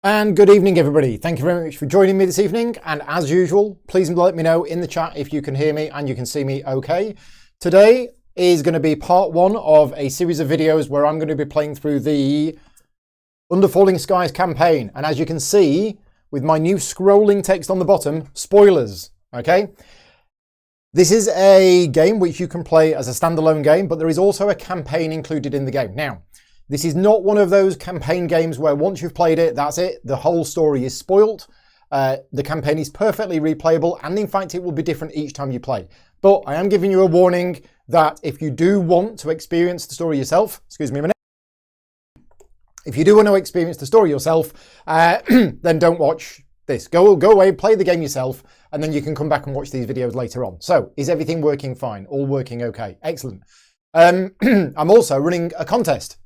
And good evening, everybody. Thank you very much for joining me this evening. And as usual, please let me know in the chat if you can hear me and you can see me okay. Today is going to be part one of a series of videos where I'm going to be playing through the Under Falling Skies campaign. And as you can see, with my new scrolling text on the bottom, spoilers, okay? This is a game which you can play as a standalone game, but there is also a campaign included in the game. Now, this is not one of those campaign games where once you've played it, that's it. The whole story is spoilt. The campaign is perfectly replayable, and in fact, it will be different each time you play. But I am giving you a warning that if you do want to experience the story yourself, excuse me a minute. If you do want to experience the story yourself, then don't watch this. Go away, play the game yourself, and then you can come back and watch these videos later on. So, is everything working fine? All working okay? Excellent. I'm also running a contest.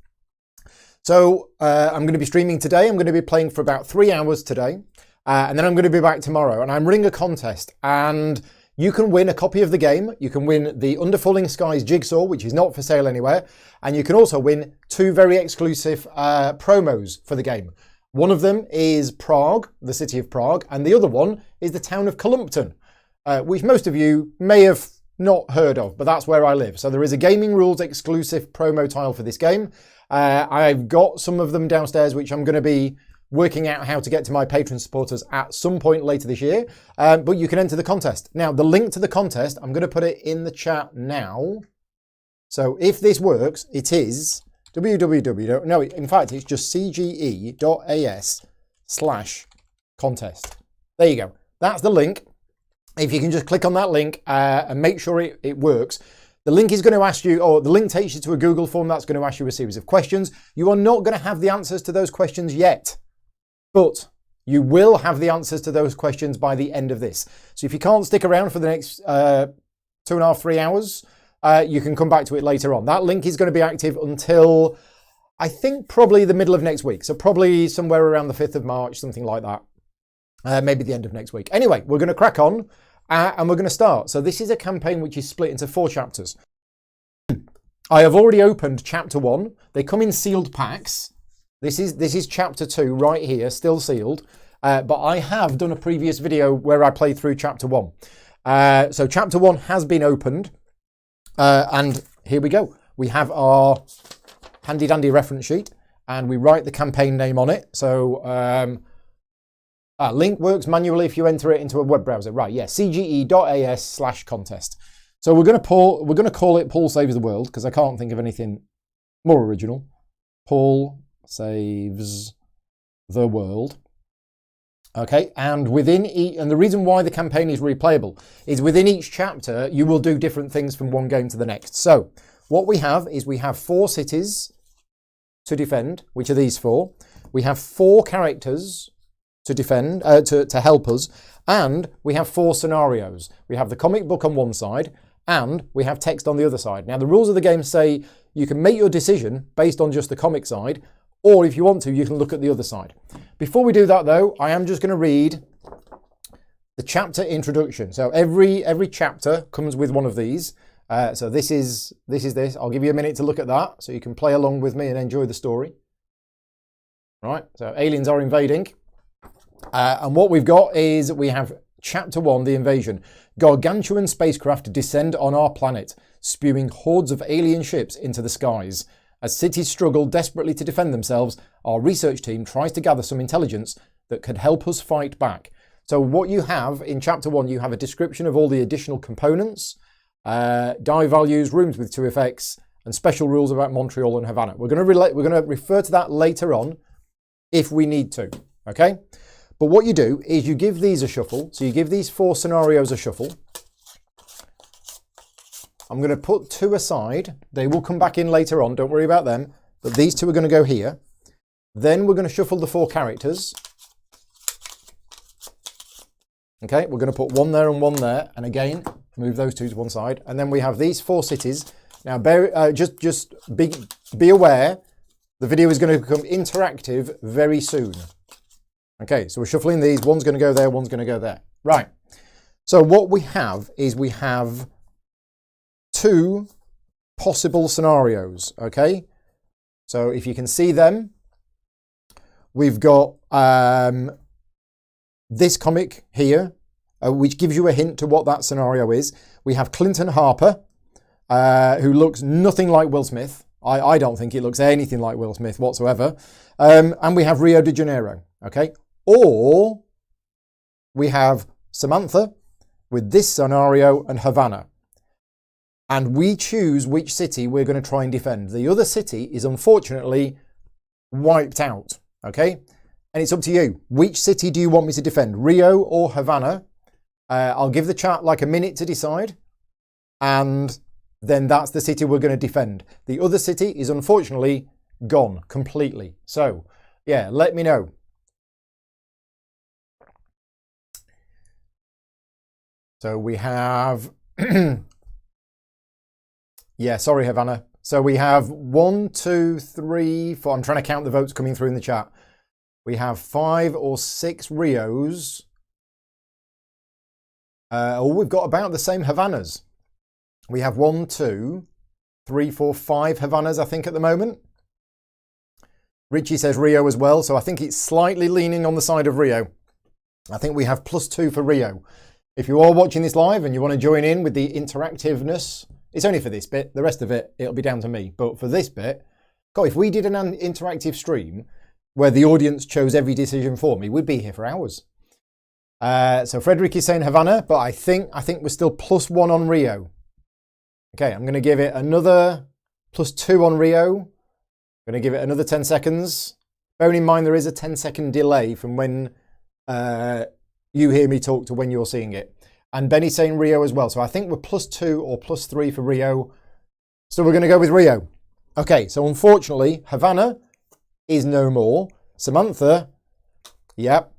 So I'm going to be streaming today. I'm going to be playing for about 3 hours today. And then I'm going to be back tomorrow. And I'm running a contest. And you can win a copy of the game. You can win the Under Falling Skies jigsaw, which is not for sale anywhere. And you can also win 2 very exclusive promos for the game. One of them is Prague, the city of Prague. And the other one is the town of Columpton, which most of you may have not heard of, but that's where I live. So there is a Gaming Rules exclusive promo tile for this game. I've got some of them downstairs, which I'm going to be working out how to get to my patron supporters at some point later this year. But you can enter the contest. Now, the link to the contest, I'm going to put it in the chat now. So if this works, it is www. No, in fact, it's just cge.as/contest. There you go. That's the link. If you can just click on that link and make sure it works. The link is going to ask you, or the link takes you to a Google form that's going to ask you a series of questions. You are not going to have the answers to those questions yet, but you will have the answers to those questions by the end of this. So if you can't stick around for the next 2.5, 3 hours, you can come back to it later on. That link is going to be active until, I think, probably the middle of next week. So probably somewhere around the 5th of March, something like that. Maybe the end of next week. Anyway, we're going to crack on. And we're going to start. So this is a campaign which is split into 4 chapters. I have already opened chapter 1. They come in sealed packs. This is chapter 2 right here, still sealed. But I have done a previous video where I played through chapter 1. So chapter 1 has been opened. And here we go. We have our handy dandy reference sheet. And we write the campaign name on it. So link works manually if you enter it into a web browser. Right, yeah, cge.as/contest. So we're going to call it Paul Saves the World, because I can't think of anything more original. Paul Saves the World. Okay, and within and the reason why the campaign is replayable is within each chapter you will do different things from one game to the next. So what we have is we have 4 cities to defend, which are these 4. We have 4 characters to defend, to help us, and we have 4 scenarios. We have the comic book on one side, and we have text on the other side. Now, the rules of the game say you can make your decision based on just the comic side, or if you want to, you can look at the other side. Before we do that, though, I am just going to read the chapter introduction. So every chapter comes with one of these. So this is this. I'll give you a minute to look at that, so you can play along with me and enjoy the story. Right, so aliens are invading. And what we've got is we have Chapter 1, The Invasion. Gargantuan spacecraft descend on our planet, spewing hordes of alien ships into the skies. As cities struggle desperately to defend themselves, our research team tries to gather some intelligence that could help us fight back. So what you have in Chapter 1, you have a description of all the additional components, die values, rooms with 2 effects, and special rules about Montreal and Havana. We're going to refer to that later on if we need to, okay? But what you do is you give these a shuffle. So you give these 4 scenarios a shuffle. I'm going to put 2 aside. They will come back in later on. Don't worry about them. But these 2 are going to go here. Then we're going to shuffle the 4 characters. Okay, we're going to put 1 there and 1 there. And again, move those 2 to one side. And then we have these 4 cities. Now, just be aware, the video is going to become interactive very soon. Okay, so we're shuffling these. One's going to go there, one's going to go there. Right. So what we have is we have 2 possible scenarios, okay? So if you can see them, we've got this comic here, which gives you a hint to what that scenario is. We have Clinton Harper, who looks nothing like Will Smith. I don't think he looks anything like Will Smith whatsoever. And we have Rio de Janeiro, okay? Or we have Samantha with this scenario and Havana. And we choose which city we're going to try and defend. The other city is unfortunately wiped out, okay? And it's up to you. Which city do you want me to defend, Rio or Havana? I'll give the chat like a minute to decide. And then that's the city we're going to defend. The other city is unfortunately gone completely. So, yeah, let me know. So we have... yeah, sorry, Havana. So we have 1, 2, 3, 4. I'm trying to count the votes coming through in the chat. We have 5 or 6 Rios. We've got about the same Havanas. We have 1, 2, 3, 4, 5 Havanas, I think, at the moment. Richie says Rio as well, so I think it's slightly leaning on the side of Rio. I think we have +2 for Rio. If you are watching this live and you want to join in with the interactiveness, it's only for this bit. The rest of it, it'll be down to me. But for this bit, God, if we did an interactive stream where the audience chose every decision for me, we'd be here for hours. So Frederick is saying Havana, but I think we're still +1 on Rio. Okay, I'm going to give it another +2 on Rio. I'm going to give it another 10 seconds. Bearing in mind there is a 10-second delay from when you hear me talk to when you're seeing it. And Benny's saying Rio as well. So I think we're +2 or +3 for Rio. So we're going to go with Rio. Okay, so unfortunately, Havana is no more. Samantha, yep.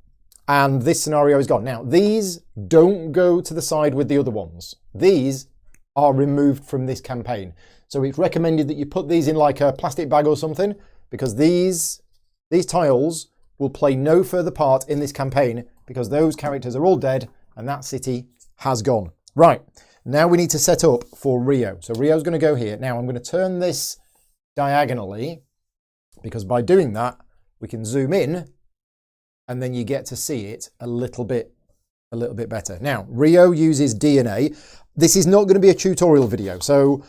And this scenario is gone. Now, these don't go to the side with the other ones. These are removed from this campaign. So it's recommended that you put these in like a plastic bag or something, because these tiles will play no further part in this campaign because those characters are all dead and that city has gone. Right, now we need to set up for Rio. So Rio's going to go here. Now I'm going to turn this diagonally because by doing that, we can zoom in and then you get to see it a little bit better. Now, Rio uses DNA. This is not going to be a tutorial video. So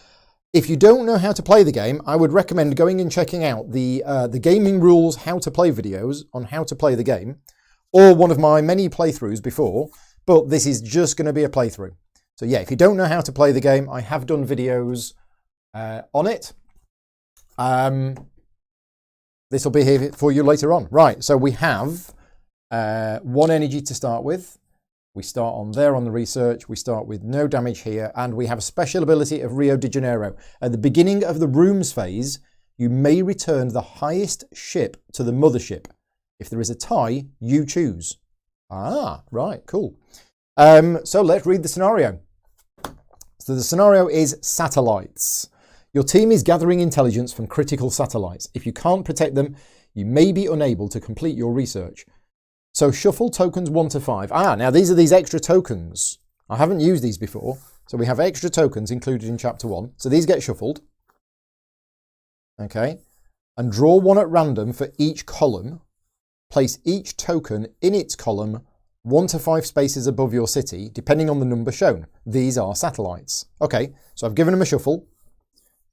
if you don't know how to play the game, I would recommend going and checking out the Gaming Rules How to Play videos on how to play the game, or one of my many playthroughs before, but this is just going to be a playthrough. So yeah, if you don't know how to play the game, I have done videos on it. This will be here for you later on. Right, so we have 1 energy to start with. We start on there on the research. We start with no damage here. And we have a special ability of Rio de Janeiro. At the beginning of the rooms phase, you may return the highest ship to the mothership. If there is a tie, you choose. Ah, right, cool. So let's read the scenario. So the scenario is satellites. Your team is gathering intelligence from critical satellites. If you can't protect them, you may be unable to complete your research. So shuffle tokens 1 to 5. Now these are these extra tokens. I haven't used these before. So we have extra tokens included in chapter 1. So these get shuffled. Okay. And draw 1 at random for each column. Place each token in its column 1 to 5 spaces above your city, depending on the number shown. These are satellites. Okay, so I've given them a shuffle.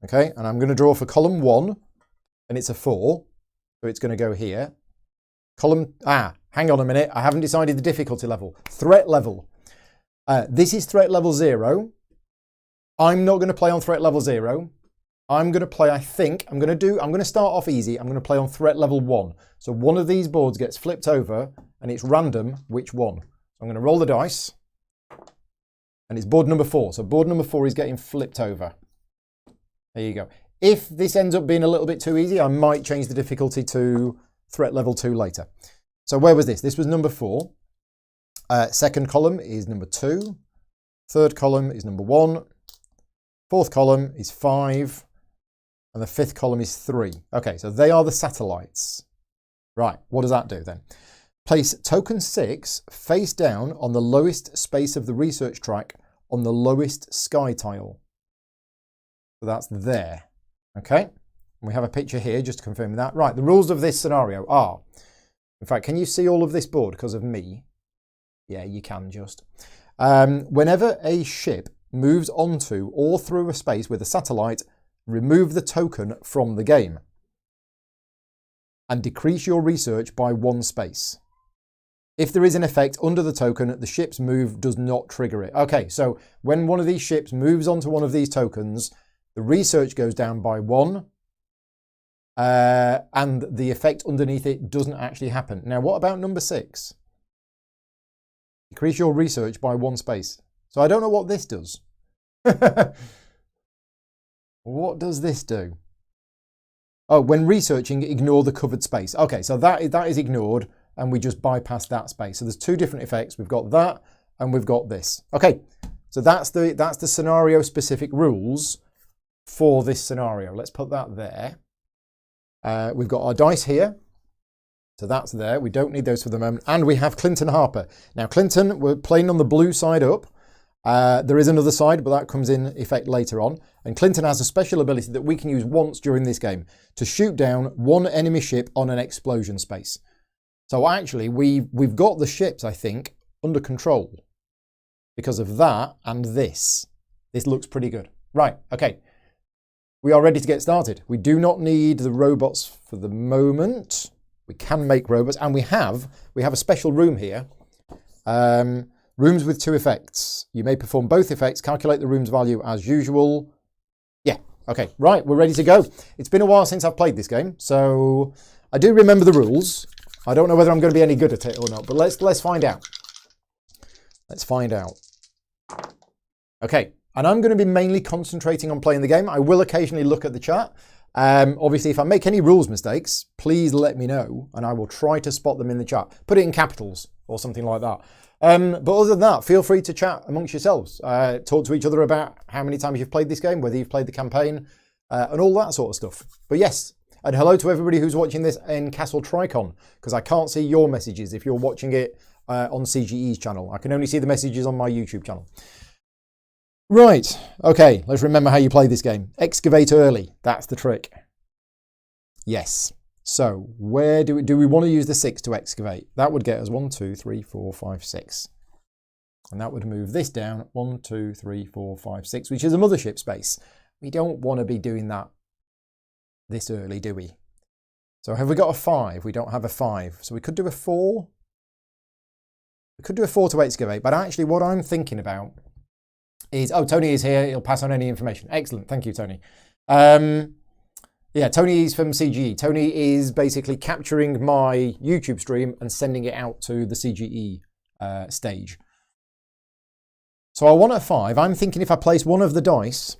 Okay, and I'm going to draw for column 1, and it's a 4. So it's going to go here. Column, hang on a minute. I haven't decided the difficulty level. Threat level. This is threat level 0. I'm not going to play on threat level 0. I'm going to play, I'm going to start off easy. I'm going to play on threat level 1. So one of these boards gets flipped over and it's random which one. So I'm going to roll the dice and it's board number 4. So board number 4 is getting flipped over. There you go. If this ends up being a little bit too easy, I might change the difficulty to threat level 2 later. So where was this? This was number 4. Second column is number 2. Third column is number 1. Fourth column is 5. And the 5th column is 3. Okay, so they are the satellites. Right, what does that do then? Place token 6 face down on the lowest space of the research track on the lowest sky tile. So that's there. Okay, and we have a picture here just to confirm that. Right, the rules of this scenario are In fact, can you see all of this board because of me? Yeah, you can just. Whenever a ship moves onto or through a space with a satellite, remove the token from the game and decrease your research by 1 space. If there is an effect under the token, the ship's move does not trigger it. Okay, so when one of these ships moves onto one of these tokens, the research goes down by 1, and the effect underneath it doesn't actually happen. Now, what about number 6? Decrease your research by 1 space. So I don't know what this does. What does this do? Oh, when researching, ignore the covered space. Okay, so that is ignored, and we just bypass that space. So there's 2 different effects. We've got that, and we've got this. Okay, so that's the scenario-specific rules for this scenario. Let's put that there. We've got our dice here. So that's there. We don't need those for the moment. And we have Clinton Harper. Now, Clinton, we're playing on the blue side up. There is another side, but that comes in effect later on. And Clinton has a special ability that we can use once during this game to shoot down 1 enemy ship on an explosion space. So actually, we've got the ships, I think, under control because of that and this. This looks pretty good. Right, okay. We are ready to get started. We do not need the robots for the moment. We can make robots, and we have a special room here. Rooms with 2 effects. You may perform both effects. Calculate the room's value as usual. Yeah, okay, right, we're ready to go. It's been a while since I've played this game, so I do remember the rules. I don't know whether I'm going to be any good at it or not, but let's find out. Let's find out. Okay, and I'm going to be mainly concentrating on playing the game. I will occasionally look at the chat. Obviously, if I make any rules mistakes, please let me know, and I will try to spot them in the chat. Put it in capitals or something like that. But other than that, feel free to chat amongst yourselves. Talk to each other about how many times you've played this game, whether you've played the campaign, and all that sort of stuff. But yes, and hello to everybody who's watching this in Castle TriCon, because I can't see your messages if you're watching it on CGE's channel. I can only see the messages on my YouTube channel. Right, okay, let's remember how you play this game. Excavate early, that's the trick. Yes, so where do we want to use the 6 to excavate? That would get us 1, 2, 3, 4, 5, 6. And that would move this down, 1, 2, 3, 4, 5, 6, which is a mothership space. We don't want to be doing that this early, do we? So have we got a 5? We don't have a 5. So we could do a 4. We could do a 4 to excavate, but actually what I'm thinking about is, oh, Tony is here. He'll pass on any information. Excellent. Thank you, Tony. Yeah, Tony is from CGE. Tony is basically capturing my YouTube stream and sending it out to the CGE stage. So I want a 5. I'm thinking if I place one of the dice,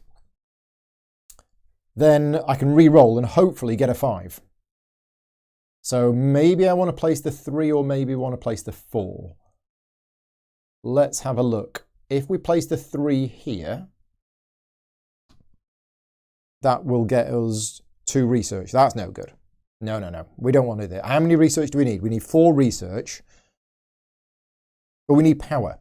then I can re-roll and hopefully get a 5. So maybe I want to place the 3 or maybe I want to place the 4. Let's have a look. If we place the 3 here, that will get us 2 research. That's no good. No. We don't want to do that. How many research do we need? We need 4 research. But we need power.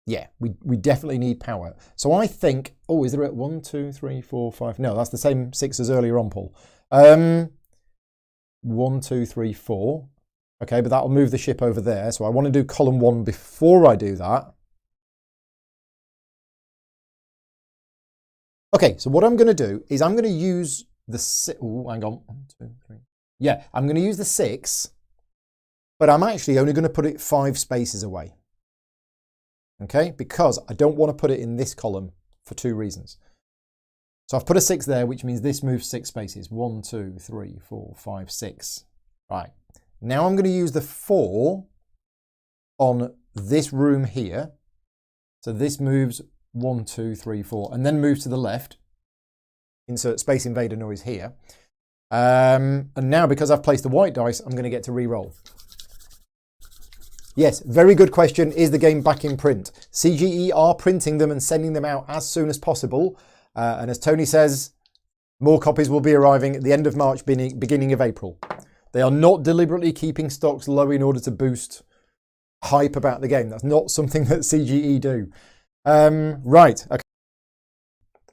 Yeah, we definitely need power. So I think, oh, is there a 1, 2, 3, 4, 5? No, that's the same 6 as earlier on, Paul. 1, 2, 3, 4. Okay, but that'll move the ship over there. So I want to do column 1 before I do that. Okay, so what I'm going to do is I'm going to use the 6. Oh, hang on. 1, 2, 3. Yeah, I'm going to use the 6, but I'm actually only going to put it 5 spaces away. Okay, because I don't want to put it in this column for 2 reasons. So I've put a 6 there, which means this moves 6 spaces. 1, 2, 3, 4, 5, 6. Right. Now I'm going to use the 4 on this room here. So this moves 1, 2, 3, 4, and then moves to the left. Insert Space Invader noise here. And now, because I've placed the white dice, I'm going to get to re-roll. Yes, very good question. Is the game back in print? CGE are printing them and sending them out as soon as possible. And as Tony says, more copies will be arriving at the end of March, beginning of April. They are not deliberately keeping stocks low in order to boost hype about the game. That's not something that CGE do. Right, okay.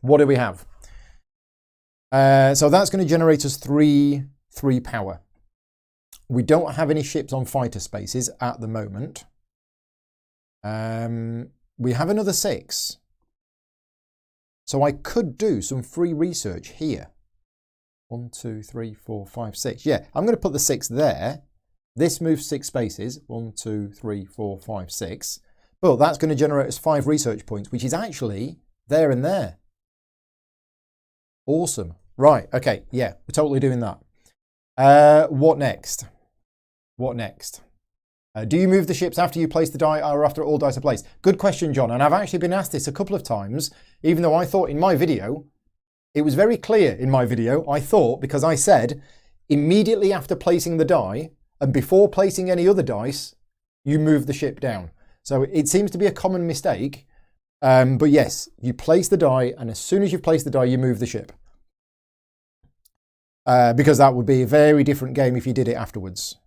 What do we have? So that's going to generate us 3 power. We don't have any ships on fighter spaces at the moment. We have another 6. So I could do some free research here. 1, 2, 3, 4, 5, 6. Yeah, I'm going to put the 6 there. This moves 6 spaces. 1, 2, 3, 4, 5, 6. But that's going to generate us 5 research points, which is actually there and there. Awesome. Right, okay, yeah, we're totally doing that. What next? What next? Do you move the ships after you place the die or after all dice are placed? Good question, John. And I've actually been asked this a couple of times, even though I thought in my video, it was very clear in my video, I thought, because I said, immediately after placing the die and before placing any other dice, you move the ship down. So it seems to be a common mistake. But yes, you place the die, and as soon as you've placed the die, you move the ship. Because that would be a very different game if you did it afterwards.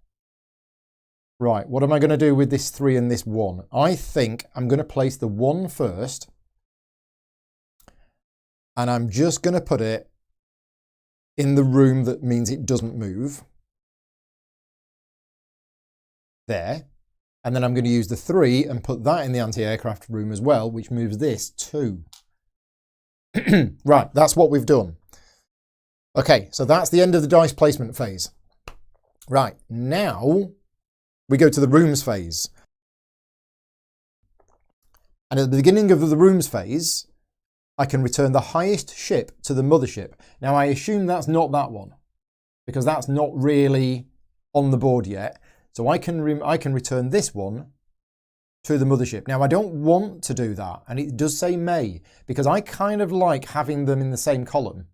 Right, what am I going to do with this 3 and this 1? I think I'm going to place the 1 first. And I'm just going to put it in the room that means it doesn't move. There. And then I'm going to use the 3 and put that in the anti-aircraft room as well, which moves this 2. Right, that's what we've done. Okay, so that's the end of the dice placement phase. Right, now we go to the rooms phase. And at the beginning of the rooms phase, I can return the highest ship to the mothership. Now, I assume that's not that one, because that's not really on the board yet. So I can return this one to the mothership. Now, I don't want to do that, and it does say may, because I kind of like having them in the same column,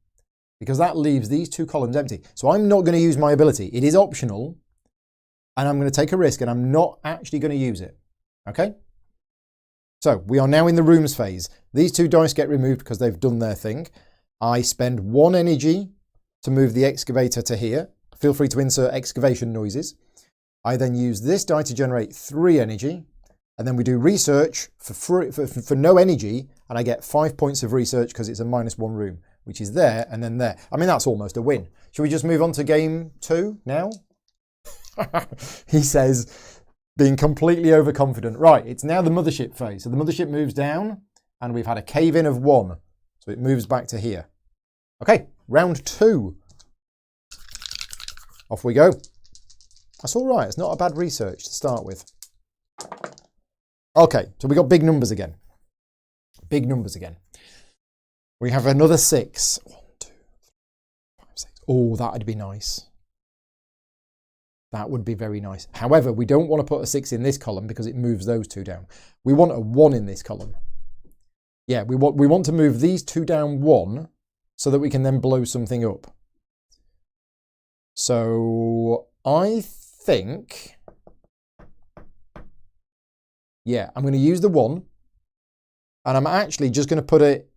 because that leaves these 2 columns empty. So I'm not going to use my ability. It is optional, and I'm going to take a risk, and I'm not actually going to use it. Okay? So we are now in the rooms phase. These 2 dice get removed because they've done their thing. I spend 1 energy to move the excavator to here. Feel free to insert excavation noises. I then use this die to generate 3 energy, and then we do research for no energy, and I get 5 points of research because it's a -1 room, which is there and then there. I mean, that's almost a win. Should we just move on to game 2 now? He says, being completely overconfident. Right, it's now the mothership phase. So the mothership moves down, and we've had a cave-in of 1. So it moves back to here. Okay, round 2. Off we go. That's all right. It's not a bad research to start with. Okay, so we got big numbers again. Big numbers again. We have another 6. 1, 2, 3, 4, 5, 6. Oh, that would be nice. That would be very nice. However, we don't want to put a 6 in this column because it moves those 2 down. We want a 1 in this column. Yeah, we want to move these 2 down 1 so that we can then blow something up. So I think, yeah, I'm going to use the 1, and I'm actually just going to put it.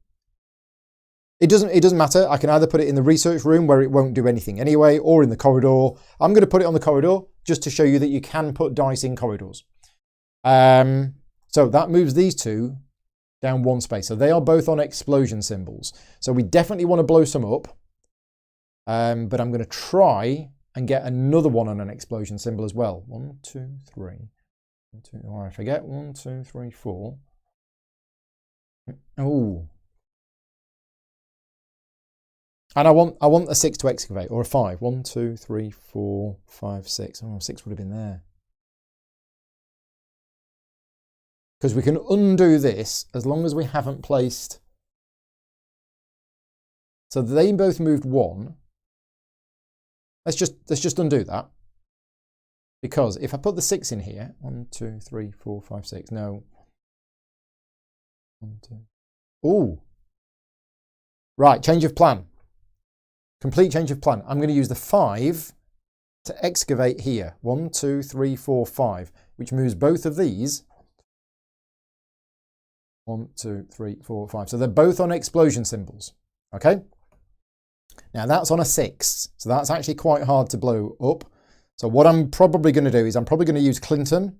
It doesn't matter. I can either put it in the research room where it won't do anything anyway, or in the corridor. I'm going to put it on the corridor just to show you that you can put dice in corridors. So that moves these 2 down 1 space. So they are both on explosion symbols. So we definitely want to blow some up. But I'm going to try and get another one on an explosion symbol as well. 1, 2, 3. 1, 2, oh, I forget. 1, 2, 3, 4. Oh. And I want a 6 to excavate, or a 5. 1, 2, 3, 4, 5, 6. Oh, 6 would have been there. Because we can undo this as long as we haven't placed. So they both moved 1. Let's just undo that. Because if I put the 6 in here, 1, 2, 3, 4, 5, 6. No. 1, 2. Oh. Right, change of plan. Complete change of plan. I'm going to use the 5 to excavate here. 1, 2, 3, 4, 5, which moves both of these. 1, 2, 3, 4, 5. So they're both on explosion symbols. Okay? Now that's on a 6. So that's actually quite hard to blow up. So what I'm probably going to do is I'm probably going to use Clinton,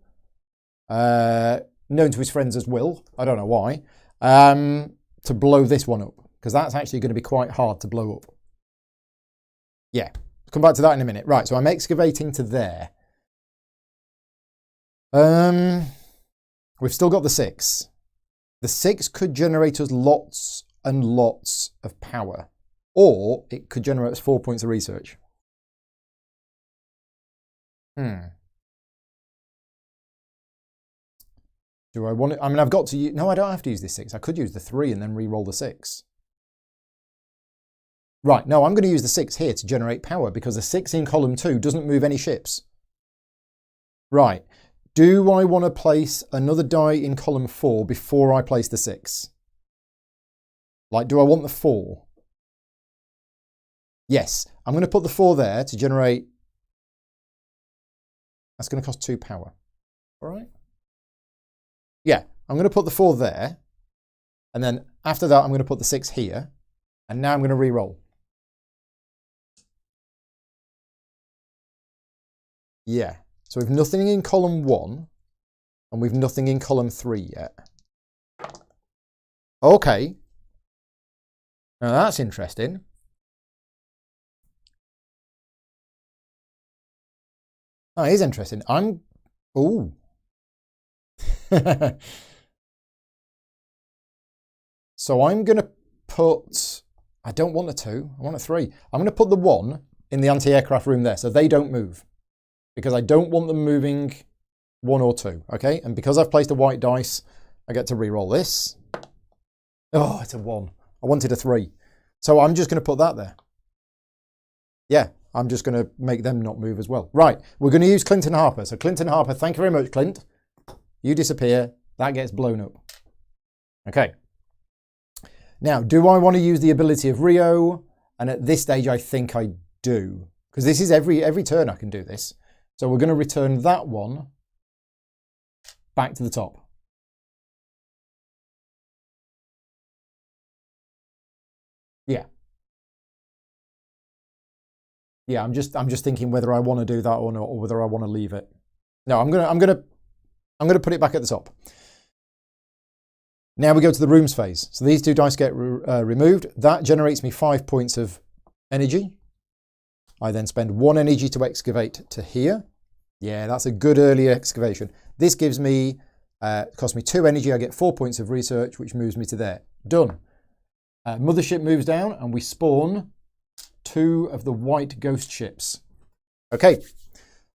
known to his friends as Will. I don't know why. To blow this one up. Because that's actually going to be quite hard to blow up. Yeah, come back to that in a minute. Right, so I'm excavating to there. We've still got the 6. The 6 could generate us lots and lots of power, or it could generate us 4 points of research. Do I want it? I mean, I've got to use... No, I don't have to use this 6. I could use the 3 and then re-roll the 6. Right, no, I'm going to use the 6 here to generate power because the 6 in column 2 doesn't move any ships. Right, do I want to place another die in column 4 before I place the 6? Like, do I want the 4? Yes, I'm going to put the 4 there to generate... That's going to cost 2 power. All right? Yeah, I'm going to put the 4 there. And then after that, I'm going to put the 6 here. And now I'm going to re-roll. Yeah, so we've nothing in column 1. And we've nothing in column 3 yet. Okay. Now that's interesting. Oh, it is interesting. Ooh. So I'm going to put... I don't want a 2. I want a 3. I'm going to put the 1 in the anti-aircraft room there so they don't move. Because I don't want them moving 1 or 2. Okay? And because I've placed a white dice, I get to re-roll this. Oh, it's a 1. I wanted a 3. So I'm just going to put that there. Yeah, I'm just going to make them not move as well. Right, we're going to use Clinton Harper. So Clinton Harper, thank you very much, Clint. You disappear. That gets blown up. Okay. Now, do I want to use the ability of Rio? And at this stage, I think I do. Because this is every turn I can do this. So we're going to return that one back to the top. Yeah. Yeah, I'm just thinking whether I want to do that or not, or whether I want to leave it. No, I'm gonna put it back at the top. Now we go to the rooms phase. So these 2 dice get removed. That generates me 5 points of energy. I then spend 1 energy to excavate to here. Yeah, that's a good early excavation. This gives me, costs me 2 energy. I get 4 points of research, which moves me to there. Done. Mothership moves down and we spawn 2 of the white ghost ships. Okay,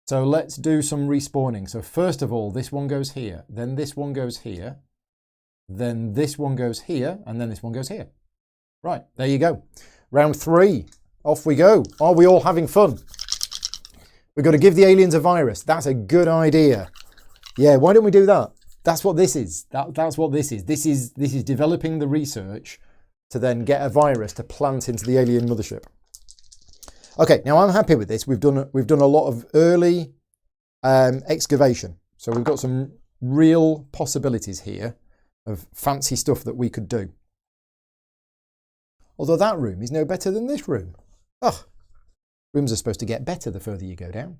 so let's do some respawning. So first of all, this one goes here, then this one goes here, then this one goes here, and then this one goes here. Right, there you go. Round 3, off we go. Are we all having fun? We've got to give the aliens a virus. That's a good idea. Yeah, why don't we do that? That's what this is. That's what this is. This is developing the research to then get a virus to plant into the alien mothership. Okay, now I'm happy with this. We've done a lot of early excavation. So we've got some real possibilities here of fancy stuff that we could do. Although that room is no better than this room. Ugh. Rooms are supposed to get better the further you go down.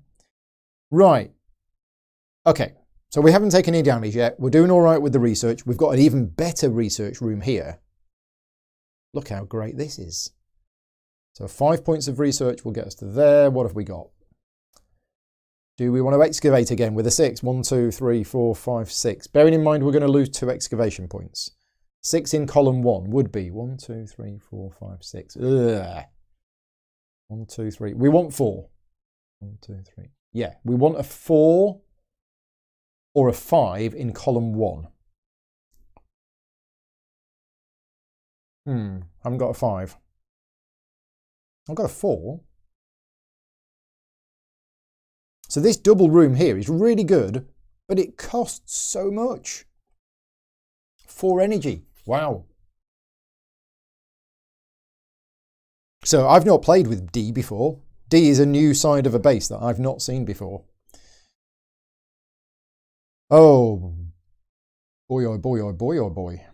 Right. Okay, so we haven't taken any damage yet. We're doing all right with the research. We've got an even better research room here. Look how great this is. So 5 points of research will get us to there. What have we got? Do we want to excavate again with a 6? 1, 2, 3, 4, 5, 6. Bearing in mind we're going to lose 2 excavation points. 6 in column 1 would be 1, 2, 3, 4, 5, 6. Ugh. 1, 2, 3. We want 4. 1, 2, 3. Yeah, we want a 4 or a 5 in column 1. Haven't got a 5. I've got a 4. So this double room here is really good, but it costs so much. 4 energy. Wow. So I've not played with D before. D is a new side of a base that I've not seen before. Oh. Boy, oh boy, oh boy, oh boy.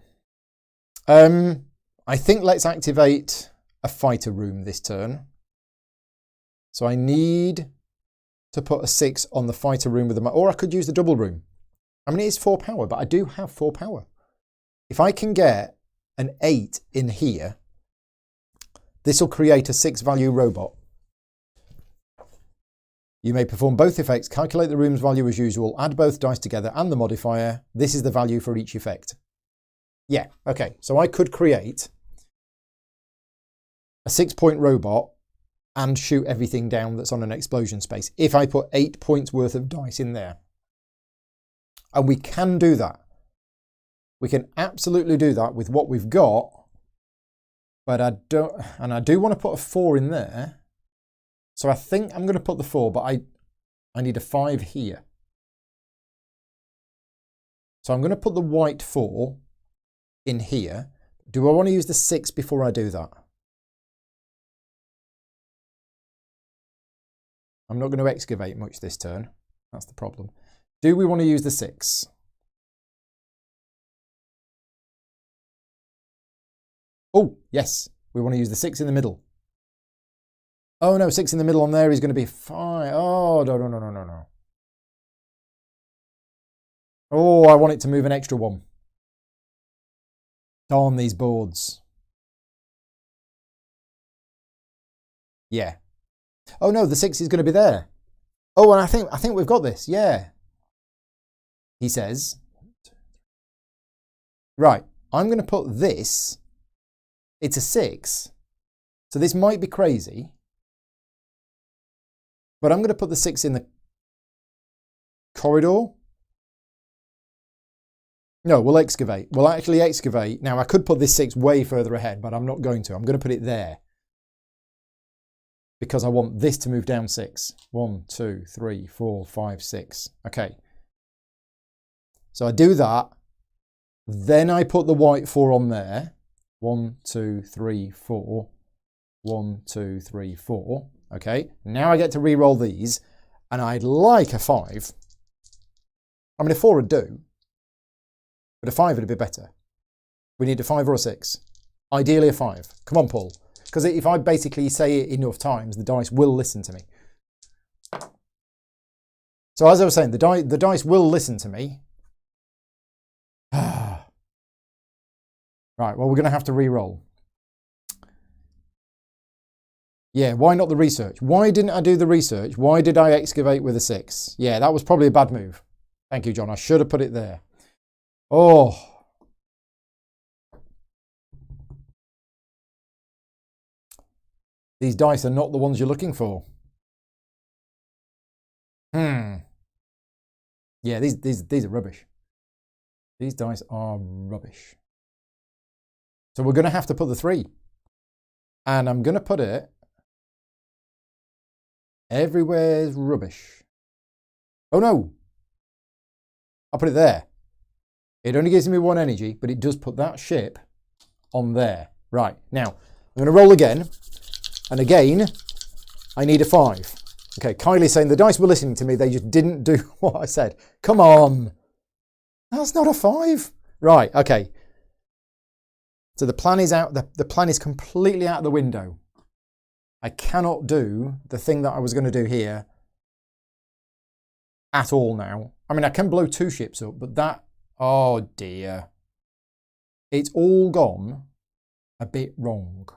I think let's activate a fighter room this turn. So I need to put a 6 on the fighter room with the... Or I could use the double room. I mean, it is 4 power, but I do have 4 power. If I can get an 8 in here, this will create a 6 value robot. You may perform both effects, calculate the room's value as usual, add both dice together and the modifier. This is the value for each effect. Yeah, okay. So I could create a 6-point robot and shoot everything down that's on an explosion space if I put 8 points worth of dice in there. And we can do that. We can absolutely do that with what we've got. But I do want to put a 4 in there. So I think I'm going to put the 4, but I need a 5 here. So I'm going to put the white 4 in here. Do I want to use the 6 before I do that? I'm not going to excavate much this turn. That's the problem. Do we want to use the 6? Oh, yes. We want to use the 6 in the middle. Oh, no, 6 in the middle on there is going to be 5. Oh, no. Oh, I want it to move an extra 1. Darn these boards. Yeah. Oh, no, the 6 is going to be there. Oh, and I think we've got this. Yeah. He says. Right, I'm going to put this. It's a 6. So this might be crazy. But I'm going to put the 6 in the corridor. No, we'll excavate. We'll actually excavate. Now, I could put this 6 way further ahead, but I'm not going to. I'm going to put it there. Because I want this to move down 6. 1, 2, 3, 4, 5, 6. Okay. So I do that. Then I put the white 4 on there. 1, 2, 3, 4. 1, 2, 3, 4. Okay, now I get to re-roll these, and I'd like a 5. I mean, a 4 would do, but a 5 would be better. We need a 5 or a 6. Ideally a 5. Come on, Paul. Because if I basically say it enough times, the dice will listen to me. So as I was saying, the dice will listen to me. Right, well, we're going to have to re-roll. Yeah, why not the research? Why didn't I do the research? Why did I excavate with a 6? Yeah, that was probably a bad move. Thank you, John. I should have put it there. Oh. These dice are not the ones you're looking for. Yeah, these are rubbish. These dice are rubbish. So we're going to have to put the 3. And I'm going to put it... Everywhere's rubbish. Oh no! I'll put it there. It only gives me 1 energy, but it does put that ship on there. Right, now, I'm going to roll again. And again, I need a 5. Okay, Kylie's saying the dice were listening to me, they just didn't do what I said. Come on! That's not a 5. Right, okay. So the plan is out, the plan is completely out the window. I cannot do the thing that I was going to do here at all now. I mean, I can blow 2 ships up, but that... Oh, dear. It's all gone a bit wrong.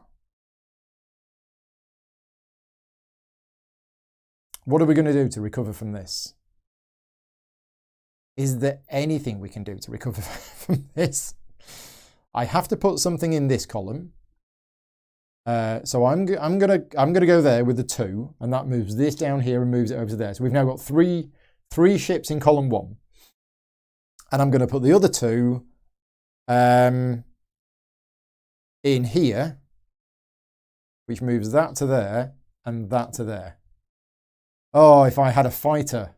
What are we going to do to recover from this? Is there anything we can do to recover from this? I have to put something in this column. So I'm gonna go there with the 2, and that moves this down here and moves it over to there. So we've now got three ships in column 1, and I'm going to put the other 2 in here, which moves that to there and that to there. Oh, if I had a fighter.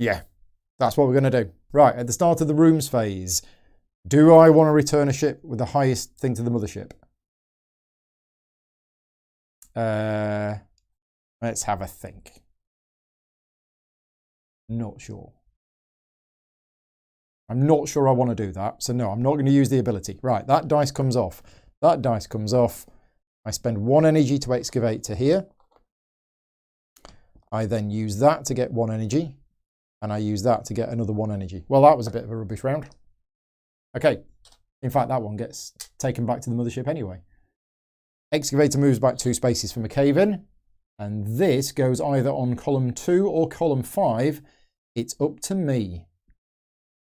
Yeah, that's what we're going to do. Right, at the start of the rooms phase. Do I want to return a ship with the highest thing to the mothership? Let's have a think. Not sure. I'm not sure I want to do that. So no, I'm not going to use the ability. Right, that dice comes off. That dice comes off. I spend 1 energy to excavate to here. I then use that to get 1 energy. And I use that to get another 1 energy. Well, that was a bit of a rubbish round. Okay, in fact, that one gets taken back to the mothership anyway. Excavator moves back 2 spaces from a cave-in. And this goes either on column 2 or column 5. It's up to me.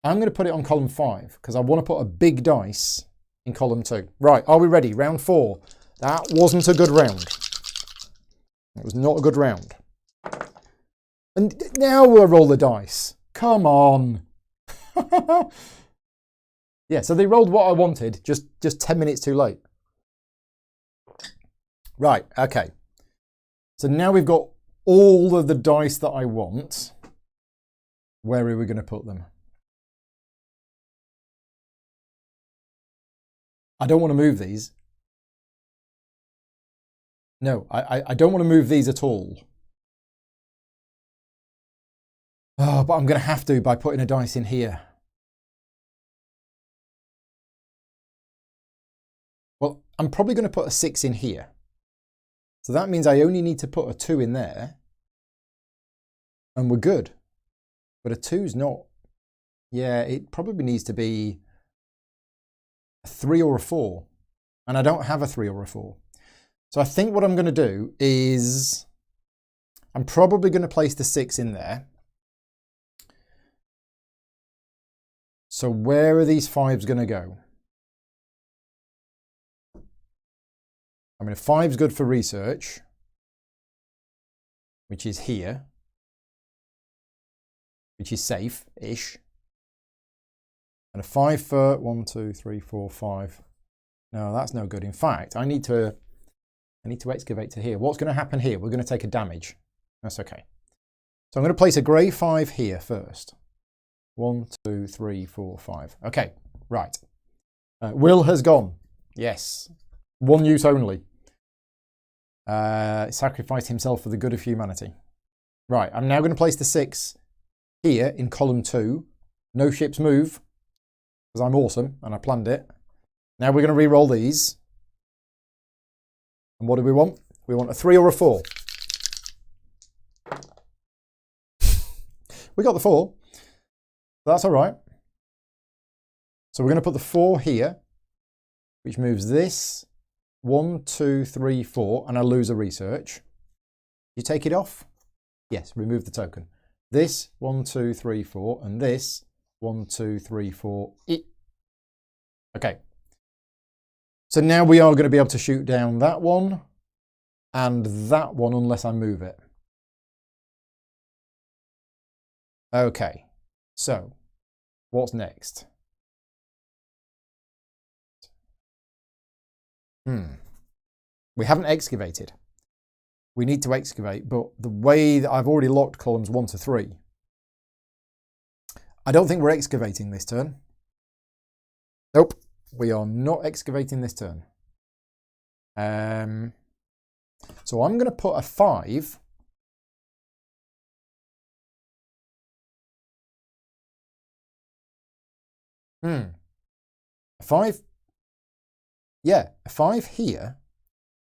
I'm going to put it on column 5 because I want to put a big dice in column 2. Right, are we ready? Round 4. That wasn't a good round. It was not a good round. And now we'll roll the dice. Come on. Yeah, so they rolled what I wanted, just 10 minutes too late. Right, okay. So now we've got all of the dice that I want. Where are we going to put them? I don't want to move these. No, I don't want to move these at all. Oh, but I'm going to have to by putting a dice in here. Well, I'm probably going to put a 6 in here. So that means I only need to put a 2 in there. And we're good. But a 2's not. Yeah, it probably needs to be a 3 or a 4. And I don't have a 3 or a 4. So I think what I'm going to do is I'm probably going to place the 6 in there. So where are these 5s going to go? I mean, a 5's good for research, which is here, which is safe-ish. And a 5 for 1, 2, 3, 4, 5. No, that's no good. In fact, I need to excavate to here. What's going to happen here? We're going to take a damage. That's okay. So I'm going to place a grey 5 here first. 1, 2, 3, 4, 5. Okay, right. Will has gone. Yes. 1 use only. Sacrificed himself for the good of humanity. Right, I'm now going to place the 6 here in column 2. No ships move, because I'm awesome and I planned it. Now we're going to re-roll these. And what do we want? We want a 3 or a 4. We got the 4. That's all right. So we're going to put the 4 here, which moves this 1, 2, 3, 4, and I lose a research. You take it off? Yes, remove the token. This 1, 2, 3, 4, and this 1, 2, 3, 4. Okay. So now we are going to be able to shoot down that one and that one unless I move it. Okay. So what's next? We haven't excavated. We need to excavate, but the way that I've already locked columns 1 to 3, I don't think we're excavating this turn. Nope, we are not excavating this turn. So I'm going to put a 5. A 5. Yeah, a 5 here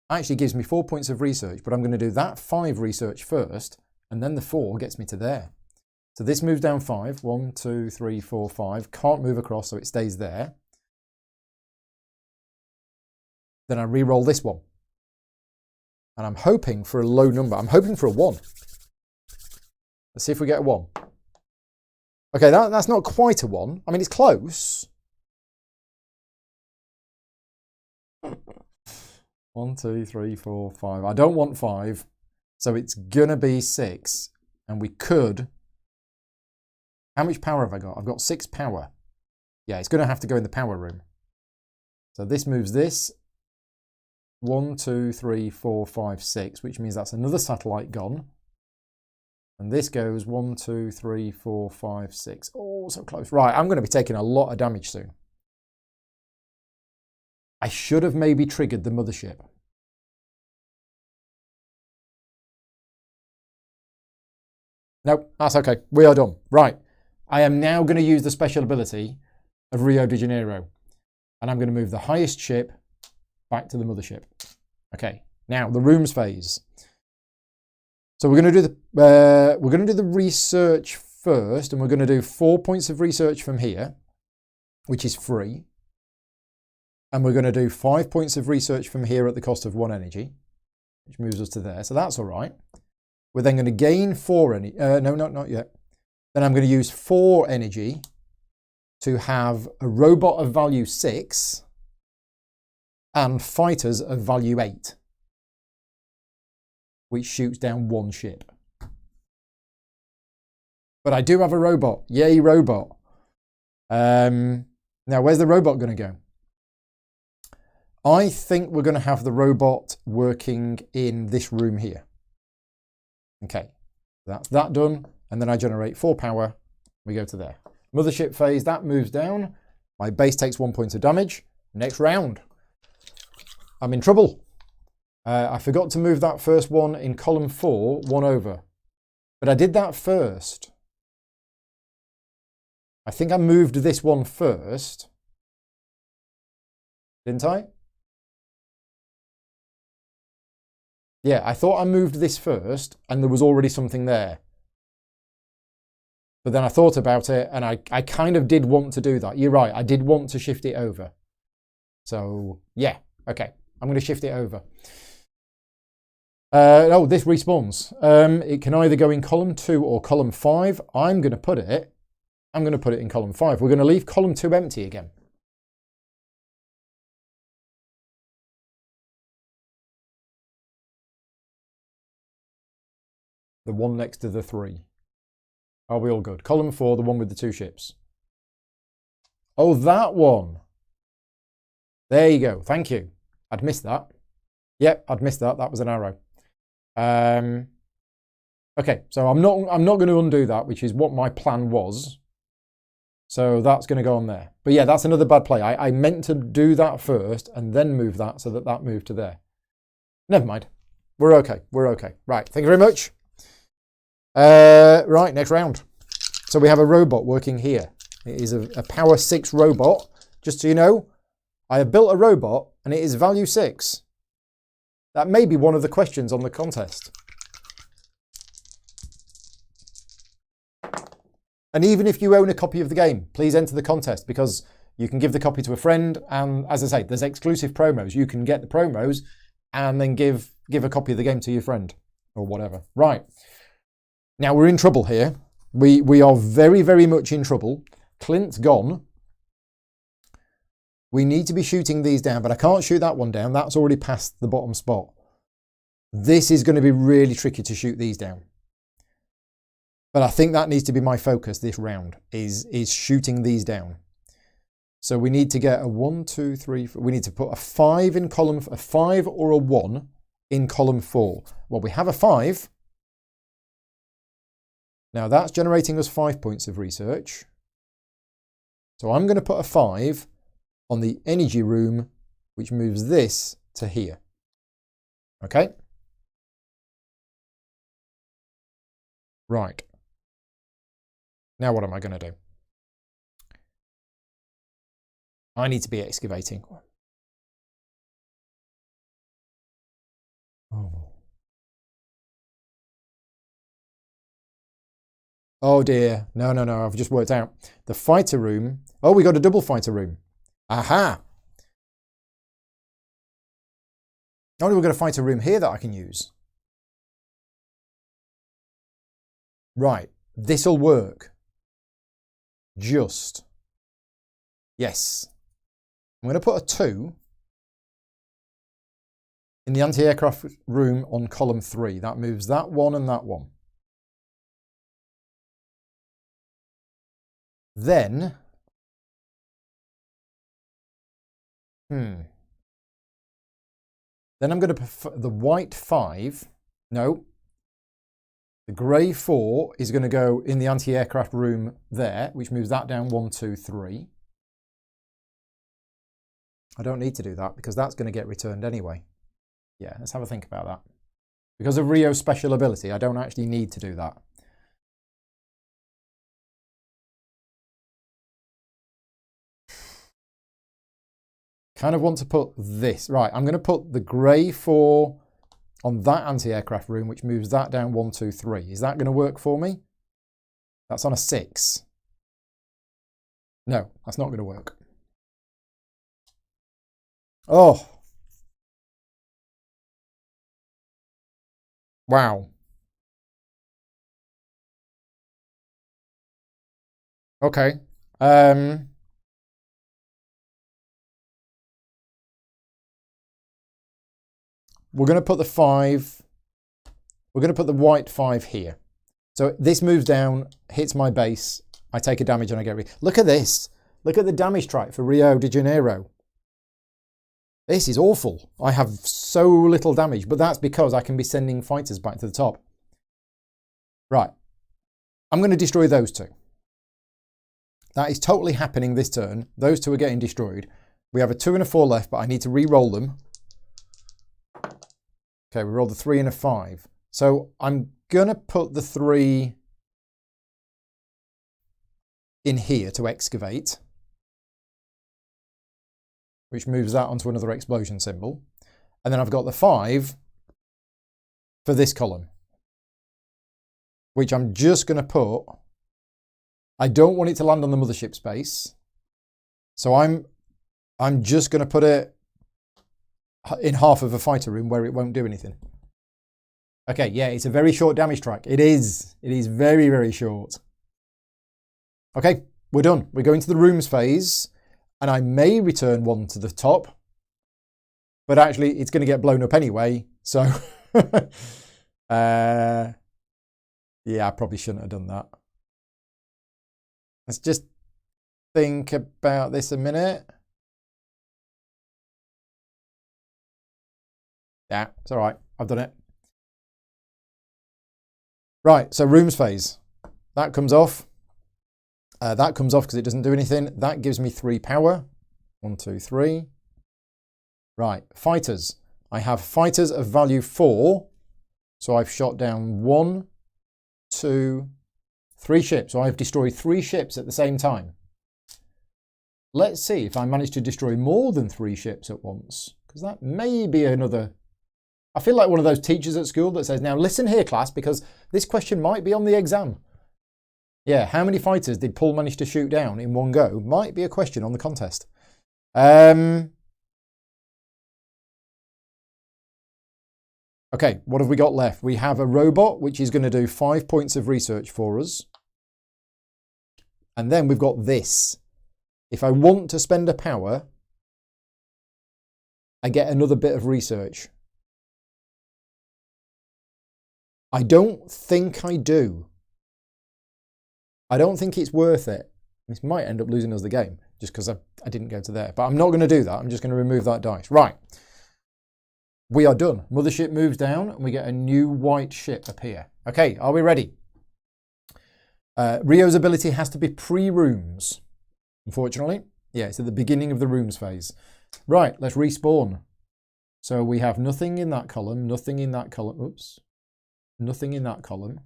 actually gives me 4 points of research, but I'm going to do that 5 research first, and then the 4 gets me to there. So this moves down 5. 1, 2, 3, 4, 5. Can't move across, so it stays there. Then I re-roll this one. And I'm hoping for a low number. I'm hoping for a 1. Let's see if we get a 1. Okay, that's not quite a 1. I mean, it's close. 1, 2, 3, 4, 5. I don't want 5, so it's gonna be 6. And we could. How much power have I got? I've got 6 power. Yeah, it's gonna have to go in the power room. So this moves this. 1, 2, 3, 4, 5, 6, which means that's another satellite gone. And this goes 1, 2, 3, 4, 5, 6. Oh, so close. Right, I'm going to be taking a lot of damage soon. I should have maybe triggered the mothership. Nope, that's okay. We are done. Right. I am now going to use the special ability of Rio de Janeiro. And I'm going to move the highest ship back to the mothership. Okay. Now, the rooms phase. So we're going to do the research first, and we're going to do 4 points of research from here, which is free. And we're going to do 5 points of research from here at the cost of 1 energy, which moves us to there. So that's all right. We're then going to gain 4 energy. No, not yet. Then I'm going to use 4 energy to have a robot of value 6 and fighters of value 8, which shoots down 1 ship. But I do have a robot. Yay, robot. Now, where's the robot going to go? I think we're going to have the robot working in this room here. Okay, that's that done. And then I generate 4 power. We go to there. Mothership phase, that moves down. My base takes 1 point of damage. Next round. I'm in trouble. I forgot to move that first one in column 4, 1 over. But I did that first. I think I moved this one first. Didn't I? Yeah, I thought I moved this first and there was already something there. But then I thought about it and I kind of did want to do that. You're right, I did want to shift it over. So, yeah, okay. I'm going to shift it over. Oh, this respawns. It can either go in column 2 or column 5. I'm going to put it in column 5. We're going to leave column 2 empty again. The one next to the 3. Are we all good? Column 4, the one with the 2 ships. Oh, that one. There you go. Thank you. I'd missed that. Yep, I'd missed that. That was an arrow. Okay, so I'm not going to undo that, which is what my plan was. So that's going to go on there. But yeah, that's another bad play. I meant to do that first and then move that so that that moved to there. Never mind. We're okay. We're okay. Right. Thank you very much. Right, next round. So we have a robot working here. It is a power 6 robot. Just so you know, I have built a robot and it is value 6. That may be one of the questions on the contest. And even if you own a copy of the game, please enter the contest because you can give the copy to a friend. And as I say, there's exclusive promos. You can get the promos and then give a copy of the game to your friend or whatever. Right. Now we're in trouble here. We are very, very much in trouble. Clint's gone. We need to be shooting these down, but I can't shoot that one down. That's already past the bottom spot. This is going to be really tricky to shoot these down. But I think that needs to be my focus this round, is shooting these down. So we need to get a 1, 2, 3, 4. We need to put a 5 in column, a 5 or a 1 in column 4. Well, we have a 5. Now that's generating us 5 points of research. So I'm going to put a 5 on the energy room, which moves this to here. Okay? Right. Now what am I going to do? I need to be excavating. Oh dear. No, I've just worked out. The fighter room. Oh, we got a double fighter room. Aha. Only we've got a fighter room here that I can use. Right. This'll work. Just. Yes. I'm going to put a 2 in the anti-aircraft room on column 3. That moves that one and that one. Then, then I'm going to put the white 5. No. The grey 4 is going to go in the anti-aircraft room there, which moves that down 1, 2, 3. I don't need to do that because that's going to get returned anyway. Yeah, let's have a think about that. Because of Rio's special ability, I don't actually need to do that. Kind of want to put this. Right, I'm going to put the grey 4 on that anti-aircraft room, which moves that down 1, 2, 3. Is that going to work for me? That's on a 6. No, that's not going to work. Oh. Wow. Okay. We're going to put the 5. We're going to put the white 5 here. So this moves down, hits my base. I take a damage and I get rid. Look at this. Look at the damage track for Rio de Janeiro. This is awful. I have so little damage, but that's because I can be sending fighters back to the top. Right. I'm going to destroy those two. That is totally happening this turn. Those two are getting destroyed. We have a 2 and a 4 left, but I need to re-roll them. Okay, we rolled a 3 and a 5. So I'm going to put the 3 in here to excavate, which moves that onto another explosion symbol. And then I've got the 5 for this column, which I'm just going to put. I don't want it to land on the mothership space. So I'm just going to put it in half of a fighter room where it won't do anything. Okay, yeah, it's a very short damage track. It is very, very short. Okay, we're done. We're going to the rooms phase, and I may return 1 to the top, but actually it's going to get blown up anyway. So, yeah, I probably shouldn't have done that. Let's just think about this a minute. Yeah, it's all right. I've done it. Right, so rooms phase. That comes off. That comes off because it doesn't do anything. That gives me 3 power. 1, 2, 3. Right, fighters. I have fighters of value 4. So I've shot down 1, 2, 3 ships. So I've destroyed 3 ships at the same time. Let's see if I manage to destroy more than 3 ships at once, because that may be another. I feel like one of those teachers at school that says, now listen here, class, because this question might be on the exam. Yeah, how many fighters did Paul manage to shoot down in one go? Might be a question on the contest. Okay, what have we got left? We have a robot, which is going to do 5 points of research for us. And then we've got this. If I want to spend a power, I get another bit of research. I don't think I do. I don't think it's worth it. This might end up losing us the game just because I didn't go to there. But I'm not going to do that. I'm just going to remove that dice. Right. We are done. Mothership moves down and we get a new white ship appear. Okay, are we ready? Rio's ability has to be pre-rooms, unfortunately. Yeah, it's at the beginning of the rooms phase. Right, let's respawn. So we have nothing in that column, nothing in that column. Oops. Nothing in that column.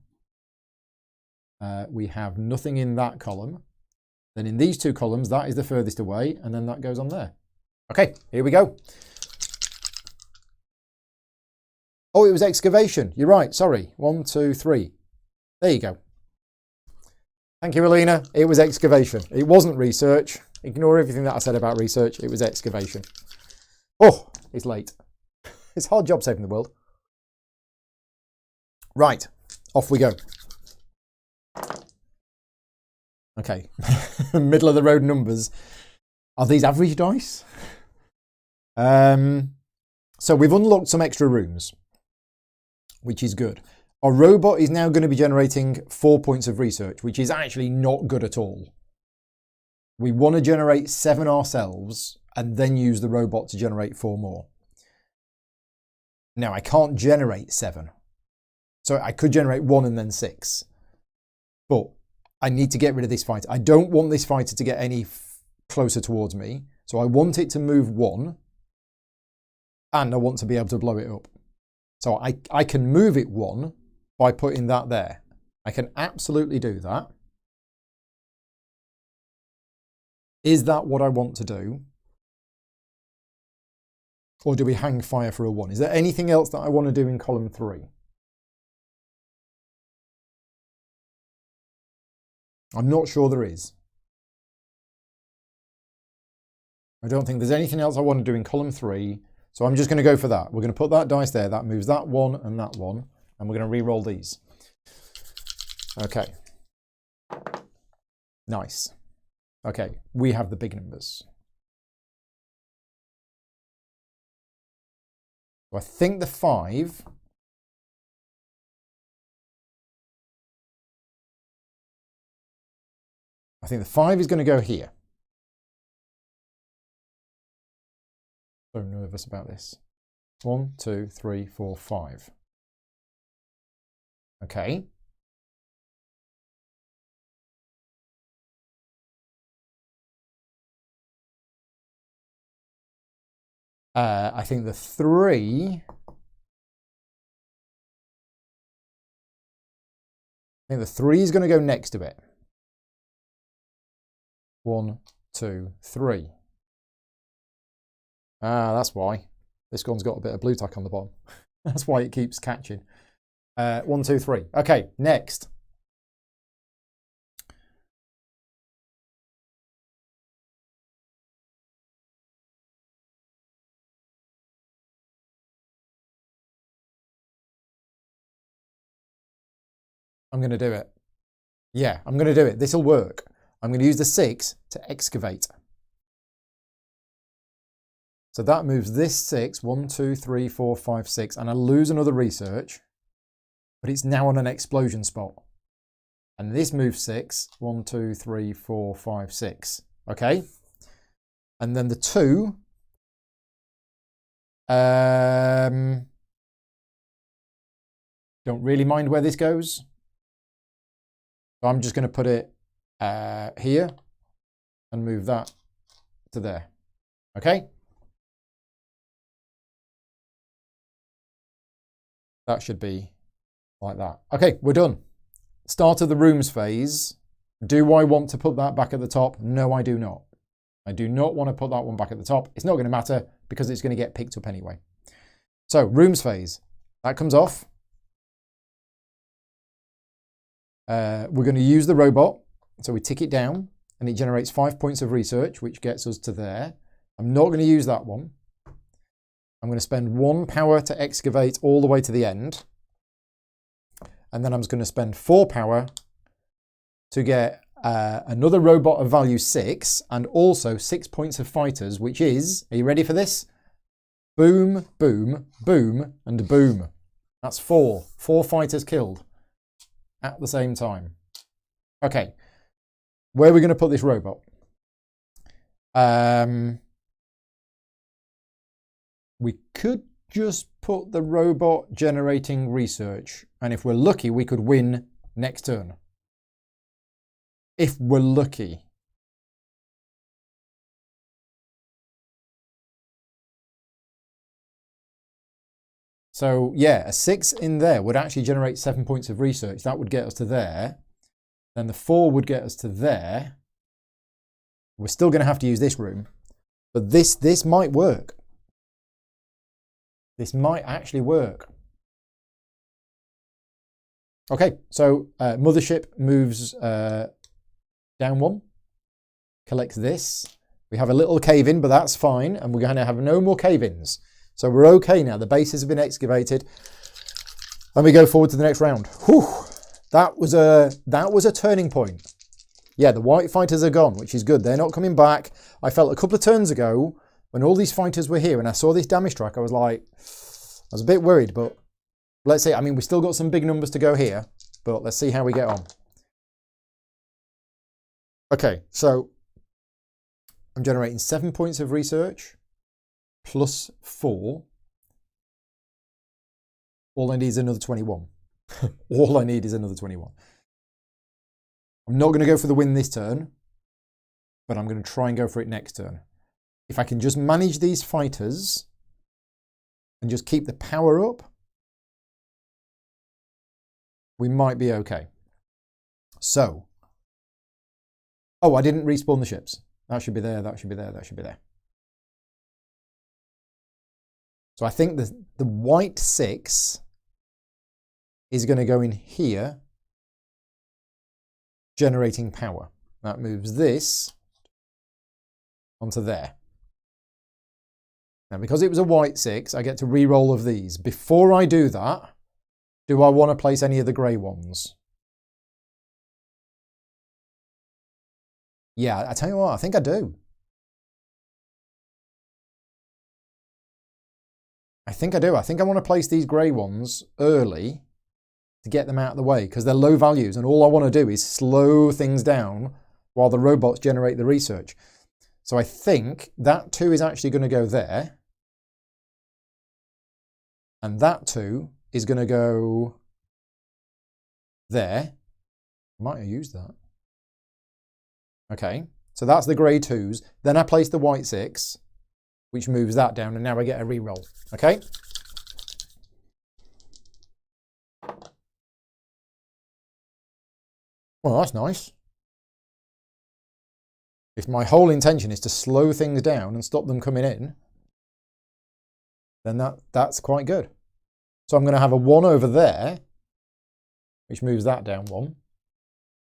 We have nothing in that column. Then in these 2 columns, that is the furthest away, and then that goes on there. Okay, here we go. Oh, it was excavation. You're right, sorry. 1, 2, 3. There you go. Thank you, Alina. It was excavation. It wasn't research. Ignore everything that I said about research. It was excavation. Oh, it's late. It's a hard job saving the world. Right, off we go. Okay, middle of the road numbers. Are these average dice? So we've unlocked some extra rooms, which is good. Our robot is now going to be generating 4 points of research, which is actually not good at all. We want to generate 7 ourselves and then use the robot to generate 4 more. Now, I can't generate 7. So I could generate 1 and then 6. But I need to get rid of this fighter. I don't want this fighter to get any closer towards me. So I want it to move 1. And I want to be able to blow it up. So I can move it 1 by putting that there. I can absolutely do that. Is that what I want to do? Or do we hang fire for a 1? Is there anything else that I want to do in column 3? I'm not sure there is. I don't think there's anything else I want to do in column 3. So I'm just going to go for that. We're going to put that dice there. That moves that one and that one. And we're going to re-roll these. Okay. Nice. Okay, we have the big numbers. So I think the 5... I think the 5 is going to go here. So nervous about this. 1, 2, 3, 4, 5. Okay. I think the 3... I think the 3 is going to go next to it. 1, 2, 3. Ah, that's why. This one's got a bit of blue tack on the bottom. That's why it keeps catching. 1, 2, 3. Okay, next. I'm going to do it. Yeah, I'm going to do it. This will work. I'm going to use the 6 to excavate. So that moves this 6, 1, 2, 3, 4, 5, 6, and I lose another research, but it's now on an explosion spot. And this moves 6, 1, 2, 3, 4, 5, 6. Okay? And then the 2, don't really mind where this goes. So I'm just going to put it here and move that to there. Okay? That should be like that. Okay, we're done. Start of the rooms phase. Do I want to put that back at the top? No, I do not. I do not want to put that one back at the top. It's not going to matter because it's going to get picked up anyway. So, rooms phase. That comes off. We're going to use the robot. So we tick it down and it generates 5 points of research, which gets us to there. I'm not going to use that one. I'm going to spend 1 power to excavate all the way to the end. And then I'm just going to spend 4 power to get another robot of value 6 and also 6 points of fighters, which is, are you ready for this? Boom, boom, boom, and boom. That's 4. 4 fighters killed at the same time. Okay, where are we going to put this robot? We could just put the robot generating research. And if we're lucky, we could win next turn. If we're lucky. So yeah, a 6 in there would actually generate 7 points of research. That would get us to there. Then the 4 would get us to there. We're still going to have to use this room. But this might work. This might actually work. Okay, so Mothership moves down 1, collects this. We have a little cave-in, but that's fine, and we're going to have no more cave-ins. So we're okay now. The bases have been excavated, and we go forward to the next round. Whew, that was a turning point. Yeah, the white fighters are gone, which is good. They're not coming back. I felt a couple of turns ago when all these fighters were here and I saw this damage track, I was like, I was a bit worried, but let's see. I mean, we still got some big numbers to go here, but let's see how we get on. Okay, so I'm generating 7 points of research plus 4. All I need is another 21. All I need is another 21. I'm not going to go for the win this turn, but I'm going to try and go for it next turn. If I can just manage these fighters and just keep the power up, we might be okay. So, oh, I didn't respawn the ships. That should be there, that should be there, that should be there. So I think the white 6 is going to go in here, generating power. That moves this onto there. Now, because it was a white 6, I get to re-roll of these. Before I do that, do I want to place any of the grey ones? Yeah, I tell you what, I think I do. I think I do. I think I want to place these grey ones early to get them out of the way because they're low values and all I want to do is slow things down while the robots generate the research. So I think that 2 is actually going to go there. And that 2 is going to go there. I might have used that. Okay, so that's the grey 2s. Then I place the white 6, which moves that down, and now I get a re-roll. Okay? Well, that's nice. If my whole intention is to slow things down and stop them coming in, then that's quite good. So I'm going to have a 1 over there, which moves that down 1.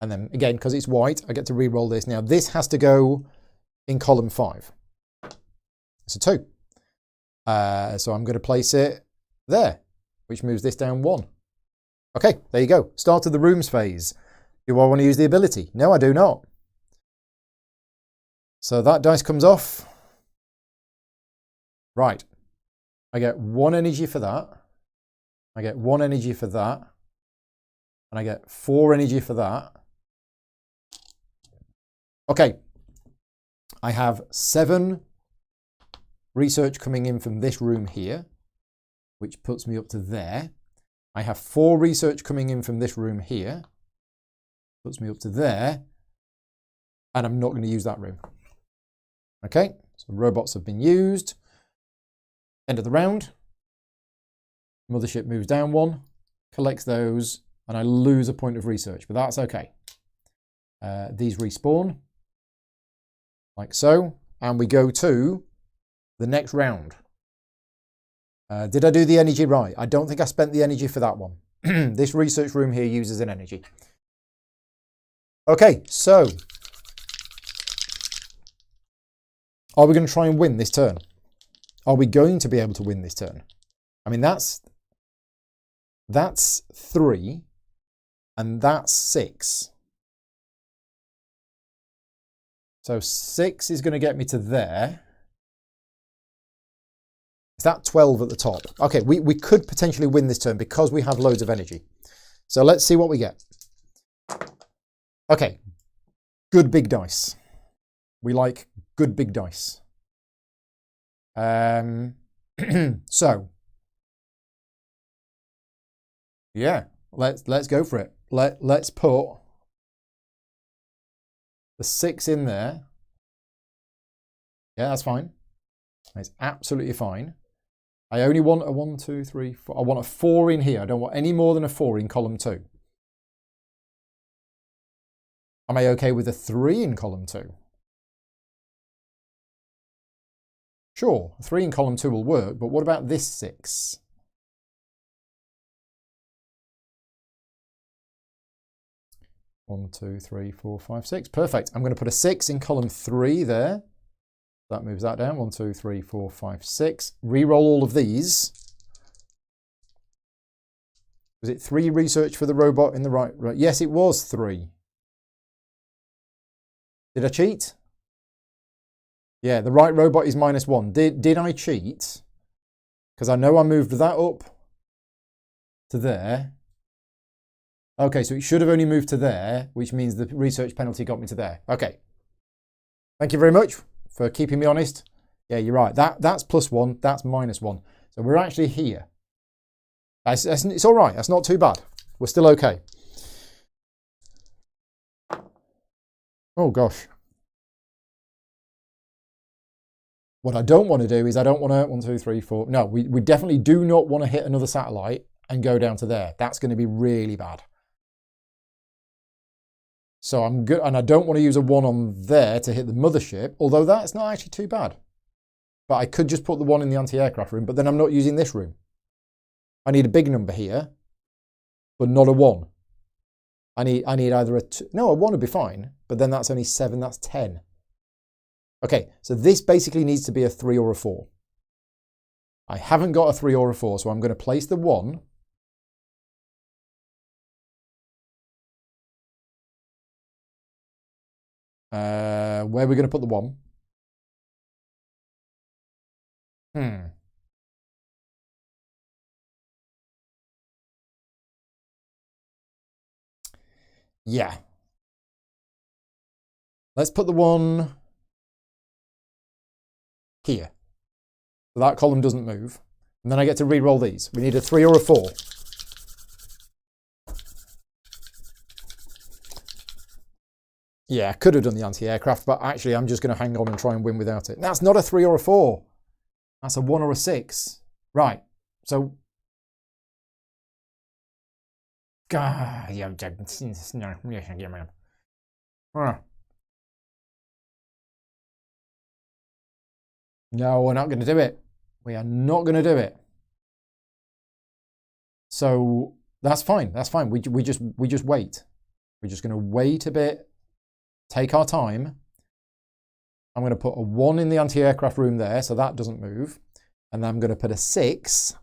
And then again, because it's white, I get to re-roll this. Now this has to go in column 5. It's a 2. So I'm going to place it there, which moves this down 1. Okay, there you go. Start of the rooms phase. Do I want to use the ability? No, I do not. So that dice comes off. Right. I get 1 energy for that. I get 1 energy for that. And I get 4 energy for that. Okay. I have 7 research coming in from this room here, which puts me up to there. I have 4 research coming in from this room here, puts me up to there. And I'm not going to use that room. Okay, so robots have been used. End of the round. Mothership moves down 1, collects those, and I lose a point of research, but that's okay. These respawn, like so, and we go to the next round. Did I do the energy right? I don't think I spent the energy for that one. This research room here uses an energy. Okay, so are we going to try and win this turn? Are we going to be able to win this turn? I mean, that's 3 and that's 6. So 6 is going to get me to there. Is that 12 at the top? Okay, we could potentially win this turn because we have loads of energy. So let's see what we get. Okay, good big dice. We like good big dice. So yeah, let's go for it. Let's put the 6 in there. Yeah, that's fine. It's absolutely fine. I only want a 1, 2, 3, 4. I want a 4 in here. I don't want any more than a 4 in column 2. Am I okay with a 3 in column 2? Sure, a 3 in column 2 will work, but what about this 6? One, 2, 3, 4, 5, 6. Perfect. I'm going to put a 6 in column 3 there. That moves that down. 1, 2, 3, 4, 5, 6. Reroll all of these. Was it 3 research for the robot in the right? Yes, it was 3. Did I cheat? Yeah, the right robot is -1. Did I cheat? Because I know I moved that up to there. Okay, so it should have only moved to there, which means the research penalty got me to there. Okay. Thank you very much for keeping me honest. Yeah, you're right. That's +1. That's -1. So we're actually here. It's all right. That's not too bad. We're still okay. Oh, gosh. What I don't want to do is I don't want to 1, 2, 3, 4. No, we definitely do not want to hit another satellite and go down to there. That's going to be really bad. So I'm good, and I don't want to use a 1 on there to hit the mothership, although that's not actually too bad. But I could just put the 1 in the anti-aircraft room, but then I'm not using this room. I need a big number here, but not a 1. I need either a 2. No, a 1 would be fine, but then that's only 7, that's 10. Okay, so this basically needs to be a 3 or a 4. I haven't got a 3 or a 4, so I'm going to place the 1. Where are we going to put the 1? Yeah. Let's put the 1 here. So that column doesn't move. And then I get to re-roll these. We need a 3 or a 4. Yeah, I could have done the anti-aircraft, but actually I'm just going to hang on and try and win without it. That's not a 3 or a 4. That's a 1 or a 6. Right. So... No, we're not going to do it. We are not going to do it. So that's fine. That's fine. We just wait. We're just going to wait a bit, take our time. I'm going to put a 1 in the anti-aircraft room there, so that doesn't move. And then I'm going to put a 6.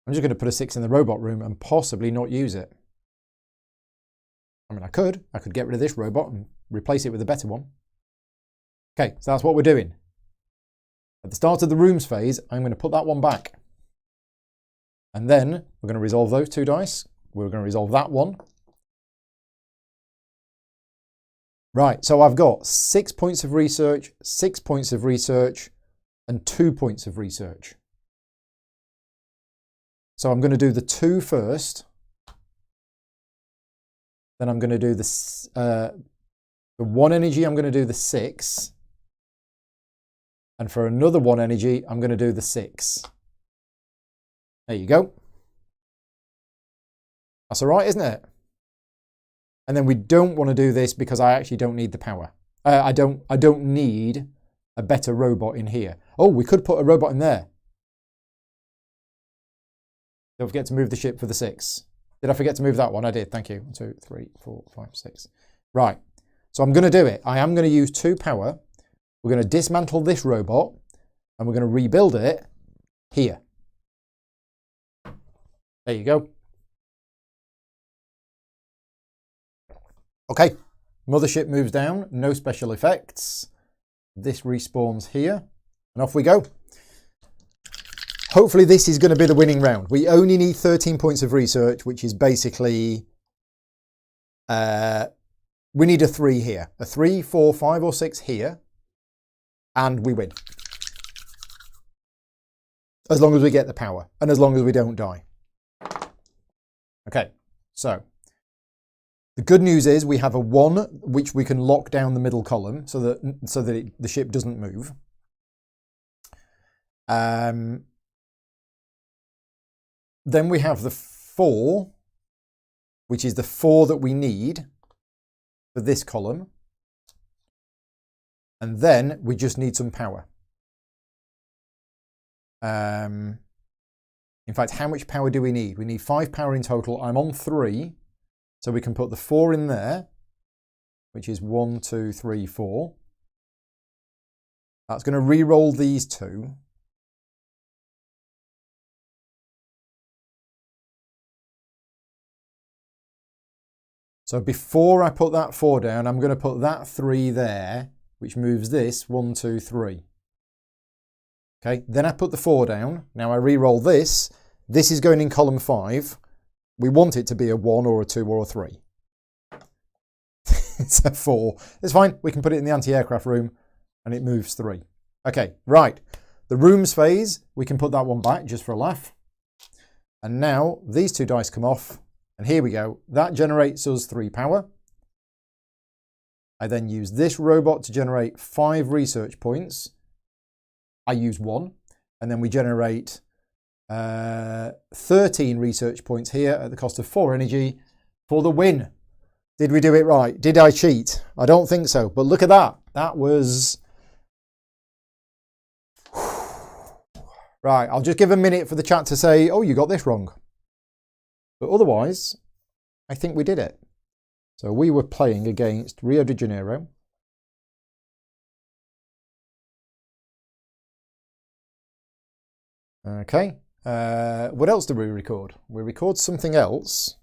I'm just going to put a 6 in the robot room and possibly not use it. I mean, I could get rid of this robot and replace it with a better one. Okay, so that's what we're doing. At the start of the rooms phase, I'm going to put that one back. And then we're going to resolve those 2 dice. We're going to resolve that one. Right, so I've got 6 points of research, 6 points of research, and 2 points of research. So I'm going to do the 2 first. Then I'm going to do the 1 energy, I'm going to do the 6. And for another 1 energy, I'm going to do the 6. There you go. That's all right, isn't it? And then we don't want to do this because I actually don't need the power. I don't need a better robot in here. Oh, we could put a robot in there. Don't forget to move the ship for the 6. Did I forget to move that one? I did. Thank you. 1, 2, 3, 4, 5, 6. Right. So I'm going to do it. I am going to use 2 power. We're going to dismantle this robot and we're going to rebuild it here. There you go. Okay. Mothership moves down. No special effects. This respawns here. And off we go. Hopefully this is going to be the winning round. We only need 13 points of research, which is basically... we need a 3 here. A 3, 4, 5 or 6 here. And we win. As long as we get the power. And as long as we don't die. Okay, so... the good news is we have a 1, which we can lock down the middle column so that the ship doesn't move. Then we have the 4, which is the 4 that we need for this column. And then we just need some power. In fact, how much power do we need? We need 5 power in total. I'm on 3. So we can put the 4 in there, which is 1, 2, 3, 4. That's going to re-roll these 2. So before I put that 4 down, I'm going to put that 3 there, which moves this 1, 2, 3. Okay, then I put the 4 down. Now I re-roll this. This is going in column 5. We want it to be a 1 or a 2 or a 3. It's a 4. It's fine. We can put it in the anti-aircraft room and it moves 3. Okay, right. The rooms phase, we can put that one back just for a laugh. And now these 2 dice come off. And here we go. That generates us 3 power. I then use this robot to generate 5 research points. I use 1. And then we generate 13 research points here at the cost of 4 energy for the win. Did we do it right? Did I cheat? I don't think so. But look at that. That was... Right, I'll just give a minute for the chat to say, oh, you got this wrong. But otherwise, I think we did it. So we were playing against Rio de Janeiro. Okay. What else did we record? We record something else.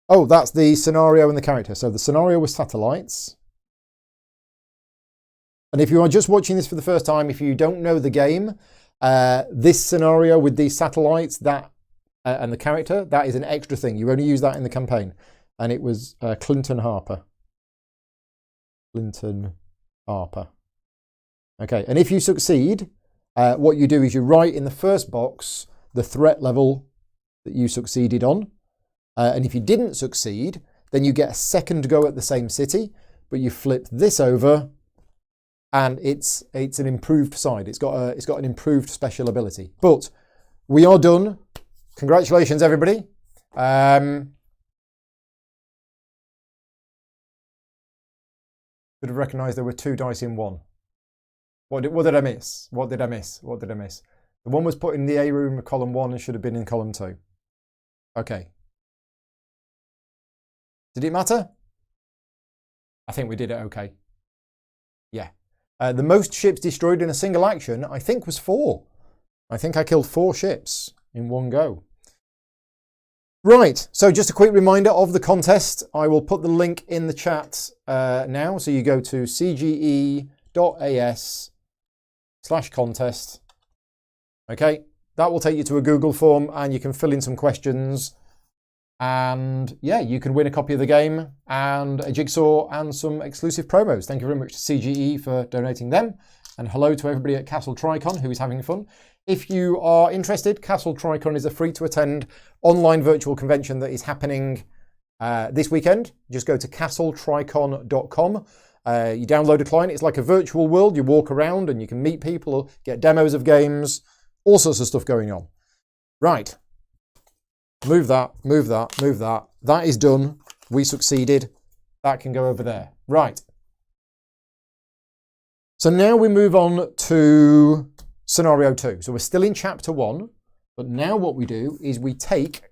Oh, that's the scenario and the character. So the scenario was satellites. And if you are just watching this for the first time, if you don't know the game, this scenario with these satellites, that and the character, that is an extra thing. You only use that in the campaign. And it was Clinton Harper. Clinton Harper. Okay, and if you succeed, what you do is you write in the first box the threat level that you succeeded on. And if you didn't succeed, then you get a second go at the same city, but you flip this over and it's an improved side. It's got an improved special ability. But we are done. Congratulations, everybody. Should have recognised there were 2 dice in one. What did I miss? What did I miss? What did I miss? The one was put in the A room of column 1 and should have been in column 2. Okay. Did it matter? I think we did it okay. Yeah. The most ships destroyed in a single action, I think, was 4. I think I killed 4 ships in one go. Right, so just a quick reminder of the contest. I will put the link in the chat now. So you go to cge.as/contest. Okay, that will take you to a Google form and you can fill in some questions. And yeah, you can win a copy of the game and a jigsaw and some exclusive promos. Thank you very much to CGE for donating them. And hello to everybody at Castle TriCon who is having fun. If you are interested, Castle TriCon is a free-to-attend online virtual convention that is happening this weekend. Just go to castletricon.com. You download a client. It's like a virtual world. You walk around and you can meet people, get demos of games, all sorts of stuff going on. Right. Move that, move that, move that. That is done. We succeeded. That can go over there. Right. So now we move on to scenario 2. So we're still in chapter 1, but now what we do is we take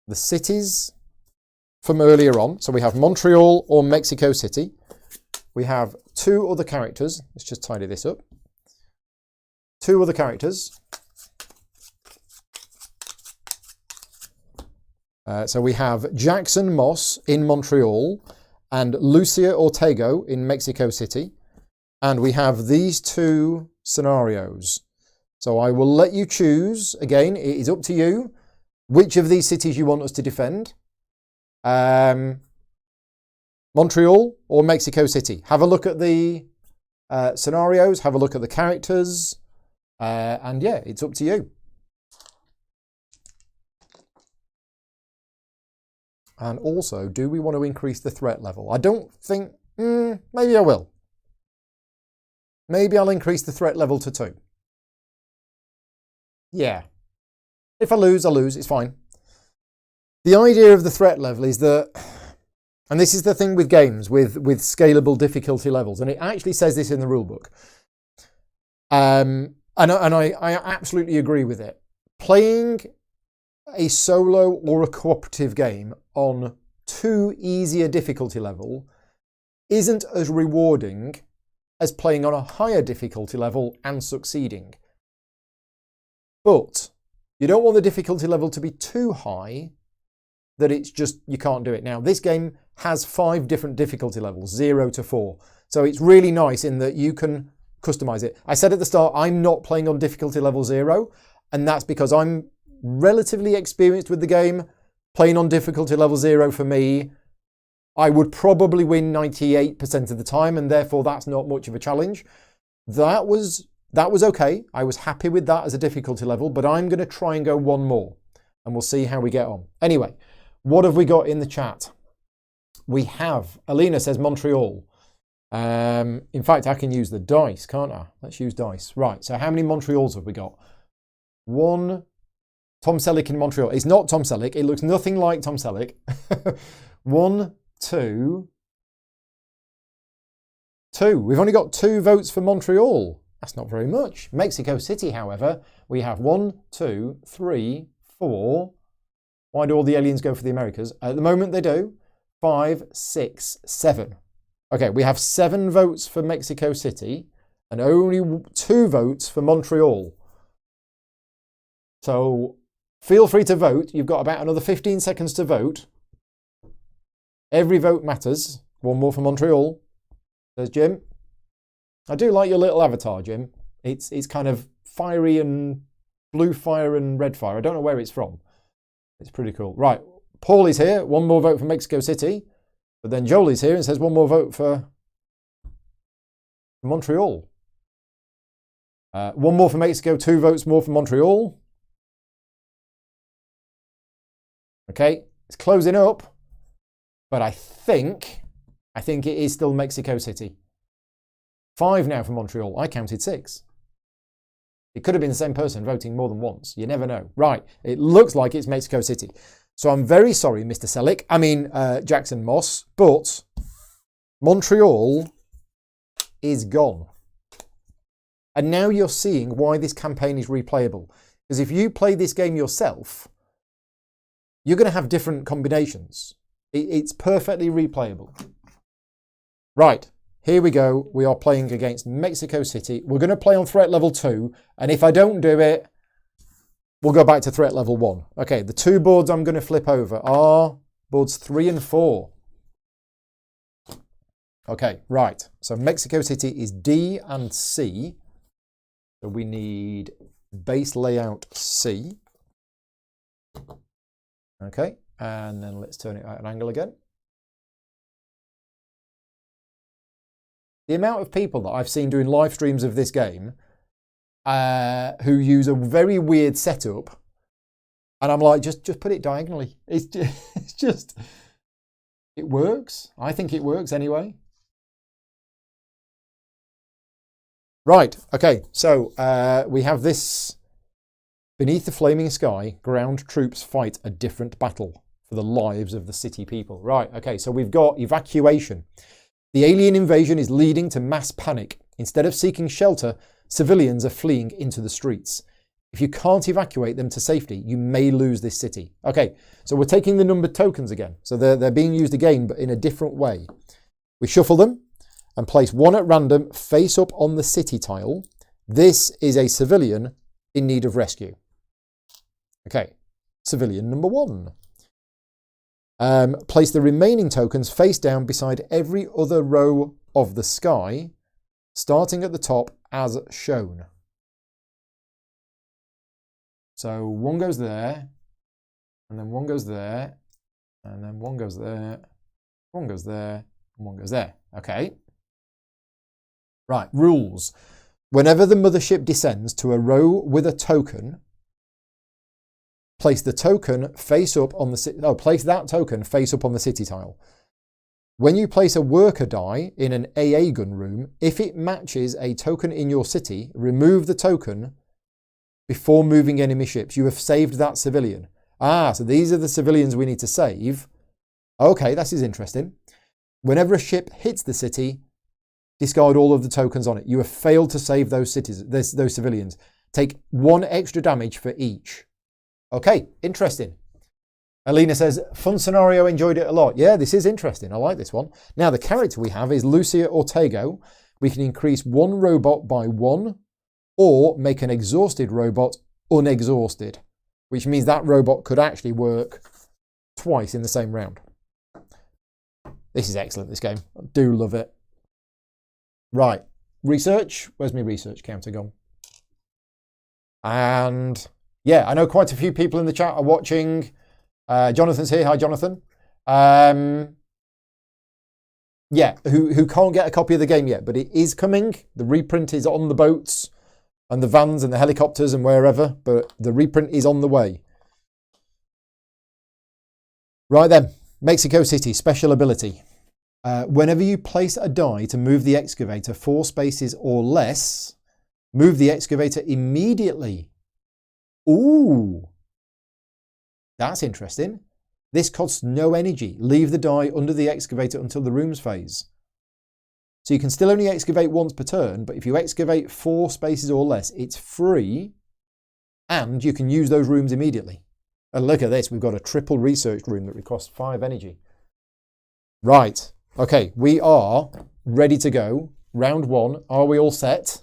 the cities from earlier on. So we have Montreal or Mexico City. We have 2 other characters. Let's just tidy this up. 2 other characters. So we have Jackson Moss in Montreal and Lucia Ortego in Mexico City. And we have these 2 scenarios. So I will let you choose. Again, it is up to you which of these cities you want us to defend. Montreal or Mexico City. Have a look at the scenarios, have a look at the characters. And yeah, it's up to you. And also, do we want to increase the threat level? I don't think, maybe I will. Maybe I'll increase the threat level to 2. Yeah. If I lose, I lose, it's fine. The idea of the threat level is that, and this is the thing with games, with scalable difficulty levels, and it actually says this in the rulebook. And I absolutely agree with it. Playing a solo or a cooperative game on too easy a difficulty level isn't as rewarding as playing on a higher difficulty level and succeeding. But you don't want the difficulty level to be too high that it's just, you can't do it. Now, this game has 5 different difficulty levels, 0 to 4. So it's really nice in that you can customize it. I said at the start, I'm not playing on difficulty level 0, and that's because I'm relatively experienced with the game. Playing on difficulty level 0 for me, I would probably win 98% of the time, and therefore that's not much of a challenge. That was okay. I was happy with that as a difficulty level, but I'm going to try and go 1 more, and we'll see how we get on. Anyway, what have we got in the chat? We have, Alina says Montreal. In fact, I can use the dice, can't I? Let's use dice. Right, so how many Montreals have we got? 1. Tom Selleck in Montreal. It's not Tom Selleck. It looks nothing like Tom Selleck. 1, 2. We've only got 2 votes for Montreal. That's not very much. Mexico City, however, we have 1, 2, 3, 4, Why do all the aliens go for the Americas? At the moment they do. 5, 6, 7. Okay, we have 7 votes for Mexico City and only 2 votes for Montreal. So feel free to vote. You've got about another 15 seconds to vote. Every vote matters. 1 more for Montreal. There's Jim. I do like your little avatar, Jim. It's kind of fiery and blue fire and red fire. I don't know where it's from. It's pretty cool. Right, Paul is here. 1 more vote for Mexico City. But then Joel is here and says 1 more vote for Montreal. 1 more for Mexico, 2 votes more for Montreal. Okay, it's closing up. But I think it is still Mexico City. 5 now for Montreal. I counted 6. It could have been the same person voting more than once. You never know. Right, it looks like it's Mexico City. So I'm very sorry, Mr. Selick. I mean, Jackson Moss. But Montreal is gone. And now you're seeing why this campaign is replayable. Because if you play this game yourself, you're going to have different combinations. It's perfectly replayable. Right, here we go. We are playing against Mexico City. We're going to play on threat level 2. And if I don't do it, we'll go back to threat level 1. Okay, the 2 boards I'm going to flip over are boards 3 and 4. Okay, right. So Mexico City is D and C. So we need base layout C. Okay, and then let's turn it at an angle again. The amount of people that I've seen doing live streams of this game who use a very weird setup, and I'm like, just put it diagonally. It's just, it works. I think it works anyway. Right, okay, so we have this. Beneath the flaming sky, ground troops fight a different battle for the lives of the city people. Right, okay, so we've got evacuation. The alien invasion is leading to mass panic. Instead of seeking shelter, civilians are fleeing into the streets. If you can't evacuate them to safety, you may lose this city. Okay, so we're taking the numbered tokens again. So they're being used again, but in a different way. We shuffle them and place 1 at random face up on the city tile. This is a civilian in need of rescue. Okay, civilian number 1. Place the remaining tokens face down beside every other row of the sky, starting at the top as shown. So 1 goes there, and then 1 goes there, and then 1 goes there, 1 goes there, and 1 goes there. Okay. Right, rules. Whenever the mothership descends to a row with a token, place the token face up on the place that token face up on the city tile. When you place a worker die in an AA gun room, if it matches a token in your city, remove the token before moving enemy ships. You have saved that civilian. Ah, so these are the civilians we need to save. Okay, this is interesting. Whenever a ship hits the city, discard all of the tokens on it. You have failed to save those those civilians. Take 1 extra damage for each. Okay, interesting. Alina says, fun scenario, enjoyed it a lot. Yeah, this is interesting. I like this one. Now, the character we have is Lucia Ortego. We can increase 1 robot by 1 or make an exhausted robot unexhausted, which means that robot could actually work twice in the same round. This is excellent, this game. I do love it. Right, research. Where's my research counter gone? And yeah, I know quite a few people in the chat are watching. Jonathan's here. Hi, Jonathan. Yeah, who can't get a copy of the game yet, but it is coming. The reprint is on the boats and the vans and the helicopters and wherever, but the reprint is on the way. Right then, Mexico City, special ability. Whenever you place a die to move the excavator 4 spaces or less, move the excavator immediately. Ooh, that's interesting. This costs no energy. Leave the die under the excavator until the rooms phase. So you can still only excavate once per turn, but if you excavate 4 spaces or less, it's free, and you can use those rooms immediately. And look at this, we've got a triple research room that would cost 5 energy. Right, okay, we are ready to go. Round 1, are we all set?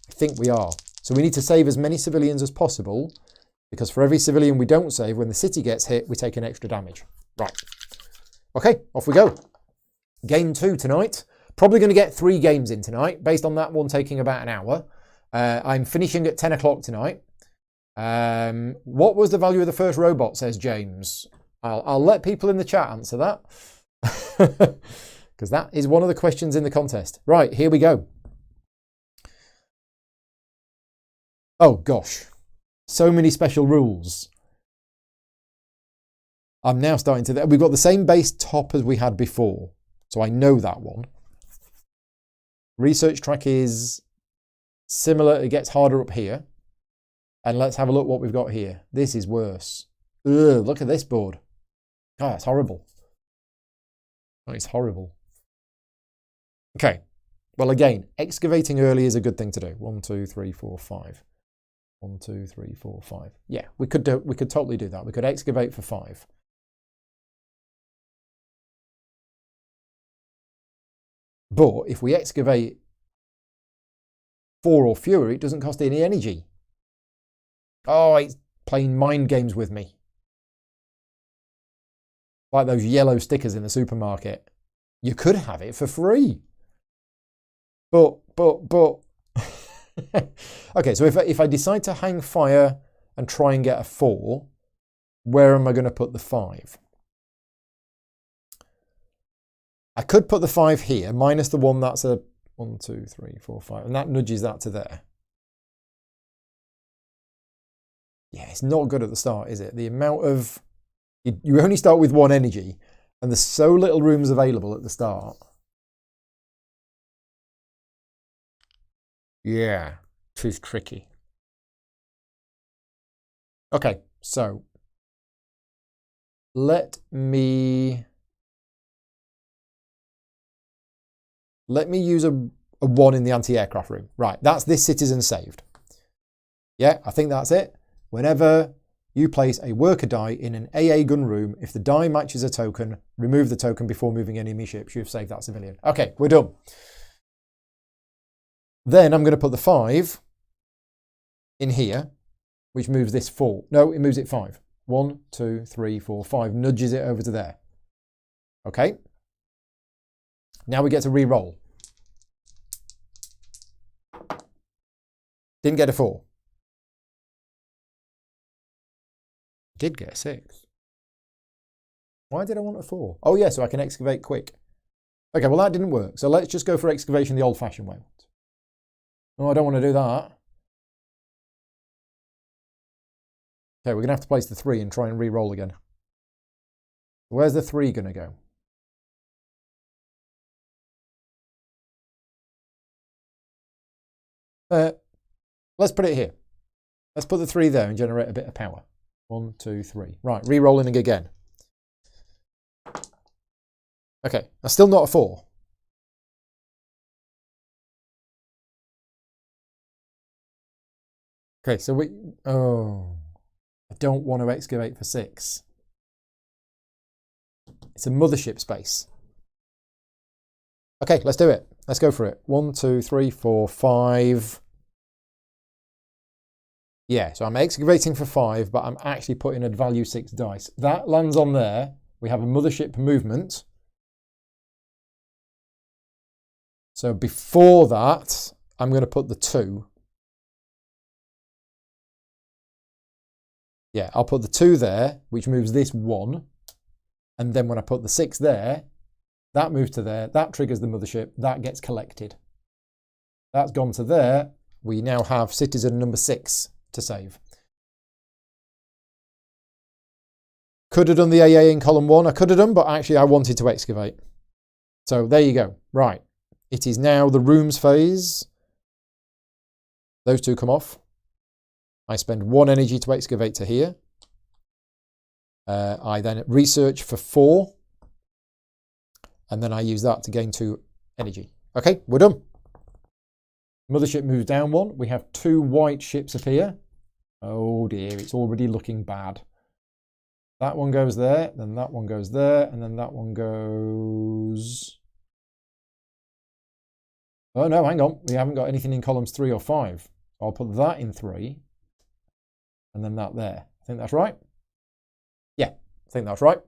I think we are. So we need to save as many civilians as possible, because for every civilian we don't save, when the city gets hit, we take an extra damage. Right, okay, off we go. Game 2 tonight. Probably going to get 3 games in tonight, based on that one taking about an hour. I'm finishing at 10 o'clock tonight. What was the value of the first robot, says James? I'll let people in the chat answer that. Because that is one of the questions in the contest. Right, here we go. Oh gosh, so many special rules. I'm now starting to... We've got the same base top as we had before, so I know that one. Research track is similar. It gets harder up here. And let's have a look what we've got here. This is worse. Ugh, look at this board. Oh, it's horrible. Oh, it's horrible. Okay. Well, again, excavating early is a good thing to do. 1, 2, 3, 4, 5. 1, 2, 3, 4, 5. Yeah, we could totally do that. We could excavate for 5. But if we excavate 4 or fewer, it doesn't cost any energy. Oh, it's playing mind games with me. Like those yellow stickers in the supermarket. You could have it for free. But. Okay, so if I decide to hang fire and try and get a 4, where am I going to put the 5? I could put the 5 here, minus the 1 that's a 1, 2, 3, 4, 5, and that nudges that to there. Yeah, it's not good at the start, is it? The amount of... You only start with 1 energy, and there's so little rooms available at the start. Yeah, it is tricky. Okay, so let me use a 1 in the anti-aircraft room. Right, that's this citizen saved. Yeah, I think that's it. Whenever you place a worker die in an AA gun room, if the die matches a token, remove the token before moving enemy ships. You've saved that civilian. Okay, we're done. Then I'm going to put the 5 in here, which moves this 4. No, it moves it 5. 1, 2, 3, 4, 5. Nudges it over to there. Okay. Now we get to re-roll. Didn't get a 4. Did get a 6. Why did I want a 4? Oh yeah, so I can excavate quick. Okay, well that didn't work. So let's just go for excavation the old-fashioned way. Oh, I don't want to do that. Okay, we're going to have to place the 3 and try and re-roll again. Where's the 3 going to go? Let's put it here. Let's put the 3 there and generate a bit of power. 1, 2, 3. Right, re-rolling again. Okay, that's still not a 4. Okay, so I don't want to excavate for 6. It's a mothership space. Okay, let's do it. Let's go for it. 1, 2, 3, 4, 5. Yeah, so I'm excavating for 5, but I'm actually putting a value 6 dice. That lands on there. We have a mothership movement. So before that, I'm going to put the 2. Yeah, I'll put the 2 there, which moves this 1. And then when I put the 6 there, that moves to there. That triggers the mothership. That gets collected. That's gone to there. We now have citizen number 6 to save. Could have done the AA in column 1. I could have done, but actually I wanted to excavate. So there you go. Right. It is now the rooms phase. Those 2 come off. I spend 1 energy to excavate to here. I then research for 4. And then I use that to gain 2 energy. Okay, we're done. Mothership moves down 1. We have 2 white ships appear. Oh dear, it's already looking bad. That one goes there, then that one goes there, and then that one goes... Oh no, hang on. We haven't got anything in columns 3 or 5. I'll put that in 3, and then that there. I think that's right. Yeah, I think that's right.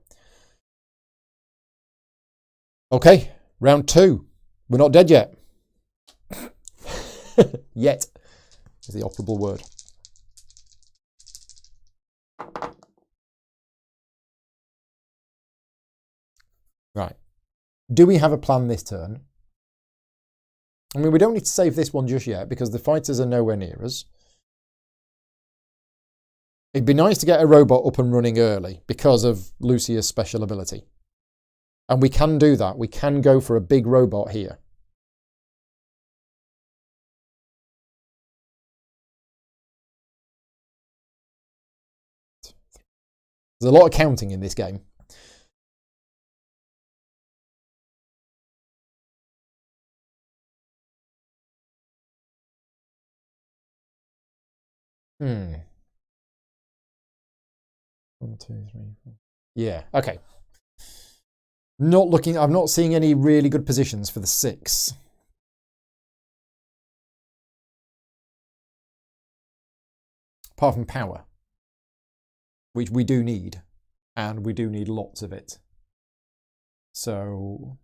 Okay, round 2. We're not dead yet. Yet is the operable word. Right. Do we have a plan this turn? I mean, we don't need to save this one just yet because the fighters are nowhere near us. It'd be nice to get a robot up and running early because of Lucia's special ability. And we can do that. We can go for a big robot here. There's a lot of counting in this game. One, two, three, four. Yeah, okay. Not looking, I'm not seeing any really good positions for the 6. Apart from power, which we do need, and we do need lots of it. So,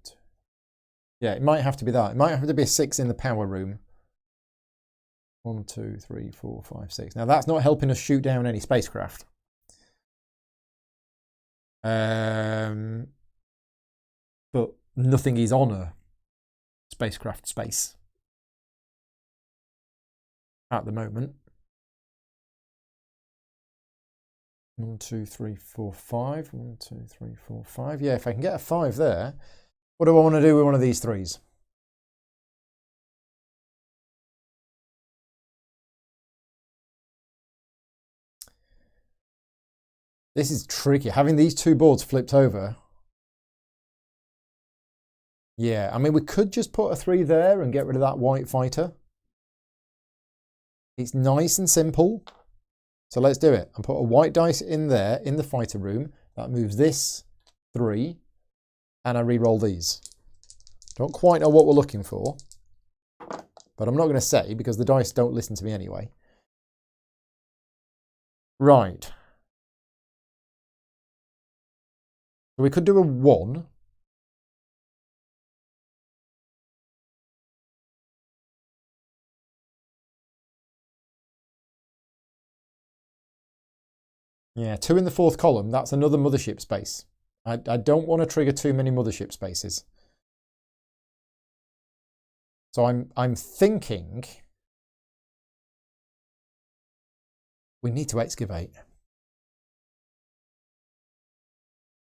yeah, it might have to be that. It might have to be a 6 in the power room. 1, 2, 3, 4, 5, 6. Now that's not helping us shoot down any spacecraft. But nothing is on a spacecraft space at the moment. 1, 2, 3, 4, 5. 1, 2, 3, 4, 5. Yeah, if I can get a 5 there, what do I want to do with one of these 3s? This is tricky. Having these 2 boards flipped over. Yeah, I mean, we could just put a 3 there and get rid of that white fighter. It's nice and simple. So let's do it. And put a white dice in there, in the fighter room. That moves this 3. And I re-roll these. Don't quite know what we're looking for. But I'm not going to say because the dice don't listen to me anyway. Right. So we could do a 1. Yeah, 2 in the 4th column. That's another mothership space. I don't want to trigger too many mothership spaces. So I'm thinking we need to excavate.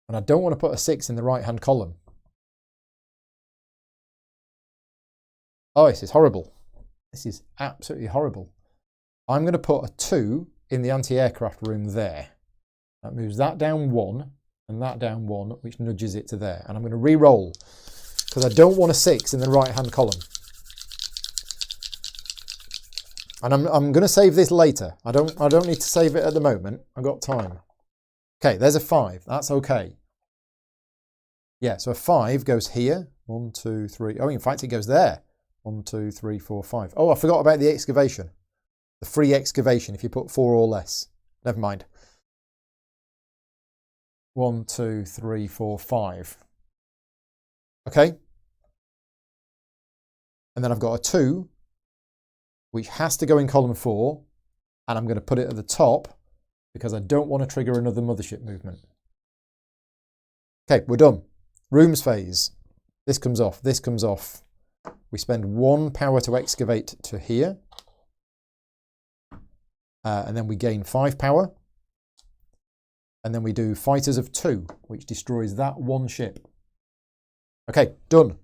And I don't want to put a 6 in the right-hand column. Oh, this is horrible. This is absolutely horrible. I'm going to put a 2 in the anti-aircraft room there. That moves that down 1 and that down 1, which nudges it to there. And I'm going to re-roll because I don't want a 6 in the right-hand column. And I'm going to save this later. I don't need to save it at the moment. I've got time. Okay, there's a 5. That's okay. Yeah, so a 5 goes here. 1, 2, 3. Oh, in fact, it goes there. 1, 2, 3, 4, 5. Oh, I forgot about the excavation. The free excavation if you put 4 or less. Never mind. 1, 2, 3, 4, 5. Okay. And then I've got a 2, which has to go in column 4. And I'm going to put it at the top because I don't want to trigger another mothership movement. Okay, we're done. Rooms phase. This comes off. This comes off. We spend 1 power to excavate to here. And then we gain 5 power. And then we do fighters of 2, which destroys that 1 ship. Okay, done.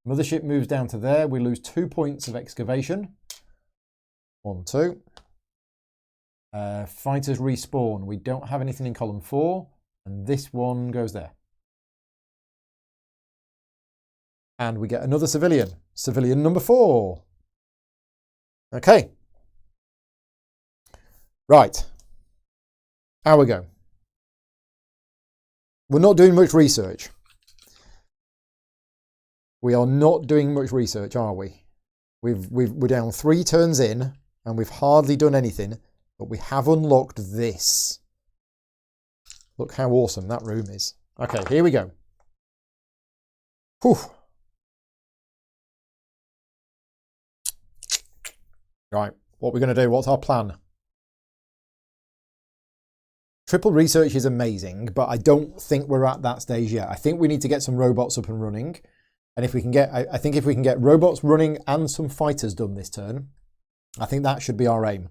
Mothership moves down to there. We lose 2 points of excavation. 1, 2. Fighters respawn. We don't have anything in column 4. And this one goes there. And we get another civilian. Civilian number 4. Okay. Right. How we go? We're not doing much research. We are not doing much research, are we? We're down 3 turns in, and we've hardly done anything, but we have unlocked this. Look how awesome that room is. Okay, here we go. Whew. Right, what we're going to do, what's our plan? Triple research is amazing, but I don't think we're at that stage yet. I think we need to get some robots up and running. And if we can get, I think if we can get robots running and some fighters done this turn, I think that should be our aim.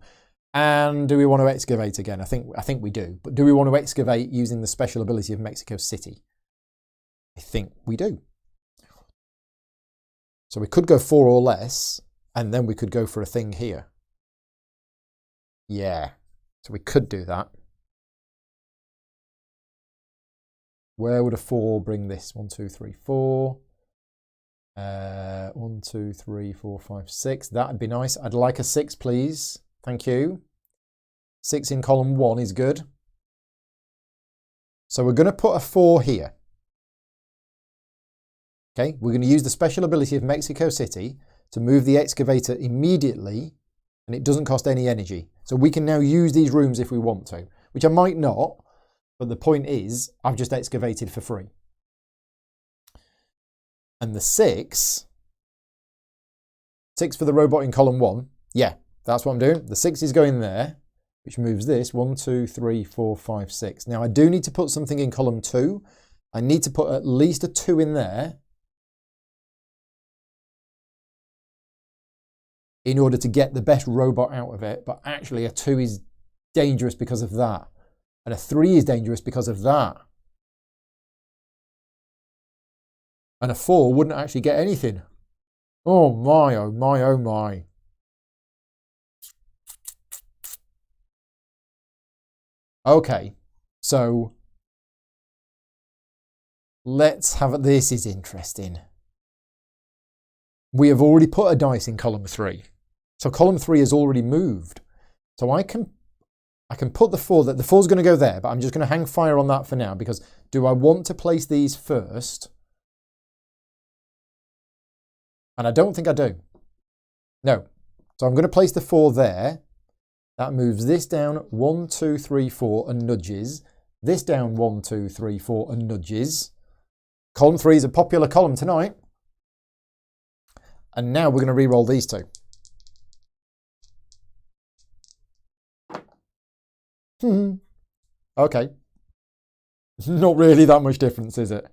And do we want to excavate again? I think we do. But do we want to excavate using the special ability of Mexico City? I think we do. So we could go 4 or less, and then we could go for a thing here. Yeah, so we could do that. Where would a 4 bring this? 1, 2, 3, 4. 1, 2, 3, 4, 5, 6. That'd be nice. I'd like a 6, please. Thank you. 6 in column 1 is good. So we're going to put a 4 here. Okay, we're going to use the special ability of Mexico City to move the excavator immediately, and it doesn't cost any energy. So we can now use these rooms if we want to, which I might not, but the point is I've just excavated for free. And the 6 for the robot in column 1, yeah, that's what I'm doing. The 6 is going there, which moves this 1, 2, 3, 4, 5, 6. Now I do need to put something in column 2. I need to put at least a 2 in there in order to get the best robot out of it. But actually a 2 is dangerous because of that. And a 3 is dangerous because of that. And a 4 wouldn't actually get anything. Oh my, oh my, oh my. Okay, so let's have it. This is interesting. We have already put a dice in column 3. So column 3 has already moved. So I can put the 4, that the 4 is going to go there, but I'm just going to hang fire on that for now, because do I want to place these first? And I don't think I do. No. So I'm going to place the 4 there. That moves this down 1, 2, 3, 4 and nudges. This down 1, 2, 3, 4 and nudges. Column 3 is a popular column tonight. And now we're going to re-roll these 2. Okay. Not really that much difference, is it?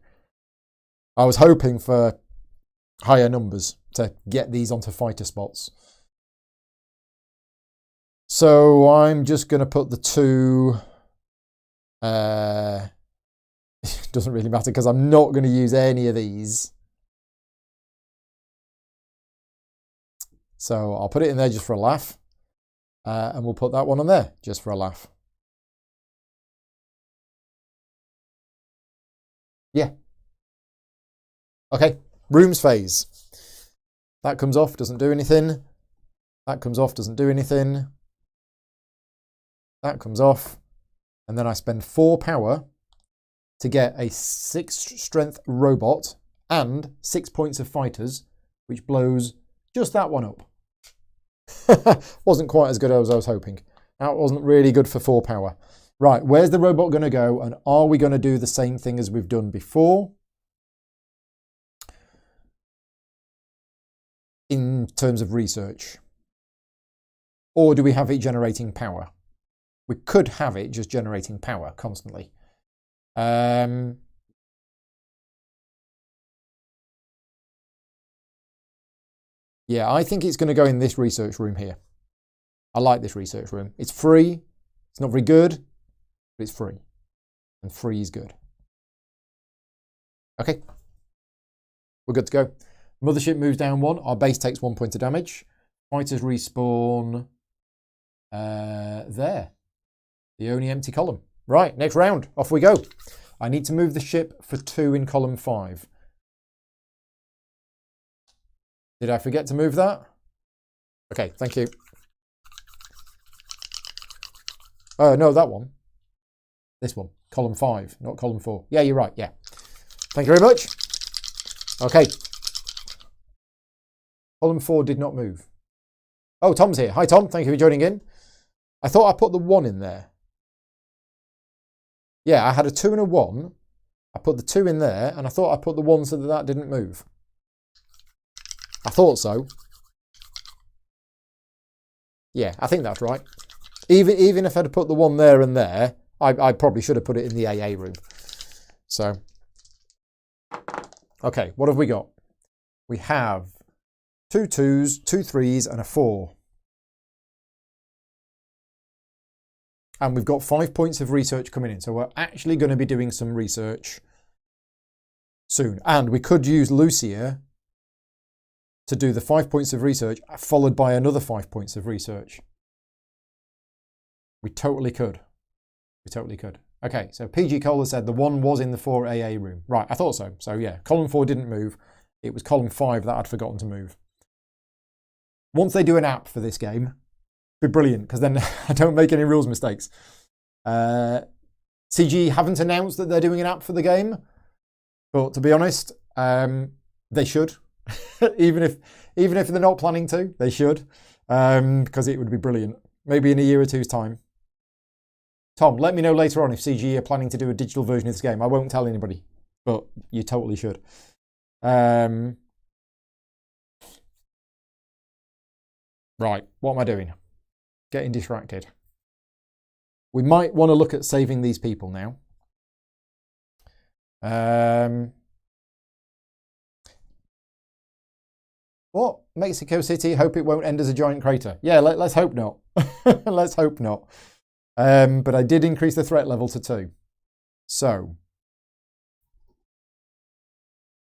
I was hoping for higher numbers to get these onto fighter spots. So I'm just going to put the 2. It doesn't really matter because I'm not going to use any of these. So I'll put it in there just for a laugh. And we'll put that one on there just for a laugh. Yeah. Okay, rooms phase. That comes off, doesn't do anything. That comes off, doesn't do anything. That comes off. And then I spend 4 power to get a 6 strength robot and 6 points of fighters, which blows just that one up. Wasn't quite as good as I was hoping. That wasn't really good for 4 power. Right, where's the robot going to go? And are we going to do the same thing as we've done before? In terms of research. Or do we have it generating power? We could have it just generating power constantly. Yeah, I think it's going to go in this research room here. I like this research room. It's free. It's not very good, but it's free. And free is good. Okay. We're good to go. Mothership moves down 1. Our base takes 1 point of damage. Fighters respawn there. The only empty column. Right, next round. Off we go. I need to move the ship for 2 in column 5. Did I forget to move that? Okay, thank you. Oh, no, that one. This one. column 5, not column 4. Yeah, you're right, yeah. Thank you very much. Okay. Column 4 did not move. Oh, Tom's here. Hi, Tom. Thank you for joining in. I thought I put the 1 in there. Yeah, I had a 2 and a 1. I put the 2 in there, and I thought I put the 1 so that that didn't move. I thought so. Yeah, I think that's right. Even if I'd put the 1 there and there, I probably should have put it in the AA room. So, okay, what have we got? We have 2 2s, 2 3s, and a 4. And we've got 5 points of research coming in. So we're actually going to be doing some research soon. And we could use Lucia to do the 5 points of research, followed by another 5 points of research. We totally could. We totally could. Okay, so PG Kohler said the 1 was in the 4 AA room. Right, I thought so. So yeah, column 4 didn't move. It was column 5 that I'd forgotten to move. Once they do an app for this game, it'd be brilliant, because then I don't make any rules mistakes. CG haven't announced that they're doing an app for the game, but to be honest, they should. even if they're not planning to, they should, because it would be brilliant. Maybe in a year or two's time. Tom, let me know later on if CG are planning to do a digital version of this game. I won't tell anybody, but you totally should. Right, what am I doing? Getting distracted. We might want to look at saving these people now. What? Mexico City, hope it won't end as a giant crater. Yeah, let's hope not. Let's hope not. But I did increase the threat level to 2. So.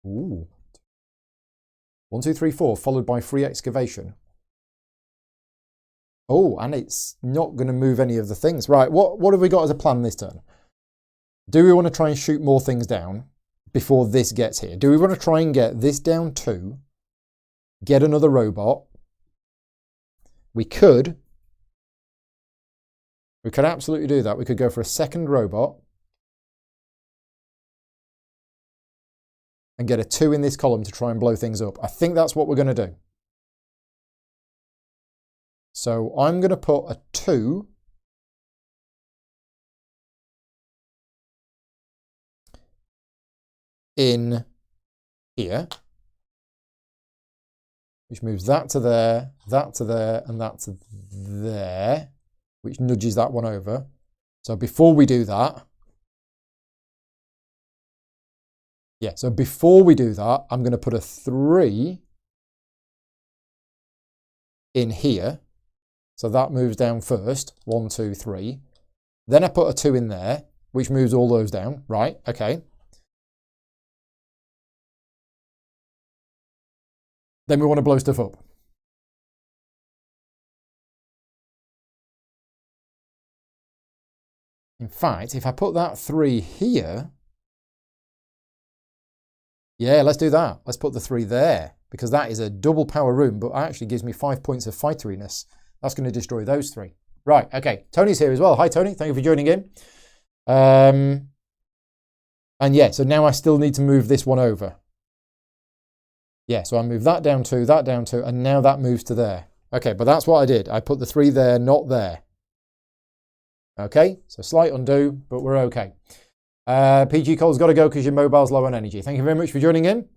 Ooh. 1, 2, 3, 4, followed by free excavation. Oh, and it's not going to move any of the things. Right, what have we got as a plan this turn? Do we want to try and shoot more things down before this gets here? Do we want to try and get this down 2? Get another robot? We could absolutely do that. We could go for a second robot and get a 2 in this column to try and blow things up. I think that's what we're going to do. So I'm going to put a 2 in here, which moves that to there, and that to there, which nudges that one over. So before we do that, I'm going to put a 3 in here. So that moves down first, 1, 2, 3. Then I put a 2 in there, which moves all those down. Right, okay. Then we want to blow stuff up. In fact, if I put that 3 here, yeah, let's do that. Let's put the 3 there, because that is a double power room, but actually gives me 5 points of fighteriness. That's going to destroy those 3. Right, okay. Tony's here as well. Hi, Tony. Thank you for joining in. And yeah, so now I still need to move this one over. Yeah, so I move that down 2, and now that moves to there. Okay, but that's what I did. I put the 3 there, not there. Okay, so slight undo, but we're okay. PG Cole's got to go because your mobile's low on energy. Thank you very much for joining in.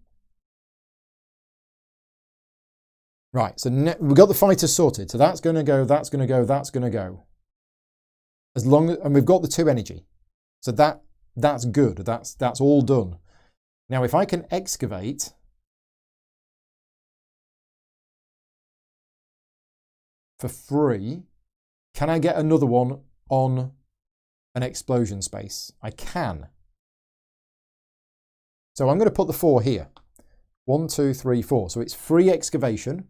Right, so we've got the fighters sorted. So that's going to go, that's going to go, that's going to go. And we've got the 2 energy. So that's good. That's all done. Now, if I can excavate for free, can I get another one on an explosion space? I can. So I'm going to put the 4 here. 1, 2, 3, 4. So it's free excavation.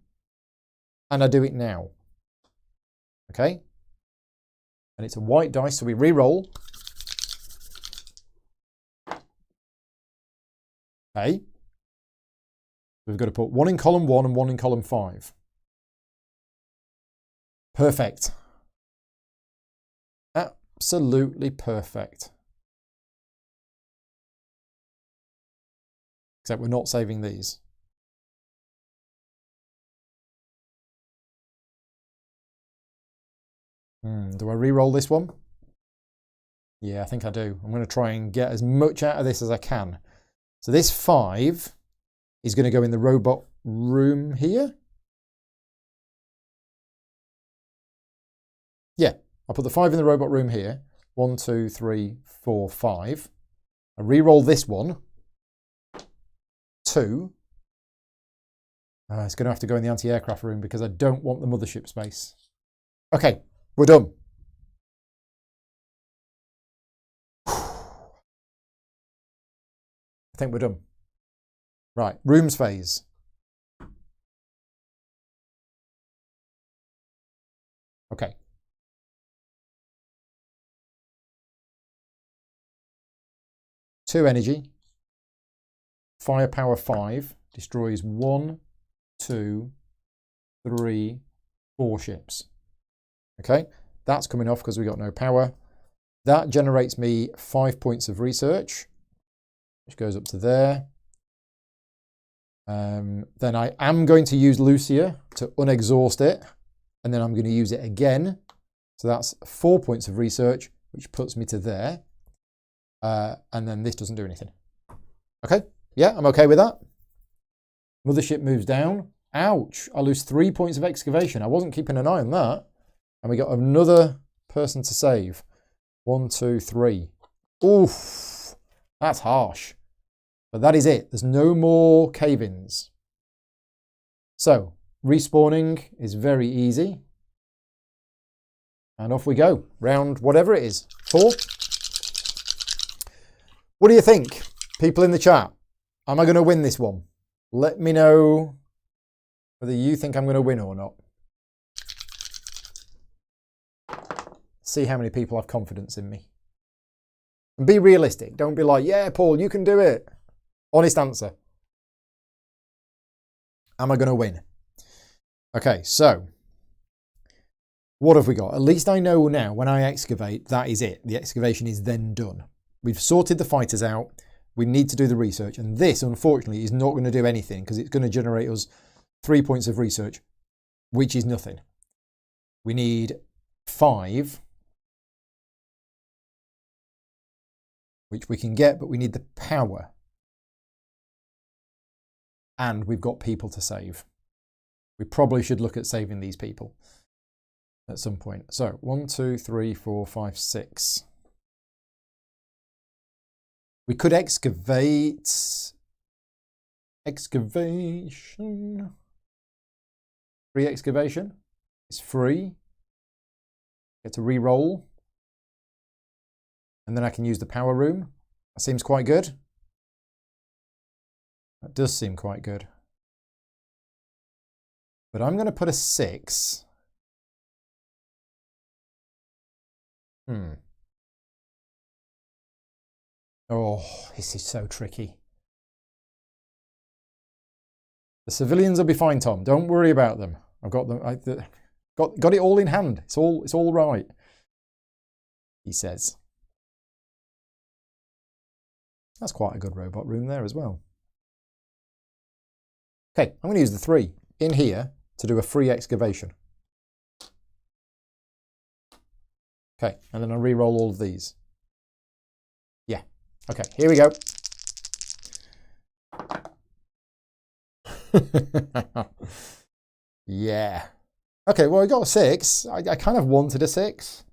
And I do it now. Okay? And it's a white dice, so we re-roll. Okay. We've got to put 1 in column 1 and 1 in column 5. Perfect. Absolutely perfect. Except we're not saving these. Do I re-roll this one? Yeah, I think I do. I'm going to try and get as much out of this as I can. So this 5 is going to go in the robot room here. Yeah, I'll put the 5 in the robot room here. 1, 2, 3, 4, 5. I re-roll this one. 2. It's going to have to go in the anti-aircraft room because I don't want the mothership space. Okay, we're done. I think we're done. Right, rooms phase. Okay. Two energy. Firepower 5. Destroys 1, 2, 3, 4 ships. Okay, that's coming off because we got no power. That generates me 5 points of research, which goes up to there. Then I am going to use Lucia to unexhaust it, and then I'm going to use it again. So that's 4 points of research, which puts me to there. And then this doesn't do anything. Okay, yeah, I'm okay with that. Mothership moves down. Ouch, I lose 3 points of excavation. I wasn't keeping an eye on that. And we got another person to save. 1, 2, 3. Oof, that's harsh. But that is it. There's no more cave-ins. So, respawning is very easy. And off we go. Round whatever it is. 4. What do you think? People in the chat. Am I going to win this one? Let me know whether you think I'm going to win or not. See how many people have confidence in me. And be realistic. Don't be like, yeah, Paul, you can do it. Honest answer. Am I going to win? Okay, so what have we got? At least I know now when I excavate, that is it. The excavation is then done. We've sorted the fighters out. We need to do the research. And this, unfortunately, is not going to do anything because it's going to generate us 3 points of research, which is nothing. We need 5, which we can get, but we need the power. And we've got people to save. We probably should look at saving these people at some point. So 1, 2, 3, 4, 5, 6. We could excavate. Excavation. Free excavation. It's free. Get to re-roll. And then I can use the power room. That seems quite good. That does seem quite good. But I'm going to put a 6. Oh, this is so tricky. The civilians will be fine, Tom. Don't worry about them. I've got them. Got it all in hand. It's all right. He says. That's quite a good robot room there as well. Okay, I'm going to use the 3 in here to do a free excavation. Okay, and then I'll re-roll all of these. Yeah. Okay, here we go. Yeah. Okay, well, I got a 6. I kind of wanted a 6.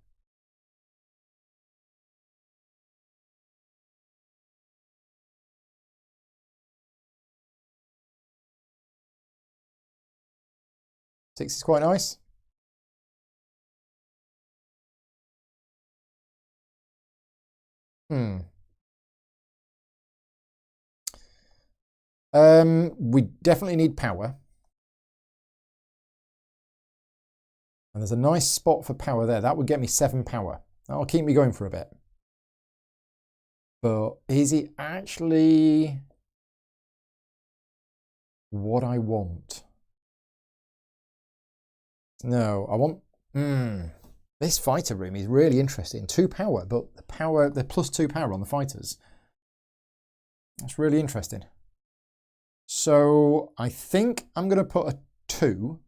Six is quite nice. We definitely need power. And there's a nice spot for power there. That would get me 7 power. That'll keep me going for a bit. But is it actually what I want? No, I want... This fighter room is really interesting. 2 power, but the plus 2 power on the fighters. That's really interesting. So I think I'm going to put a 2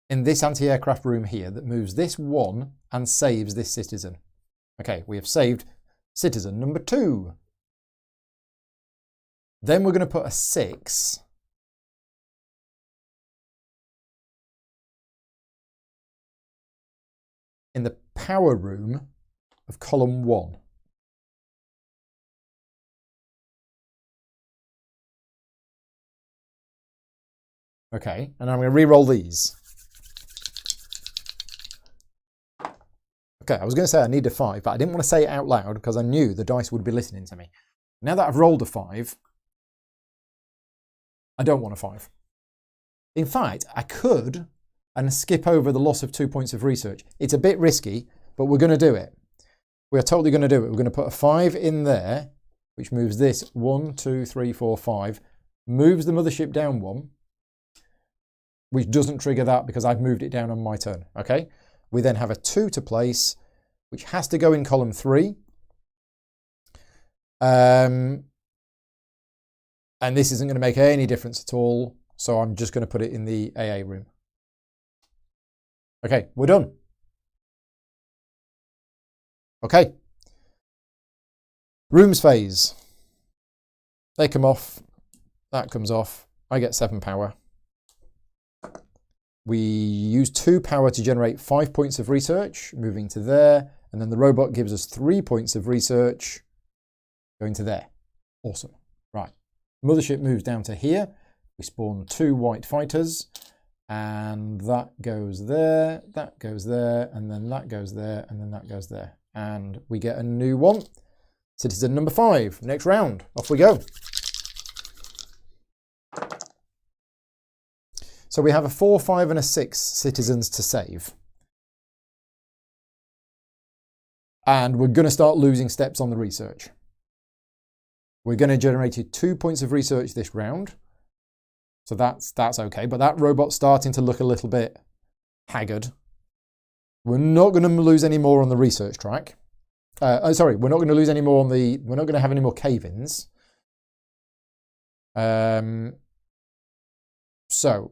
in this anti-aircraft room here that moves this 1 and saves this citizen. Okay, we have saved citizen number 2. Then we're going to put a 6 in the power room of column 1. Okay, and I'm going to re-roll these. Okay, I was going to say I need a 5, but I didn't want to say it out loud because I knew the dice would be listening to me. Now that I've rolled a 5, I don't want a 5. In fact, I could and skip over the loss of 2 points of research. It's a bit risky, but we're going to do it. We're totally going to do it. We're going to put a 5 in there, which moves this 1, 2, 3, 4, 5, moves the mothership down 1, which doesn't trigger that because I've moved it down on my turn. Okay. We then have a 2 to place, which has to go in column 3. And this isn't going to make any difference at all. So I'm just going to put it in the AA room. Okay, we're done. Okay. Rooms phase. They come off. That comes off. I get 7 power. We use 2 power to generate 5 points of research, moving to there. And then the robot gives us 3 points of research, going to there. Awesome. Right. Mothership moves down to here. We spawn 2 white fighters. And that goes there, that goes there, and then that goes there, and then that goes there. And we get a new one. Citizen number 5. Next round. Off we go. So we have a 4, 5, and a 6 citizens to save. And we're going to start losing steps on the research. We're going to generate 2 points of research this round. So that's okay. But that robot's starting to look a little bit haggard. We're not going to lose any more on the research track. Sorry, we're not going to lose any more on the... We're not going to have any more cave-ins. So...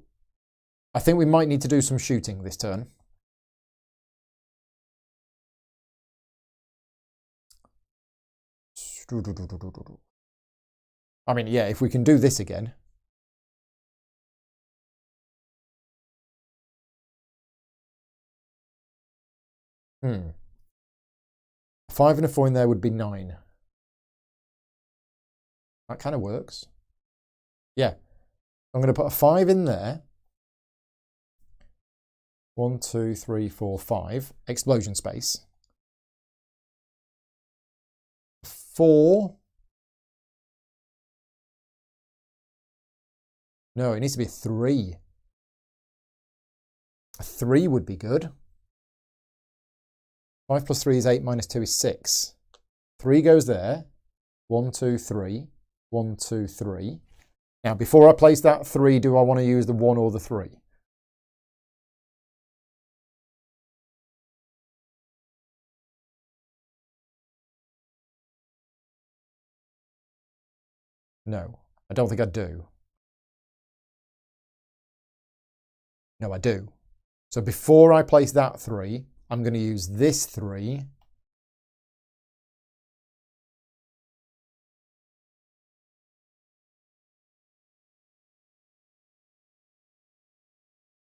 I think we might need to do some shooting this turn. I mean, yeah, if we can do this again. A 5 and a 4 in there would be 9. That kind of works. Yeah. I'm going to put a 5 in there. 1, 2, 3, 4, 5. Explosion space. 4. No, it needs to be a 3. A 3 would be good. 5 plus 3 is 8, minus 2 is 6. 3 goes there. 1, 2, 3. 1, 2, 3. Now, before I place that 3, do I want to use the 1 or the 3? No, I don't think I do. No, I do. So before I place that 3, I'm going to use this 3.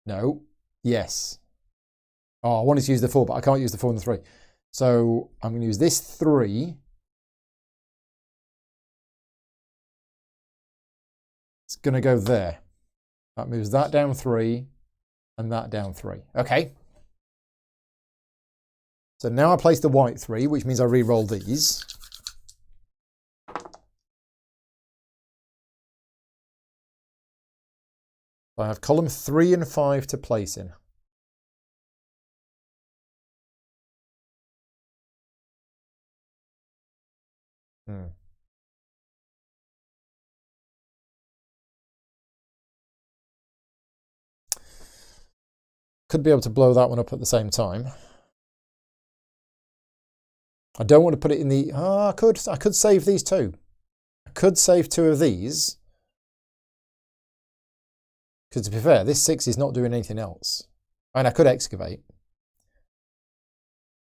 No. Yes. Oh, I wanted to use the 4, but I can't use the 4 and the 3. So I'm going to use this 3. It's going to go there. That moves that down 3 and that down 3. Okay. So now I place the white 3, which means I re-roll these. So I have column 3 and 5 to place in. Could be able to blow that one up at the same time. I don't want to put it in the... Oh, I could save these 2. I could save 2 of these. Because to be fair, this 6 is not doing anything else. And I could excavate.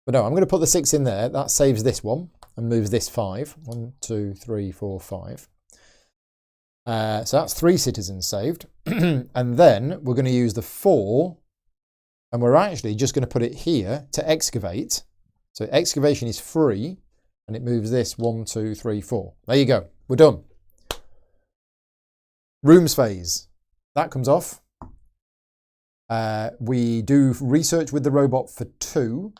But no, I'm going to put the 6 in there. That saves this one and moves this 5. 1, 2, 3, 4, 5. So that's 3 citizens saved. And then we're going to use the 4. And we're actually just going to put it here to excavate. So excavation is free. And it moves this 1, 2, 3, 4. There you go. We're done. Rooms phase. That comes off. We do research with the robot for 2,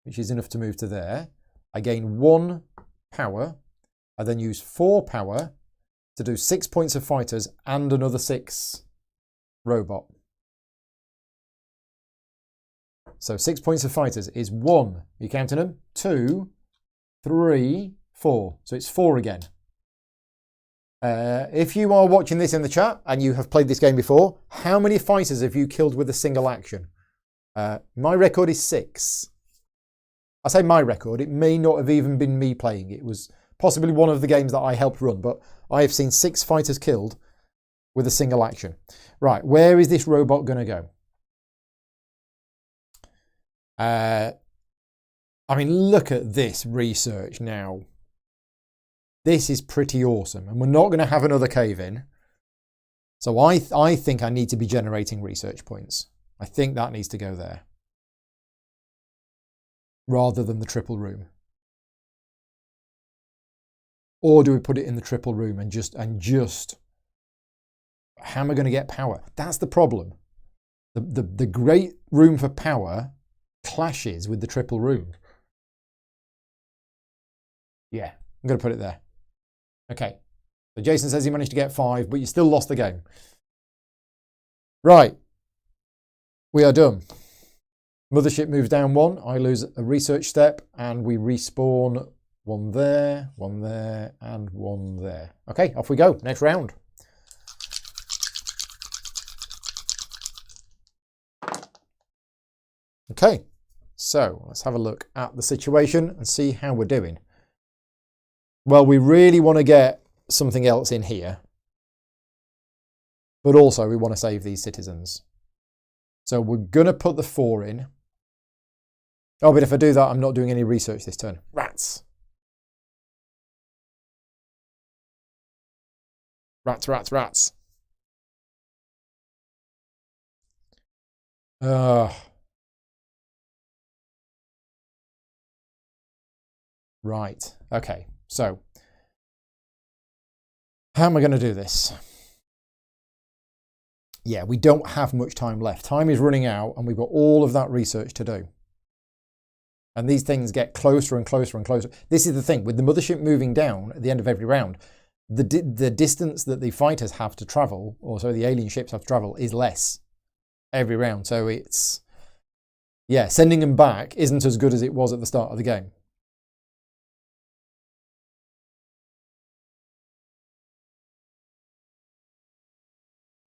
which is enough to move to there. I gain 1 power. I then use 4 power to do 6 points of fighters and another 6 robot. So 6 points of fighters is 1, are you counting them? 2, 3, 4. So it's 4 again. If you are watching this in the chat and you have played this game before, how many fighters have you killed with a single action? My record is 6. I say my record, it may not have even been me playing. It was possibly one of the games that I helped run, but I have seen 6 fighters killed with a single action. Right, where is this robot going to go? I mean, look at this research now. This is pretty awesome. And we're not going to have another cave-in. So I think I need to be generating research points. I think that needs to go there. Rather than the triple room. Or do we put it in the triple room and just how am I going to get power? That's the problem. The great room for power clashes with the triple room. Yeah, I'm going to put it there. Okay. So Jason says he managed to get 5, but you still lost the game. Right. We are done. Mothership moves down 1. I lose a research step, and we respawn 1 there, and 1 there. Okay, off we go. Next round. Okay, so let's have a look at the situation and see how we're doing. Well, we really want to get something else in here, but also we want to save these citizens. So we're going to put the 4 in. Oh, but if I do that, I'm not doing any research this turn. Rats. Rats, rats, rats. Right, okay. So, how am I going to do this? Yeah, we don't have much time left. Time is running out and we've got all of that research to do. And these things get closer and closer and closer. This is the thing, with the mothership moving down at the end of every round, the distance that the fighters have to travel, or so the alien ships have to travel, is less every round. So it's, yeah, sending them back isn't as good as it was at the start of the game.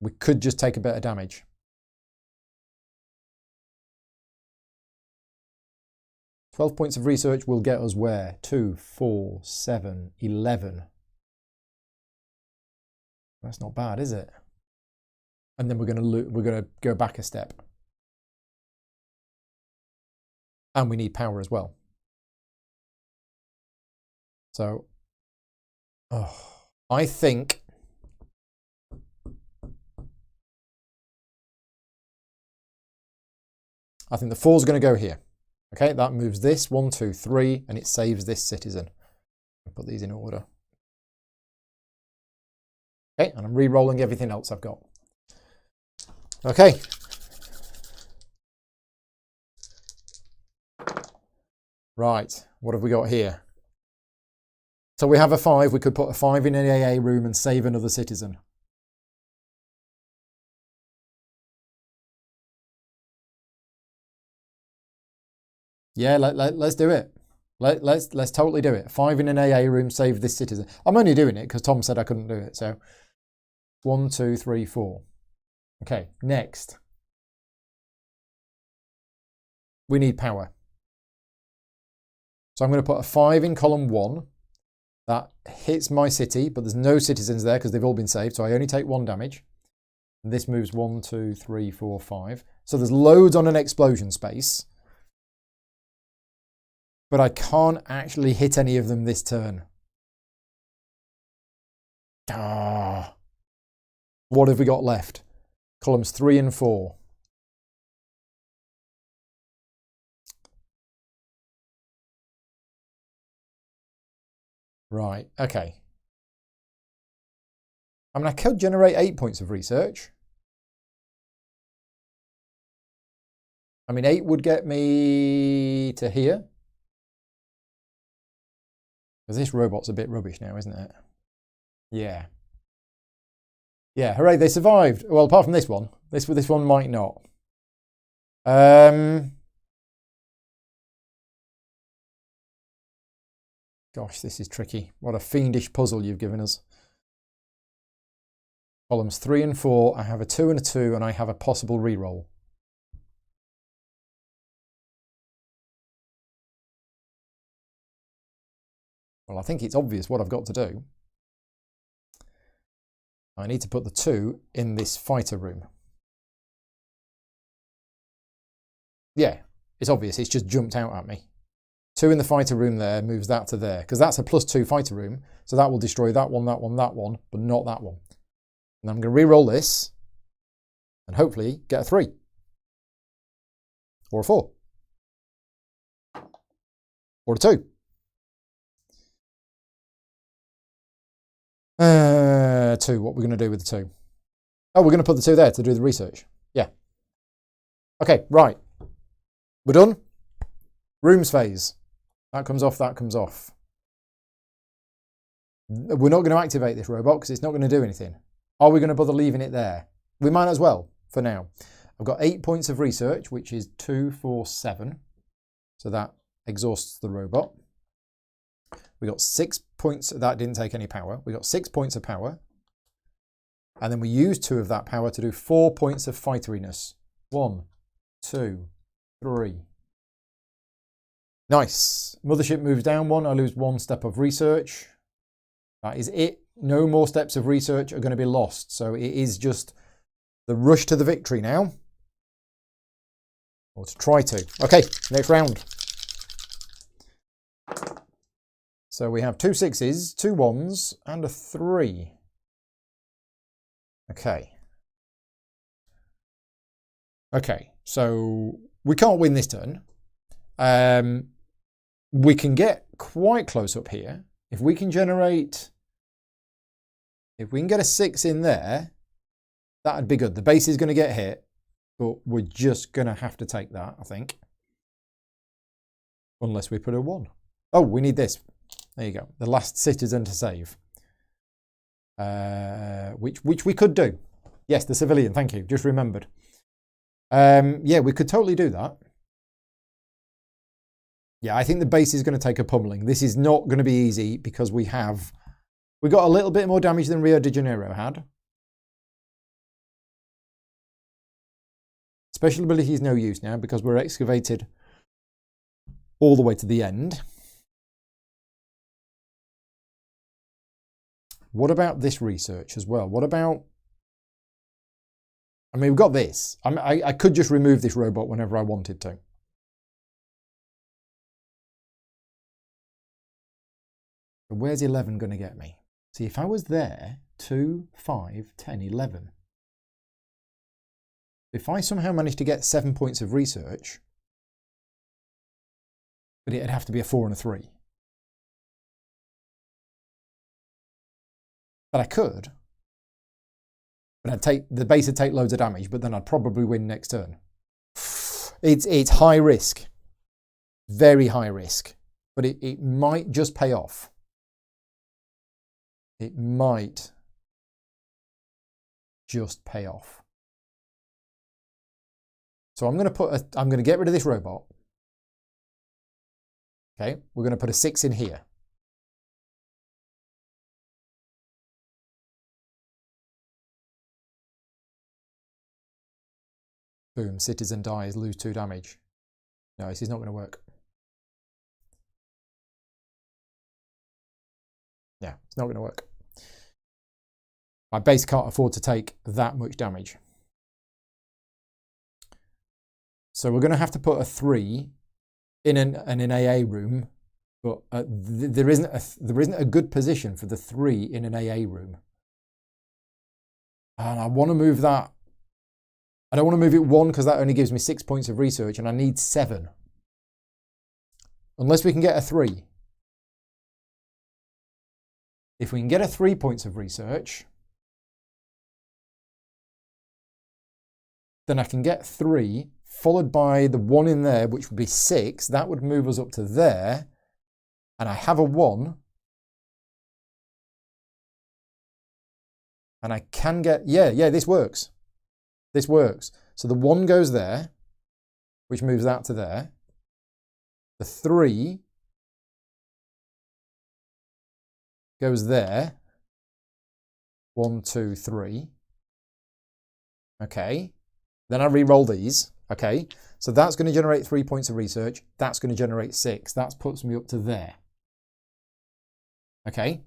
We could just take a bit of damage. $12 points of research will get us where? 2, 4, 7, 11. That's not bad, is it? And then we're going to go back a step. And we need power as well. So, I think the 4 is going to go here. Okay, that moves this 1, 2, 3, and it saves this citizen. I'll put these in order. Okay, and I'm re-rolling everything else I've got. Okay. Right, what have we got here? So we have a 5. We could put a 5 in an AA room and save another citizen. Yeah, let's do it. Let's totally do it. 5 in an AA room, save this citizen. I'm only doing it because Tom said I couldn't do it. So 1, 2, 3, 4. Okay, next. We need power. So I'm going to put a 5 in column 1. That hits my city, but there's no citizens there because they've all been saved, so I only take 1 damage. And this moves 1, 2, 3, 4, 5. So there's loads on an explosion space. But I can't actually hit any of them this turn. Ah. What have we got left? Columns 3 and 4. Right, okay. I mean, I could generate 8 points of research. I mean, 8 would get me to here. Because this robot's a bit rubbish now, isn't it? Yeah. Yeah, hooray, they survived. Well, apart from this one. This one might not. Gosh, this is tricky. What a fiendish puzzle you've given us. Columns 3 and 4, I have a 2 and a 2, and I have a possible reroll. Well, I think it's obvious what I've got to do. I need to put the 2 in this fighter room. Yeah, it's obvious. It's just jumped out at me. 2 in the fighter room there moves that to there, because that's a +2 fighter room, so that will destroy that one, that one, that one, but not that one. And I'm going to re-roll this, and hopefully get a 3. Or a 4. Or a 2. 2. What we're going to do with the 2? Oh, we're going to put the 2 there to do the research. Yeah. Okay, right. We're done. Rooms phase. That comes off, that comes off. We're not going to activate this robot because it's not going to do anything. Are we going to bother leaving it there? We might as well for now. I've got 8 points of research, which is 2, 4, 7. So that exhausts the robot. We got 6 points. That didn't take any power. We got 6 points of power. And then we use 2 of that power to do 4 points of fighteriness. 1, 2, 3. Nice. Mothership moves down 1. I lose 1 step of research. That is it. No more steps of research are going to be lost. So it is just the rush to the victory now. Or to try to. Okay, next round. So we have 2 6s, 2 1s, and a 3. Okay. Okay, so we can't win this turn. We can get quite close up here. If we can generate... If we can get a 6 in there, that'd be good. The base is going to get hit, but we're just going to have to take that, I think. Unless we put a 1. Oh, we need this. There you go. The last citizen to save. Which we could do. Yes, the civilian. Thank you. Just remembered. Yeah, we could totally do that. Yeah, I think the base is going to take a pummeling. This is not going to be easy because we got a little bit more damage than Rio de Janeiro had. Special ability is no use now because we're excavated all the way to the end. What about this research as well? What about... I mean, we've got this. I could just remove this robot whenever I wanted to. But where's 11 going to get me? See, if I was there, 2, 5, 10, 11. If I somehow managed to get 7 points of research, but it'd have to be a 4 and a 3. But I could. But the base would take loads of damage, but then I'd probably win next turn. It's high risk. Very high risk. But it might just pay off. It might just pay off. So I'm going to get rid of this robot. Okay, we're going to put a 6 in here. Boom, citizen dies, lose 2 damage. No, this is not going to work. Yeah, it's not going to work. My base can't afford to take that much damage. So we're going to have to put a 3 in an AA room, but there isn't a good position for the 3 in an AA room. And I want to move that. I don't want to move it 1 because that only gives me 6 points of research, and I need 7. Unless we can get a 3. If we can get a 3 points of research, then I can get 3, followed by the 1 in there, which would be 6. That would move us up to there. And I have a 1. And I can get, yeah, this works. This works. So the 1 goes there, which moves that to there. The 3 goes there. 1, 2, 3. Okay. Then I re-roll these. Okay. So that's going to generate 3 points of research. That's going to generate 6. That puts me up to there. Okay.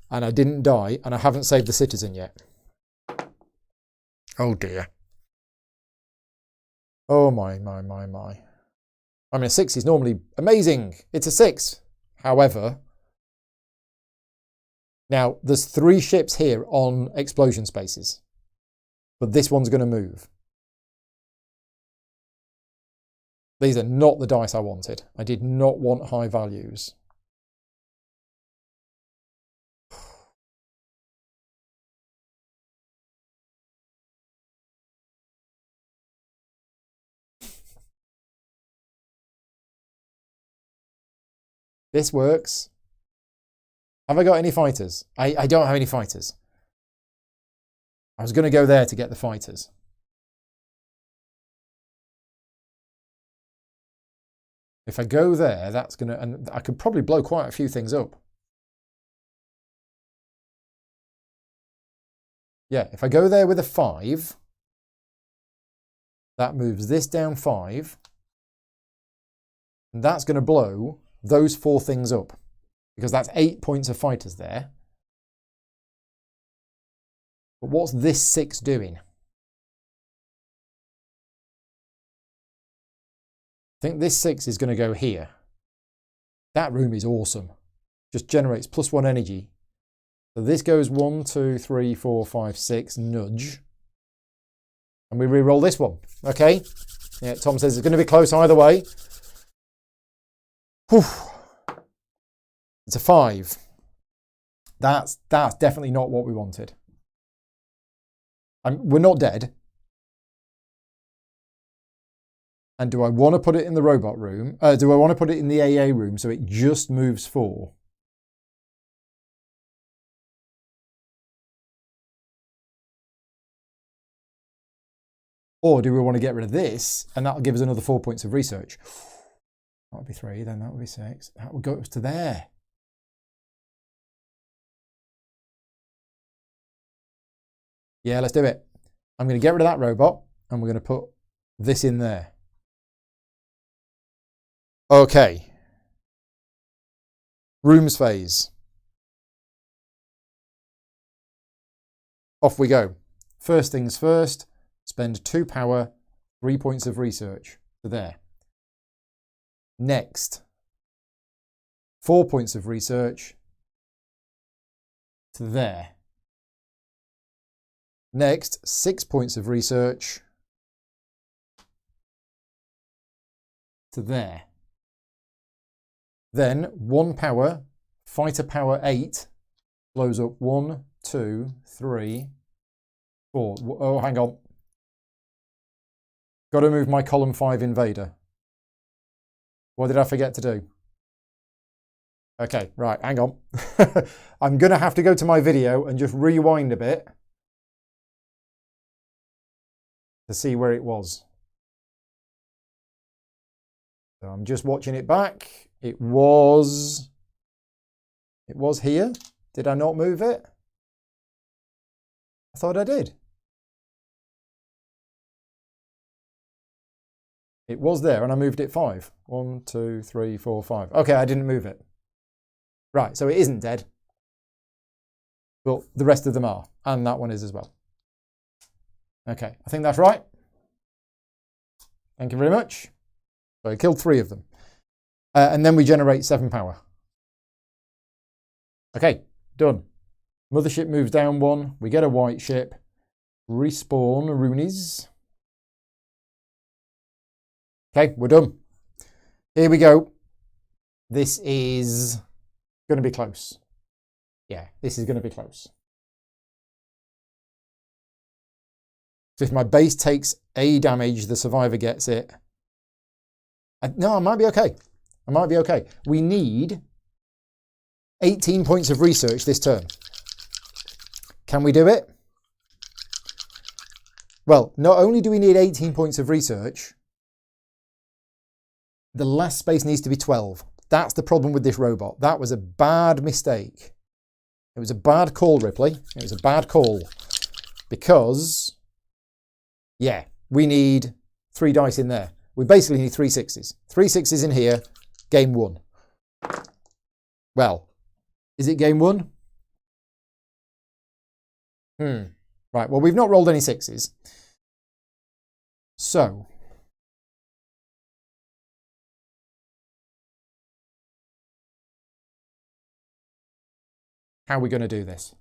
And I didn't die, and I haven't saved the citizen yet. Oh dear. Oh my. I mean, a 6 is normally amazing. It's a 6. However, now there's 3 ships here on explosion spaces, but this one's going to move. These are not the dice I wanted. I did not want high values. This works. Have I got any fighters? I don't have any fighters. I was going to go there to get the fighters. If I go there, that's going to... And I could probably blow quite a few things up. Yeah, if I go there with a 5, that moves this down 5. And that's going to blow those 4 things up, because that's 8 points of fighters there. But what's this 6 doing? I think this 6 is going to go here. That room is awesome. Just generates +1 energy. So this goes 1, 2, 3, 4, 5, 6, nudge. And we re-roll this one. Okay. Yeah, Tom says it's going to be close either way. Whew. It's a 5. That's definitely not what we wanted. We're not dead. And do I want to put it in the robot room? Do I want to put it in the AA room so it just moves 4? Or do we want to get rid of this and that'll give us another 4 points of research? That would be 3, then that would be 6. That would go up to there. Yeah, let's do it. I'm going to get rid of that robot and we're going to put this in there. Okay. Rooms phase. Off we go. First things first, spend 2 power, 3 points of research. So there. Next, 4 points of research to there. Next, 6 points of research to there. Then 1 power, fighter power 8, blows up 1, 2, 3, 4. Oh, hang on. Got to move my column 5 invader. What did I forget to do? Okay, right, hang on. I'm going to have to go to my video and just rewind a bit to see where it was. So I'm just watching it back. It was here. Did I not move it? I thought I did. It was there and I moved it 5. 1, 2, 3, 4, 5. Okay, I didn't move it. Right, so it isn't dead. But the rest of them are. And that one is as well. Okay, I think that's right. Thank you very much. So I killed 3 of them. And then we generate 7 power. Okay, done. Mothership moves down 1. We get a white ship. Respawn Roonies. Okay, we're done. Here we go. This is going to be close. Yeah, this is going to be close. So if my base takes A damage, the survivor gets it. No, I might be okay. I might be okay. We need 18 points of research this turn. Can we do it? Well, not only do we need 18 points of research, the last space needs to be 12. That's the problem with this robot. That was a bad mistake. It was a bad call, Ripley. It was a bad call. Because, yeah, we need 3 dice in there. We basically need 3 6s. 3 6s in here, game 1. Well, is it game 1? Right, well, we've not rolled any 6s. So, how are we going to do this?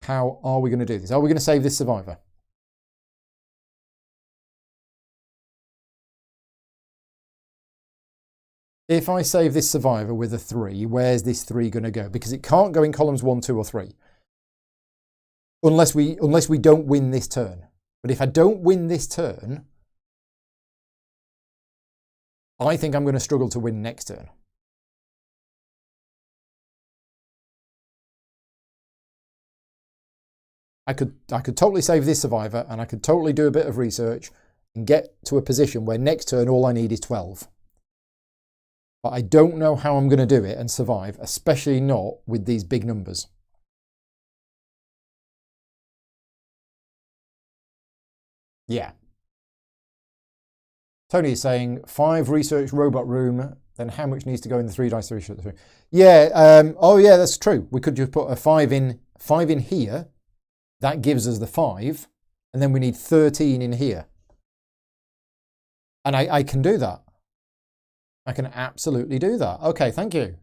How are we going to do this? Are we going to save this survivor? If I save this survivor with a 3, where's this 3 going to go? Because it can't go in columns 1, 2, or 3. Unless we don't win this turn. But if I don't win this turn, I think I'm going to struggle to win next turn. I could totally save this survivor, and I could totally do a bit of research and get to a position where next turn all I need is 12. But I don't know how I'm going to do it and survive, especially not with these big numbers. Yeah. Tony is saying 5 research robot room, then how much needs to go in the 3 dice research room? Yeah, oh yeah, that's true. We could just put a 5 in here. That gives us the 5, and then we need 13 in here. And I can do that. I can absolutely do that. Okay, thank you.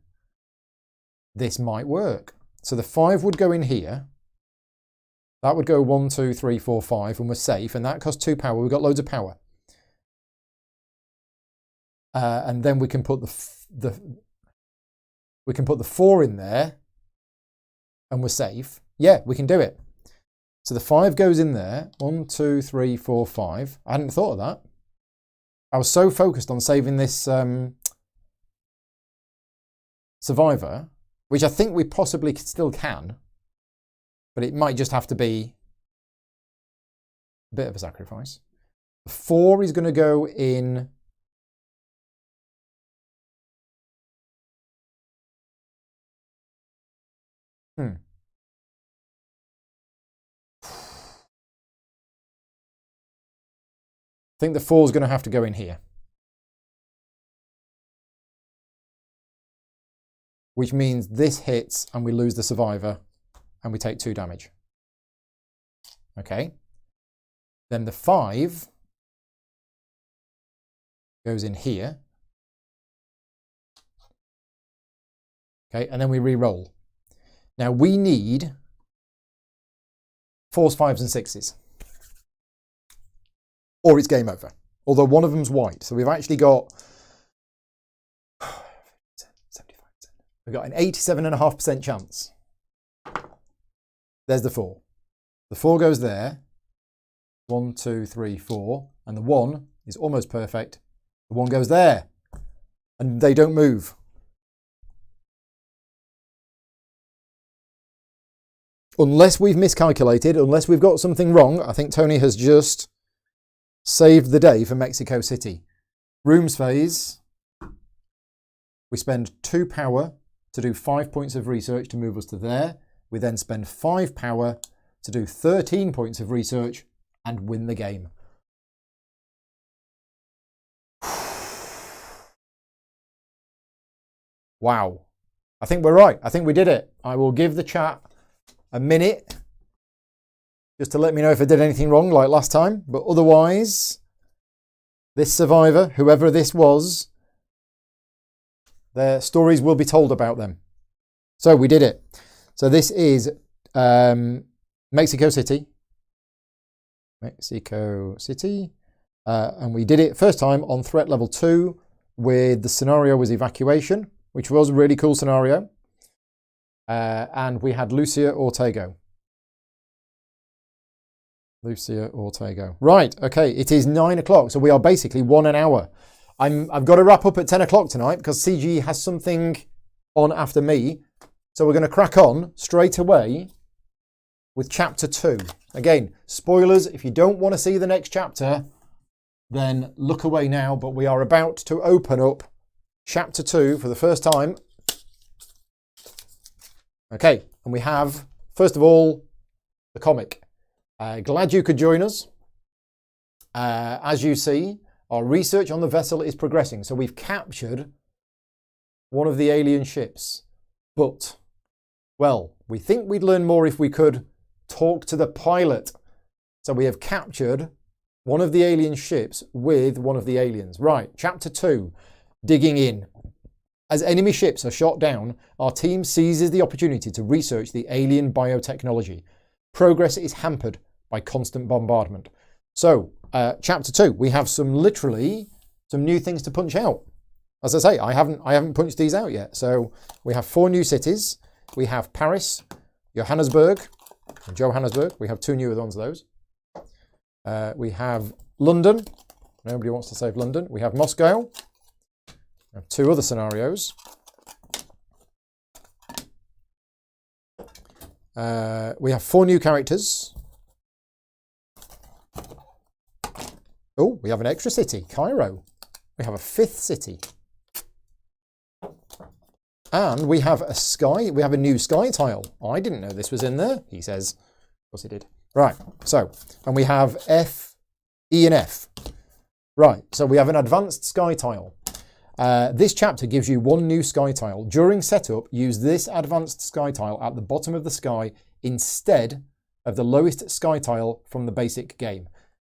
This might work. So the 5 would go in here. That would go 1, 2, 3, 4, 5, and we're safe. And that costs 2 power. We've got loads of power. And then we can put the 4 in there, and we're safe. Yeah, we can do it. So the 5 goes in there. 1, 2, 3, 4, 5. I hadn't thought of that. I was so focused on saving this survivor, which I think we possibly still can, but it might just have to be a bit of a sacrifice. The 4 is going to go in. I think the 4 is going to have to go in here. Which means this hits and we lose the survivor and we take 2 damage. Okay. Then the 5 goes in here. Okay, and then we re-roll. Now we need 4s, 5s and 6s. Or it's game over. Although one of them's white. So we've actually got 75%. We've got an 87.5% chance. There's the 4. The 4 goes there. 1, 2, 3, 4. And the 1 is almost perfect. The 1 goes there. And they don't move. Unless we've miscalculated, unless we've got something wrong, I think Tony has just saved the day for Mexico City. Rooms phase. We spend 2 power to do 5 points of research to move us to there. We then spend 5 power to do 13 points of research and win the game. Wow. I think we're right. I think we did it. I will give the chat a minute just to let me know if I did anything wrong like last time. But otherwise, this survivor, whoever this was, their stories will be told about them. So we did it. So this is Mexico City. Mexico City. And we did it first time on threat level 2 with the scenario was evacuation, which was a really cool scenario. And we had Lucia Ortego. Lucia Ortego. Right, okay, it is 9 o'clock, so we are basically 1 hour. I've got to wrap up at 10 o'clock tonight because CG has something on after me. So we're going to crack on straight away with chapter 2. Again, spoilers, if you don't want to see the next chapter, then look away now, but we are about to open up chapter 2 for the first time. Okay, and we have, first of all, the comic. Glad you could join us. As you see, our research on the vessel is progressing. So we've captured one of the alien ships. But, well, we think we'd learn more if we could talk to the pilot. So we have captured one of the alien ships with one of the aliens. Right, chapter 2, digging in. As enemy ships are shot down, our team seizes the opportunity to research the alien biotechnology. Progress is hampered by constant bombardment. So, chapter 2, we have literally some new things to punch out. As I say, I haven't punched these out yet. So we have 4 new cities. We have Paris, Johannesburg. We have 2 newer ones of those. We have London. Nobody wants to save London. We have Moscow. We have 2 other scenarios. We have 4 new characters. Oh, we have an extra city, Cairo. We have a 5th city. And we have a new sky tile. I didn't know this was in there, he says. Of course he did. Right, so, and we have F, E and F. Right, so we have an advanced sky tile. This chapter gives you 1 new sky tile. During setup, use this advanced sky tile at the bottom of the sky instead of the lowest sky tile from the basic game.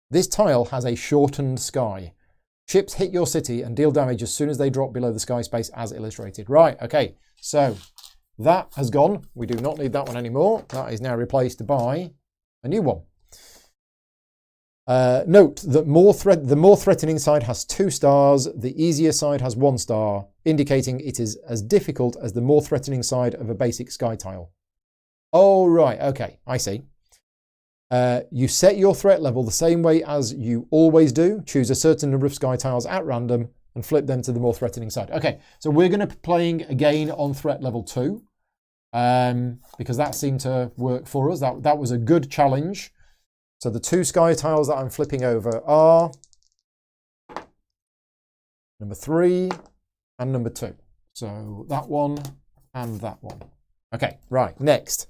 This tile has a shortened sky. Ships hit your city and deal damage as soon as they drop below the sky space as illustrated. Right, okay, so that has gone. We do not need that one anymore. That is now replaced by a new one. Note that the more threatening side has 2 stars, the easier side has 1 star, indicating it is as difficult as the more threatening side of a basic sky tile. Oh, right, okay, I see. You set your threat level the same way as you always do. Choose a certain number of sky tiles at random and flip them to the more threatening side. Okay, so we're going to be playing again on threat level 2 because that seemed to work for us. That was a good challenge. So the 2 sky tiles that I'm flipping over are number 3 and number 2. So that one and that one. Okay, right, next.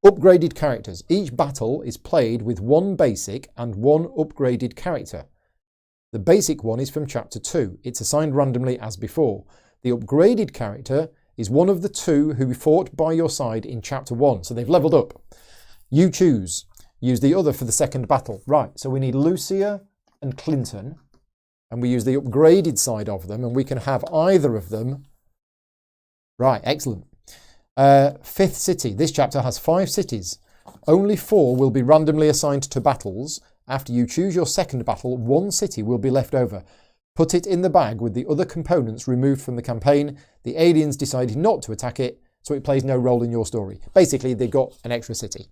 Upgraded characters. Each battle is played with 1 basic and 1 upgraded character. The basic one is from chapter 2. It's assigned randomly as before. The upgraded character is one of the 2 who fought by your side in chapter 1. So they've leveled up. You choose. Use the other for the second battle. Right, so we need Lucia and Clinton. And we use the upgraded side of them. And we can have either of them. Right, excellent. 5th city. This chapter has 5 cities. Only 4 will be randomly assigned to battles. After you choose your second battle, 1 city will be left over. Put it in the bag with the other components removed from the campaign. The aliens decided not to attack it, so it plays no role in your story. Basically, they got an extra city.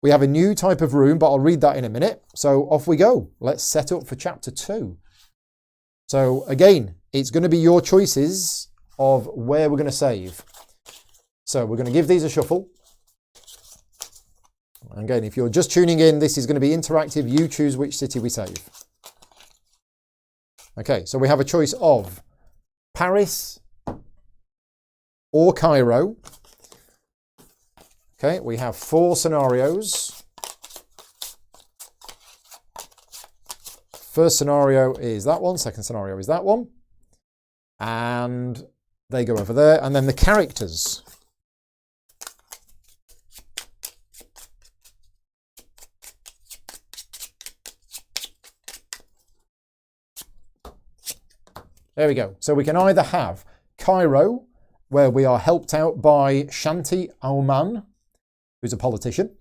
We have a new type of room, but I'll read that in a minute. So off we go. Let's set up for chapter 2. So again, it's going to be your choices of where we're going to save. So we're going to give these a shuffle. Again, if you're just tuning in, this is going to be interactive. You choose which city we save. Okay, so we have a choice of Paris or Cairo. Okay, we have 4 scenarios. First scenario is that one. Second scenario is that one. And They go over there. And then the characters. There we go. So we can either have Cairo, where we are helped out by Shanti Auman, who's a politician.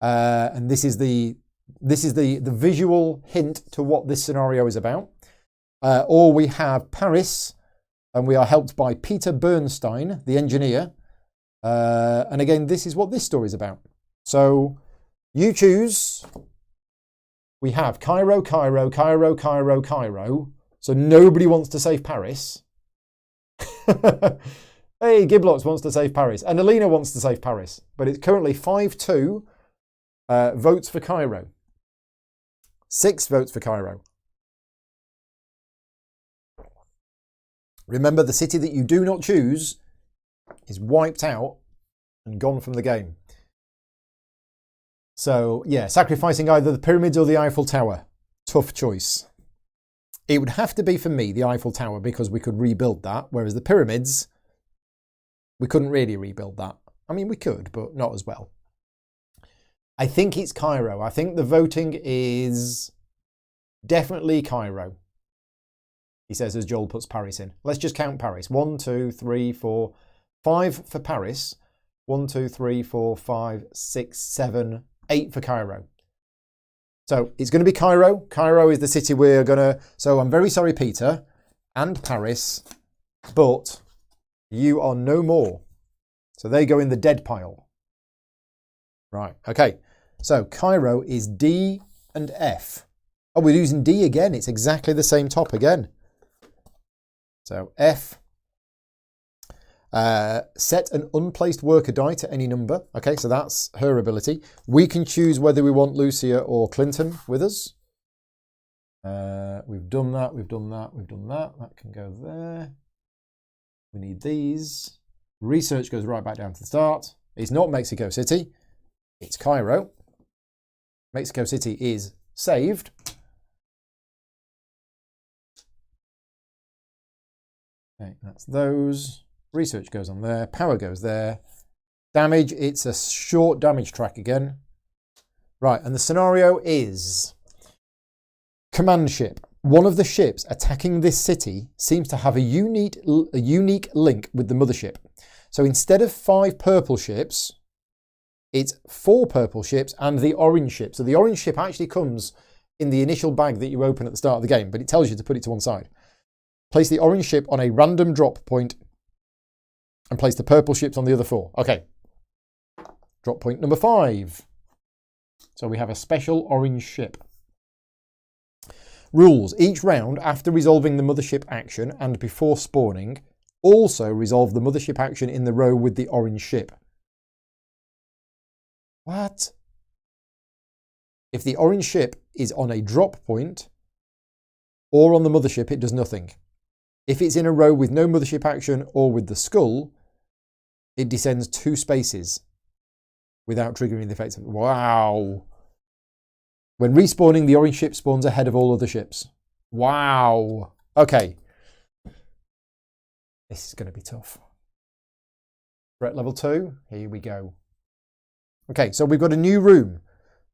And this is the visual hint to what this scenario is about. Or we have Paris, and we are helped by Peter Bernstein, the engineer. And again, this is what this story is about. So you choose. We have Cairo, Cairo, Cairo, Cairo, Cairo. So nobody wants to save Paris. Hey, Giblots wants to save Paris. And Alina wants to save Paris. But it's currently 5-2 votes for Cairo. 6 votes for Cairo. Remember, the city that you do not choose is wiped out and gone from the game. So, yeah, sacrificing either the pyramids or the Eiffel Tower. Tough choice. It would have to be, for me, the Eiffel Tower, because we could rebuild that, whereas the pyramids, we couldn't really rebuild that. I mean, we could, but not as well. I think it's Cairo. I think the voting is definitely Cairo, he says as Joel puts Paris in. Let's just count Paris. 1, 2, 3, 4, 5 for Paris. 1, 2, 3, 4, 5, 6, 7, 8 for Cairo. So it's going to be Cairo. Cairo is the city we're going to... So I'm very sorry, Peter, and Paris, but you are no more. So they go in the dead pile. Right, okay. So Cairo is D and F. Oh, we're using D again. It's exactly the same top again. So F. Set an unplaced worker die to any number. Okay, so that's her ability. We can choose whether we want Lucia or Clinton with us. We've done that, we've done that, we've done that. That can go there. We need these. Research goes right back down to the start. It's not Mexico City. It's Cairo. Mexico City is saved. Okay, that's those. Research goes on there. Power goes there. Damage, it's a short damage track again. Right, and the scenario is command ship. One of the ships attacking this city seems to have a unique link with the mothership. So instead of 5 purple ships, it's 4 purple ships and the orange ship. So the orange ship actually comes in the initial bag that you open at the start of the game, but it tells you to put it to one side. Place the orange ship on a random drop point and place the purple ships on the other 4. Okay. Drop point number 5. So we have a special orange ship. Rules. Each round, after resolving the mothership action and before spawning, also resolve the mothership action in the row with the orange ship. What? If the orange ship is on a drop point or on the mothership, it does nothing. If it's in a row with no mothership action or with the skull, it descends 2 spaces without triggering the effects of... Wow. When respawning, the orange ship spawns ahead of all other ships. Wow. Okay. This is going to be tough. Threat level 2. Here we go. Okay, so we've got a new room.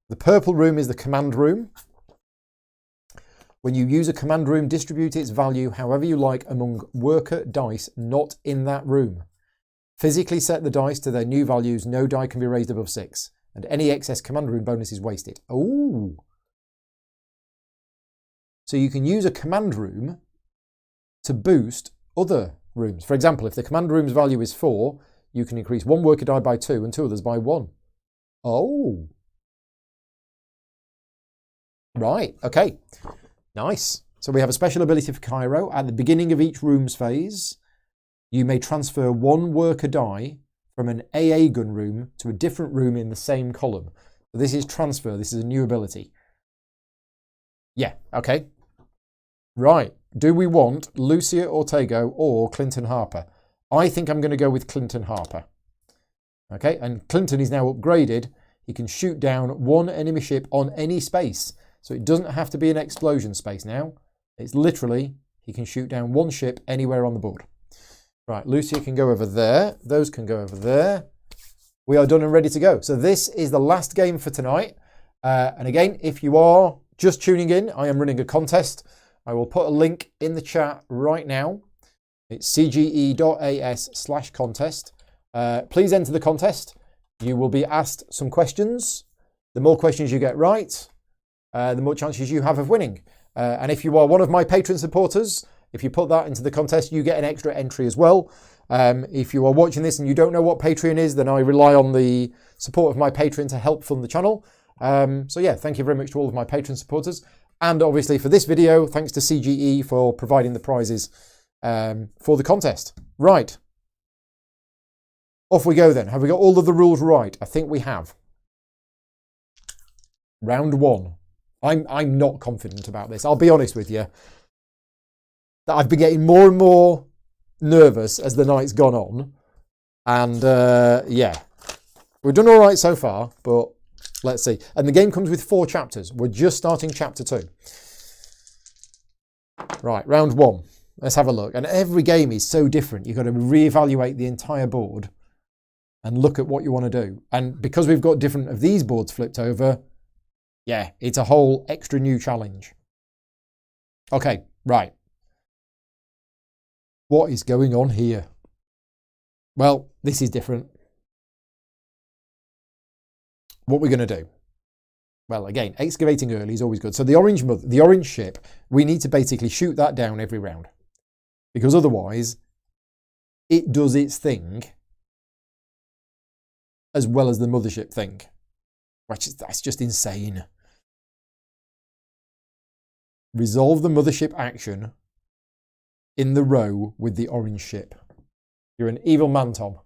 The purple room is the command room. When you use a command room, distribute its value however you like among worker dice not in that room. Physically set the dice to their new values. No die can be raised above 6. And any excess command room bonus is wasted. Oh. So you can use a command room to boost other rooms. For example, if the command room's value is 4, you can increase 1 worker die by 2 and 2 others by 1. Oh. Right, okay. Nice. So we have a special ability for Cairo. At the beginning of each room's phase, you may transfer 1 worker die from an AA gun room to a different room in the same column. So this is transfer. This is a new ability. Yeah, okay. Right. Do we want Lucia Ortego or Clinton Harper? I think I'm going to go with Clinton Harper. Okay, and Clinton is now upgraded. He can shoot down 1 enemy ship on any space. So it doesn't have to be an explosion space now. It's literally, he can shoot down 1 ship anywhere on the board. Right, Lucia can go over there. Those can go over there. We are done and ready to go. So this is the last game for tonight. And again, if you are just tuning in, I am running a contest. I will put a link in the chat right now. It's cge.as/contest. Please enter the contest. You will be asked some questions. The more questions you get right, the more chances you have of winning. And if you are one of my Patreon supporters, if you put that into the contest, you get an extra entry as well. If you are watching this and you don't know what Patreon is, then I rely on the support of my Patreon to help fund the channel. So yeah, thank you very much to all of my Patreon supporters. And obviously for this video, thanks to CGE for providing the prizes for the contest. Right. Off we go then. Have we got all of the rules right? I think we have. Round one. I'm not confident about this. I'll be honest with you. That I've been getting more and more nervous as the night's gone on. And yeah, we've done all right so far, but let's see. And the game comes with 4 chapters. We're just starting chapter 2. Right, round one. Let's have a look. And every game is so different. You've got to reevaluate the entire board and look at what you want to do. And because we've got different of these boards flipped over, yeah, it's a whole extra new challenge. Okay, right. What is going on here? Well, this is different. What we're going to do? Well, again, excavating early is always good. So the orange ship, we need to basically shoot that down every round. Because otherwise, it does its thing as well as the mothership thing. That's just insane. Resolve the mothership action in the row with the orange ship. You're an evil man, Tom.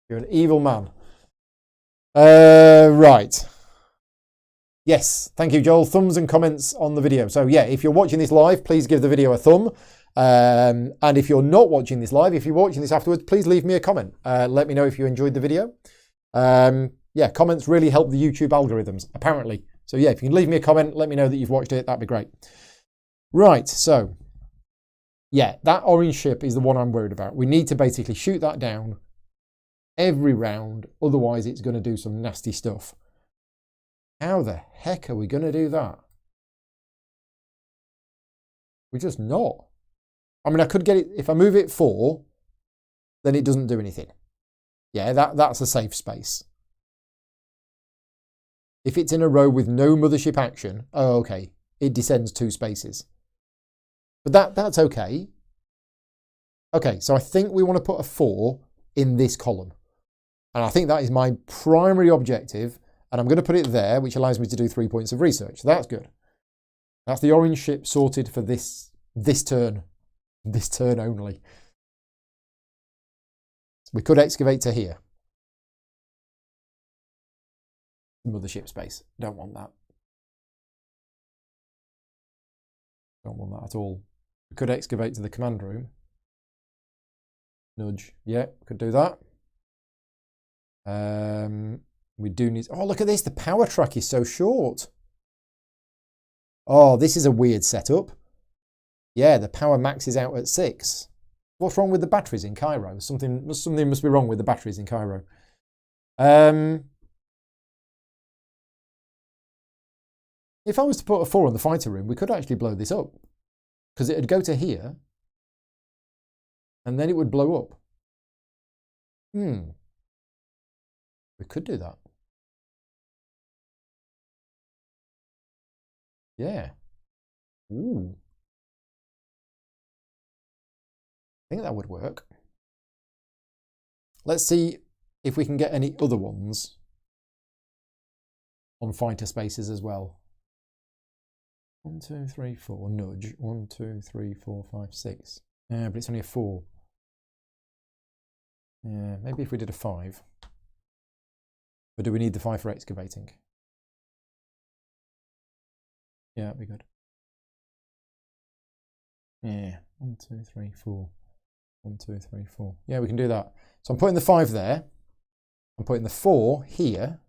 You're an evil man. Right. Yes, thank you, Joel. Thumbs and comments on the video. So yeah, if you're watching this live, please give the video a thumb. And if you're not watching this live, if you're watching this afterwards, please leave me a comment. Let me know if you enjoyed the video. Yeah, comments really help the YouTube algorithms, apparently. So yeah, if you can leave me a comment, let me know that you've watched it. That'd be great. Right, so yeah, that orange ship is the one I'm worried about. We need to basically shoot that down every round. Otherwise, it's going to do some nasty stuff. How the heck are we going to do that? We're just not. I mean, I could get it, if I move it 4, then it doesn't do anything. Yeah, that's a safe space. If it's in a row with no mothership action, oh, okay, it descends 2 spaces. But that's okay. Okay, so I think we want to put a 4 in this column. And I think that is my primary objective. And I'm going to put it there, which allows me to do 3 points of research. So that's good. That's the orange ship sorted for this turn. This turn only. We could excavate to here. Mothership space. Don't want that. Don't want that at all. We could excavate to the command room. Nudge. Yeah, could do that. We do need... Oh, look at this. The power track is so short. Oh, this is a weird setup. Yeah, the power maxes out at 6. What's wrong with the batteries in Cairo? Something must be wrong with the batteries in Cairo. If I was to put a 4 on the fighter room, we could actually blow this up. Because it would go to here. And then it would blow up. We could do that. Yeah. Ooh. I think that would work. Let's see if we can get any other ones on fighter spaces as well. 1, 2, 3, 4. Nudge. 1, 2, 3, 4, 5, 6. Yeah, but it's only a 4. Yeah, maybe if we did a 5. Or do we need the 5 for excavating? Yeah, that'd be good. Yeah, 1, 2, 3, 4. 1, 2, 3, 4. Yeah, we can do that. So I'm putting the 5 there. I'm putting the 4 here,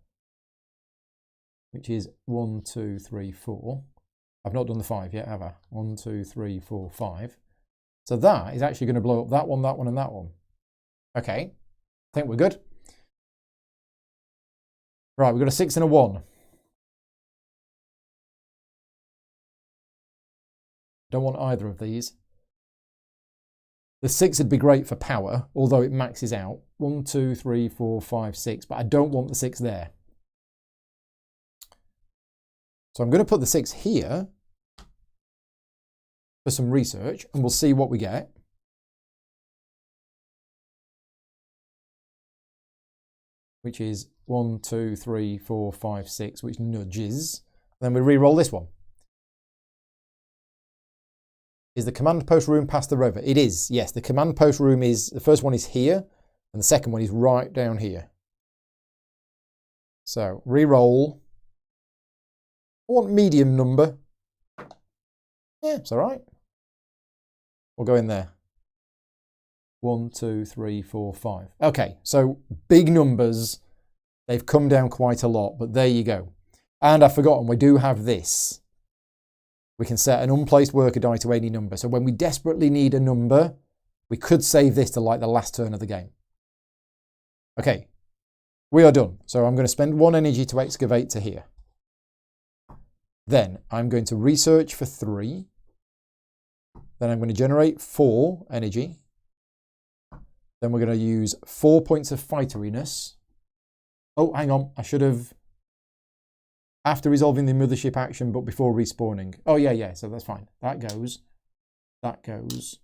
which is 1, 2, 3, 4. I've not done the 5 yet, have I? 1, 2, 3, 4, 5. So that is actually going to blow up that one, and that one. Okay, I think we're good. Right, we've got a 6 and a 1. Don't want either of these. The 6 would be great for power, although it maxes out. 1, 2, 3, 4, 5, 6, but I don't want the 6 there. So I'm going to put the 6 here for some research, and we'll see what we get. Which is 1, 2, 3, 4, 5, 6, which nudges. Then we re-roll this one. Is the command post room past the rover? It is, yes. The command post room is, the first one is here, and the second one is right down here. So, re-roll. I want medium number. Yeah, it's all right. We'll go in there. 1, 2, 3, 4, 5. Okay, so big numbers. They've come down quite a lot, but there you go. And I've forgotten, we do have this. We can set an unplaced worker die to any number. So when we desperately need a number, we could save this to like the last turn of the game. Okay, we are done. So I'm going to spend 1 energy to excavate to here. Then I'm going to research for 3. Then I'm going to generate 4 energy. Then we're going to use 4 points of fighteriness. Oh, hang on. I should have... After resolving the mothership action, but before respawning. Oh, yeah. So that's fine. That goes. That goes.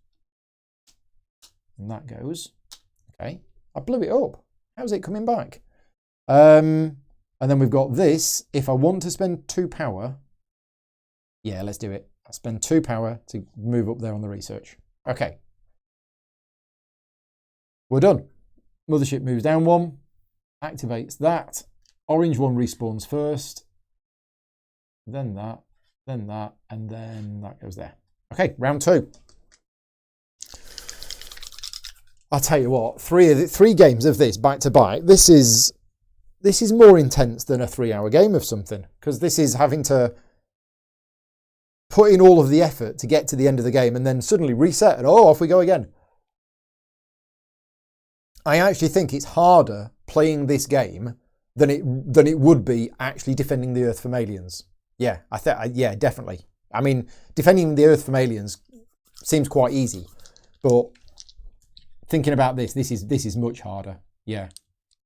And that goes. Okay. I blew it up. How's it coming back? And then we've got this. If I want to spend 2 power... Yeah, let's do it. I'll spend 2 power to move up there on the research. Okay. We're done. Mothership moves down 1. Activates that. Orange one respawns first. Then that. Then that. And then that goes there. Okay, round 2. I'll tell you what. 3 games of this back to back. This is more intense than a 3-hour game of something. Because this is having to put in all of the effort to get to the end of the game and then suddenly reset and off we go again. I actually think it's harder playing this game than it would be actually defending the Earth from aliens. Yeah, yeah, definitely. I mean, defending the Earth from aliens seems quite easy, but thinking about this is much harder. Yeah,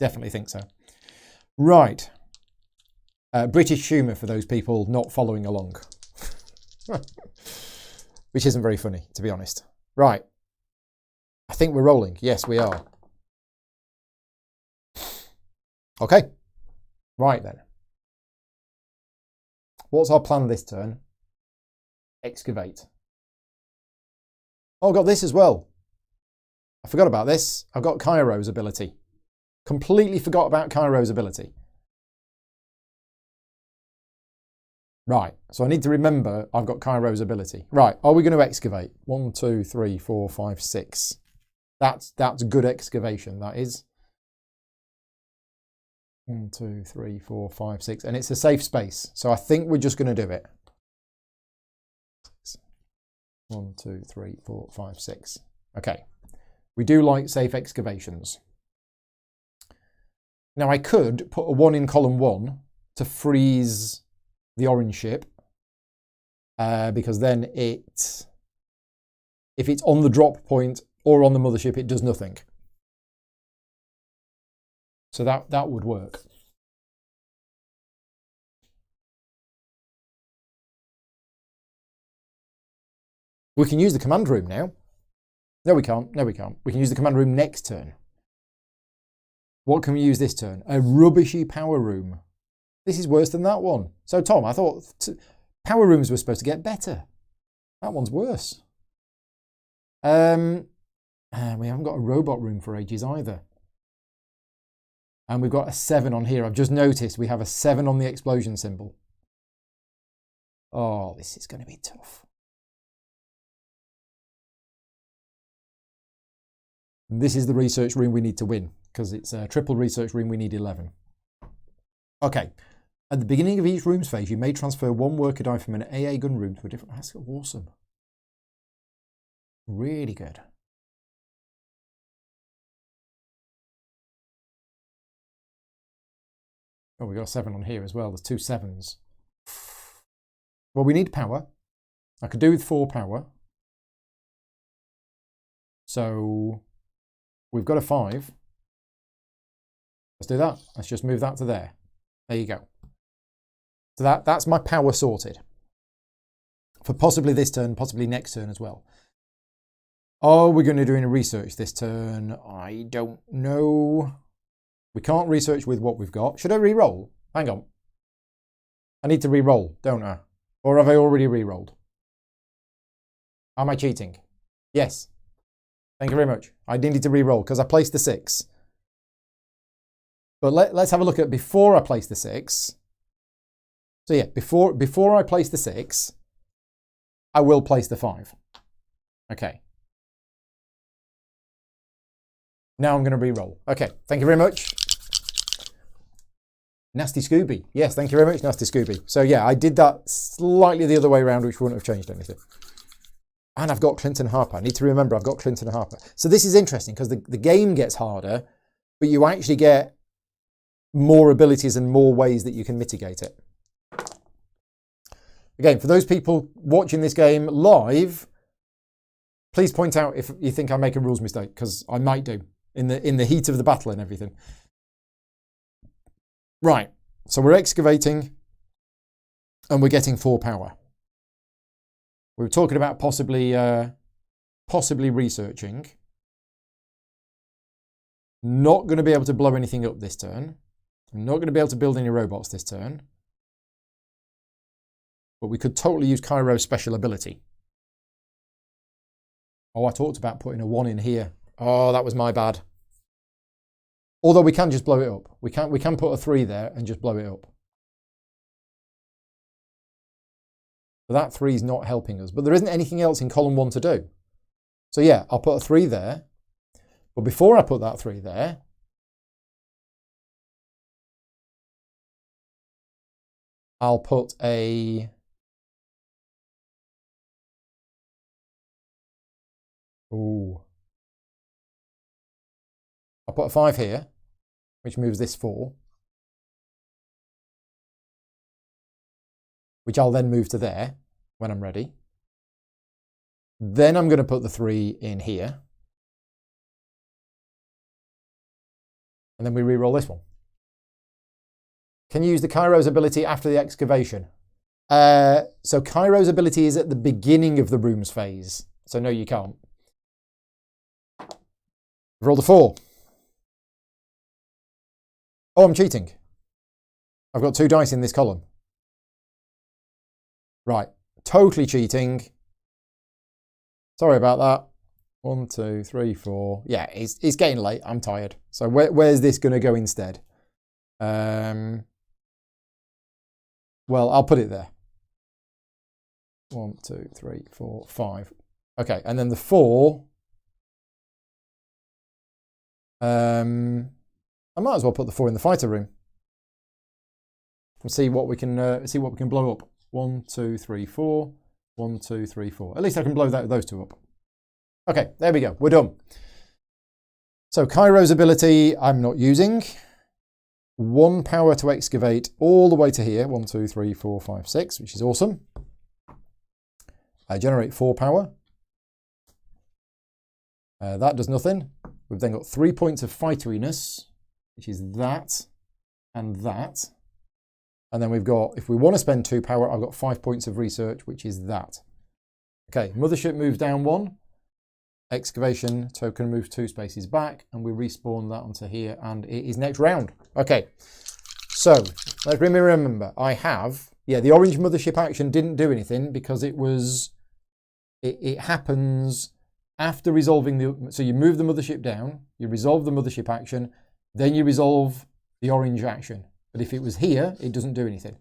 definitely think so. Right, British humour for those people not following along, which isn't very funny, to be honest. Right, I think we're rolling. Yes, we are. Okay, right then. What's our plan this turn? Excavate. Oh, I've got this as well. I forgot about this. I've got Cairo's ability. Completely forgot about Cairo's ability. Right, so I need to remember I've got Cairo's ability. Right, are we going to excavate? 1, 2, 3, 4, 5, 6. That's good excavation, that is. 1, 2, 3, 4, 5, 6. And it's a safe space. So I think we're just going to do it. 1, 2, 3, 4, 5, 6. Okay. We do like safe excavations. Now I could put a 1 in column 1 to freeze the orange ship. Because then if it's on the drop point or on the mothership, it does nothing. So that would work. We can use the command room now. No, we can't. No, we can't. We can use the command room next turn. What can we use this turn? A rubbishy power room. This is worse than that one. So, Tom, I thought power rooms were supposed to get better. That one's worse. We haven't got a robot room for ages either. And we've got a 7 on here. I've just noticed we have a 7 on the explosion symbol. Oh, this is going to be tough. And this is the research room we need to win, because it's a triple research room. We need 11. Okay. At the beginning of each room's phase, you may transfer 1 worker die from an AA gun room to a different... That's awesome. Really good. Oh, we've got a 7 on here as well. There's 2 7s. Well, we need power. I could do with 4 power. So we've got a 5. Let's do that. Let's just move that to there. There you go. So that's my power sorted. For possibly this turn, possibly next turn as well. Are we going to do any research this turn? I don't know. We can't research with what we've got. Should I re-roll? Hang on. I need to re-roll, don't I? Or have I already re-rolled? Am I cheating? Yes. Thank you very much. I needed to re-roll because I placed the 6. But let's have a look at before I place the 6. So yeah, before I place the 6, I will place the 5. Okay. Now I'm going to re-roll. Okay, thank you very much. Nasty Scooby. Yes, thank you very much, Nasty Scooby. So yeah, I did that slightly the other way around, which wouldn't have changed anything. And I've got Clinton Harper. I need to remember I've got Clinton Harper. So this is interesting because the game gets harder, but you actually get more abilities and more ways that you can mitigate it. Again, for those people watching this game live, please point out if you think I make a rules mistake, because I might do in the heat of the battle and everything. Right, so we're excavating and we're getting 4 power. We were talking about possibly researching. Not going to be able to blow anything up this turn. I'm not going to be able to build any robots this turn. But we could totally use Cairo's special ability. Oh, I talked about putting a 1 in here. Oh, that was my bad. Although we can just blow it up. We can put a 3 there and just blow it up. But that 3 is not helping us. But there isn't anything else in column 1 to do. So yeah, I'll put a 3 there. But before I put that 3 there, I'll put a... Ooh. I'll put a 5 here, which moves this 4. Which I'll then move to there when I'm ready. Then I'm going to put the 3 in here. And then we re-roll this one. Can you use the Cairo's ability after the excavation? So Cairo's ability is at the beginning of the rooms phase. So no, you can't. Rolled a 4. Oh, I'm cheating. I've got 2 dice in this column. Right, totally cheating. Sorry about that. 1, 2, 3, 4. Yeah, it's getting late. I'm tired. So where's this going to go instead? Well, I'll put it there. 1, 2, 3, 4, 5. Okay, and then the 4. I might as well put the 4 in the fighter room and see what we can blow up. 1, 2, 3, 4. 1, 2, 3, 4. At least I can blow those 2 up. Okay, there we go. We're done. So Cairo's ability I'm not using. 1 power to excavate all the way to here. 1, 2, 3, 4, 5, 6, which is awesome. I generate 4 power. That does nothing. We've then got 3 points of fighteriness, which is that and that. And then we've got, if we want to spend 2 power, I've got 5 points of research, which is that. Okay, mothership moves down 1. Excavation token moves 2 spaces back, and we respawn that onto here, and it is next round. Okay, so let me remember, I have, yeah, the orange mothership action didn't do anything because it happens after resolving the, so you move the mothership down, you resolve the mothership action, then you resolve the orange action. But if it was here, it doesn't do anything.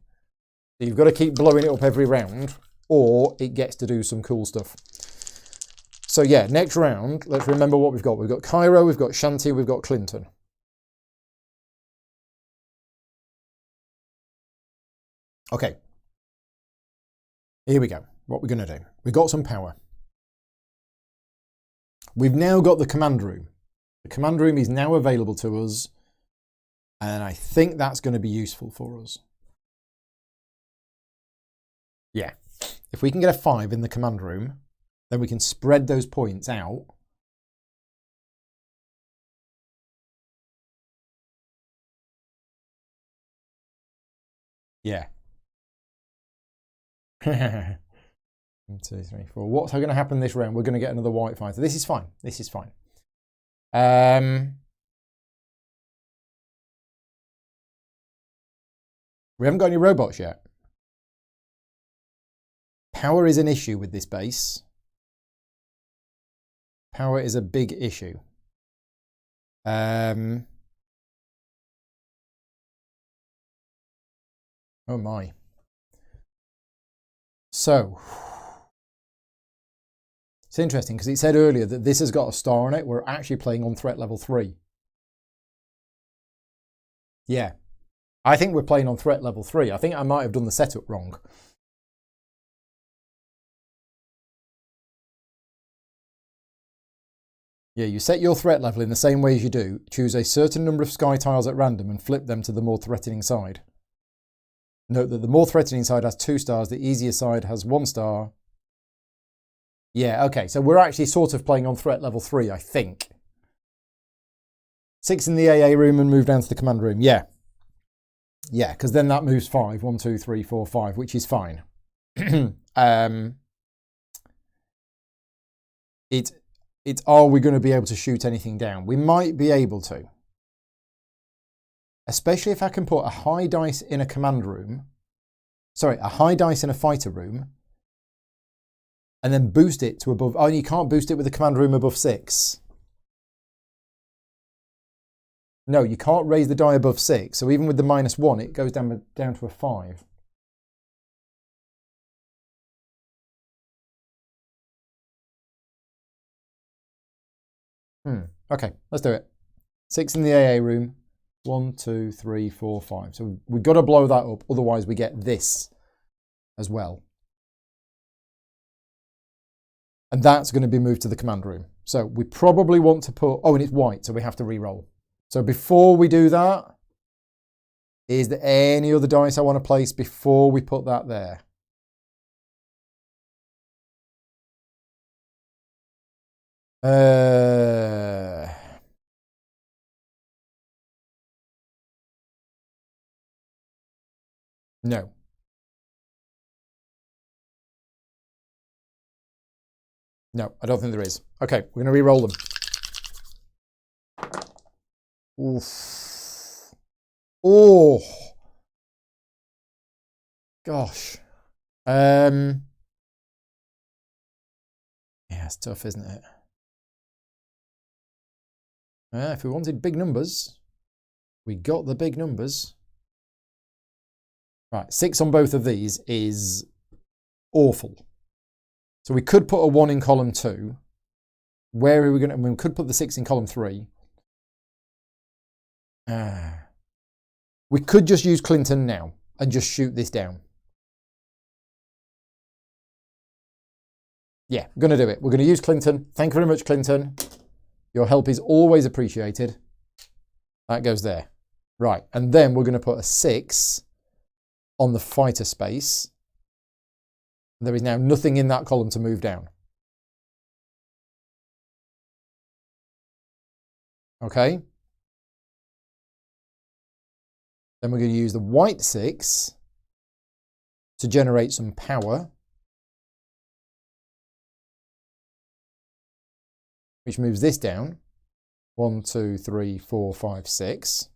So you've got to keep blowing it up every round, or it gets to do some cool stuff. So yeah, next round, let's remember what we've got. We've got Cairo, we've got Shanti, we've got Clinton. Okay. Here we go. What we're going to do. We've got some power. We've now got the command room. The command room is now available to us And I think that's going to be useful for us. Yeah. If we can get a 5 in the command room, then we can spread those points out. Yeah. 1, 2, 3, 4. What's going to happen this round? We're going to get another white fighter. This is fine. This is fine. We haven't got any robots yet. Power is an issue with this base. Power is a big issue. Oh my. So, it's interesting because it said earlier that this has got a star on it. We're actually playing on threat level 3. Yeah. I think we're playing on threat level 3. I think I might have done the setup wrong. Yeah, you set your threat level in the same way as you do. Choose a certain number of sky tiles at random and flip them to the more threatening side. Note that the more threatening side has 2 stars, the easier side has 1 star. Yeah, okay, so we're actually sort of playing on threat level 3, I think. 6 in the AA room and move down to the command room. Yeah. Yeah, because then that moves 5. 1, 2, 3, 4, 5, which is fine. Are we going to be able to shoot anything down? We might be able to. Especially if I can put a high dice in a command room. Sorry, a high dice in a fighter room. And then boost it to above. Oh, you can't boost it with the command room above 6. No, you can't raise the die above 6. So even with the -1, it goes down to a 5. Okay, let's do it. 6 in the AA room. 1, 2, 3, 4, 5. So we've got to blow that up. Otherwise, we get this as well. And that's going to be moved to the command room. So we probably want to put... Oh, and it's white, so we have to re-roll. So before we do that, is there any other dice I want to place before we put that there? No. No, I don't think there is. Okay, we're going to re-roll them. Oof. Oh. Gosh. Yeah, it's tough, isn't it? If we wanted big numbers, we got the big numbers. Right, 6 on both of these is awful. So we could put a 1 in column 2. Where are we going to... We could put the 6 in column 3. We could just use Clinton now and just shoot this down. Yeah, we're going to do it. We're going to use Clinton. Thank you very much, Clinton. Your help is always appreciated. That goes there. Right, and then we're going to put a 6 on the fighter space. There is now nothing in that column to move down. Okay. Then we're going to use the white 6 to generate some power, which moves this down. 1, 2, 3, 4, 5, 6.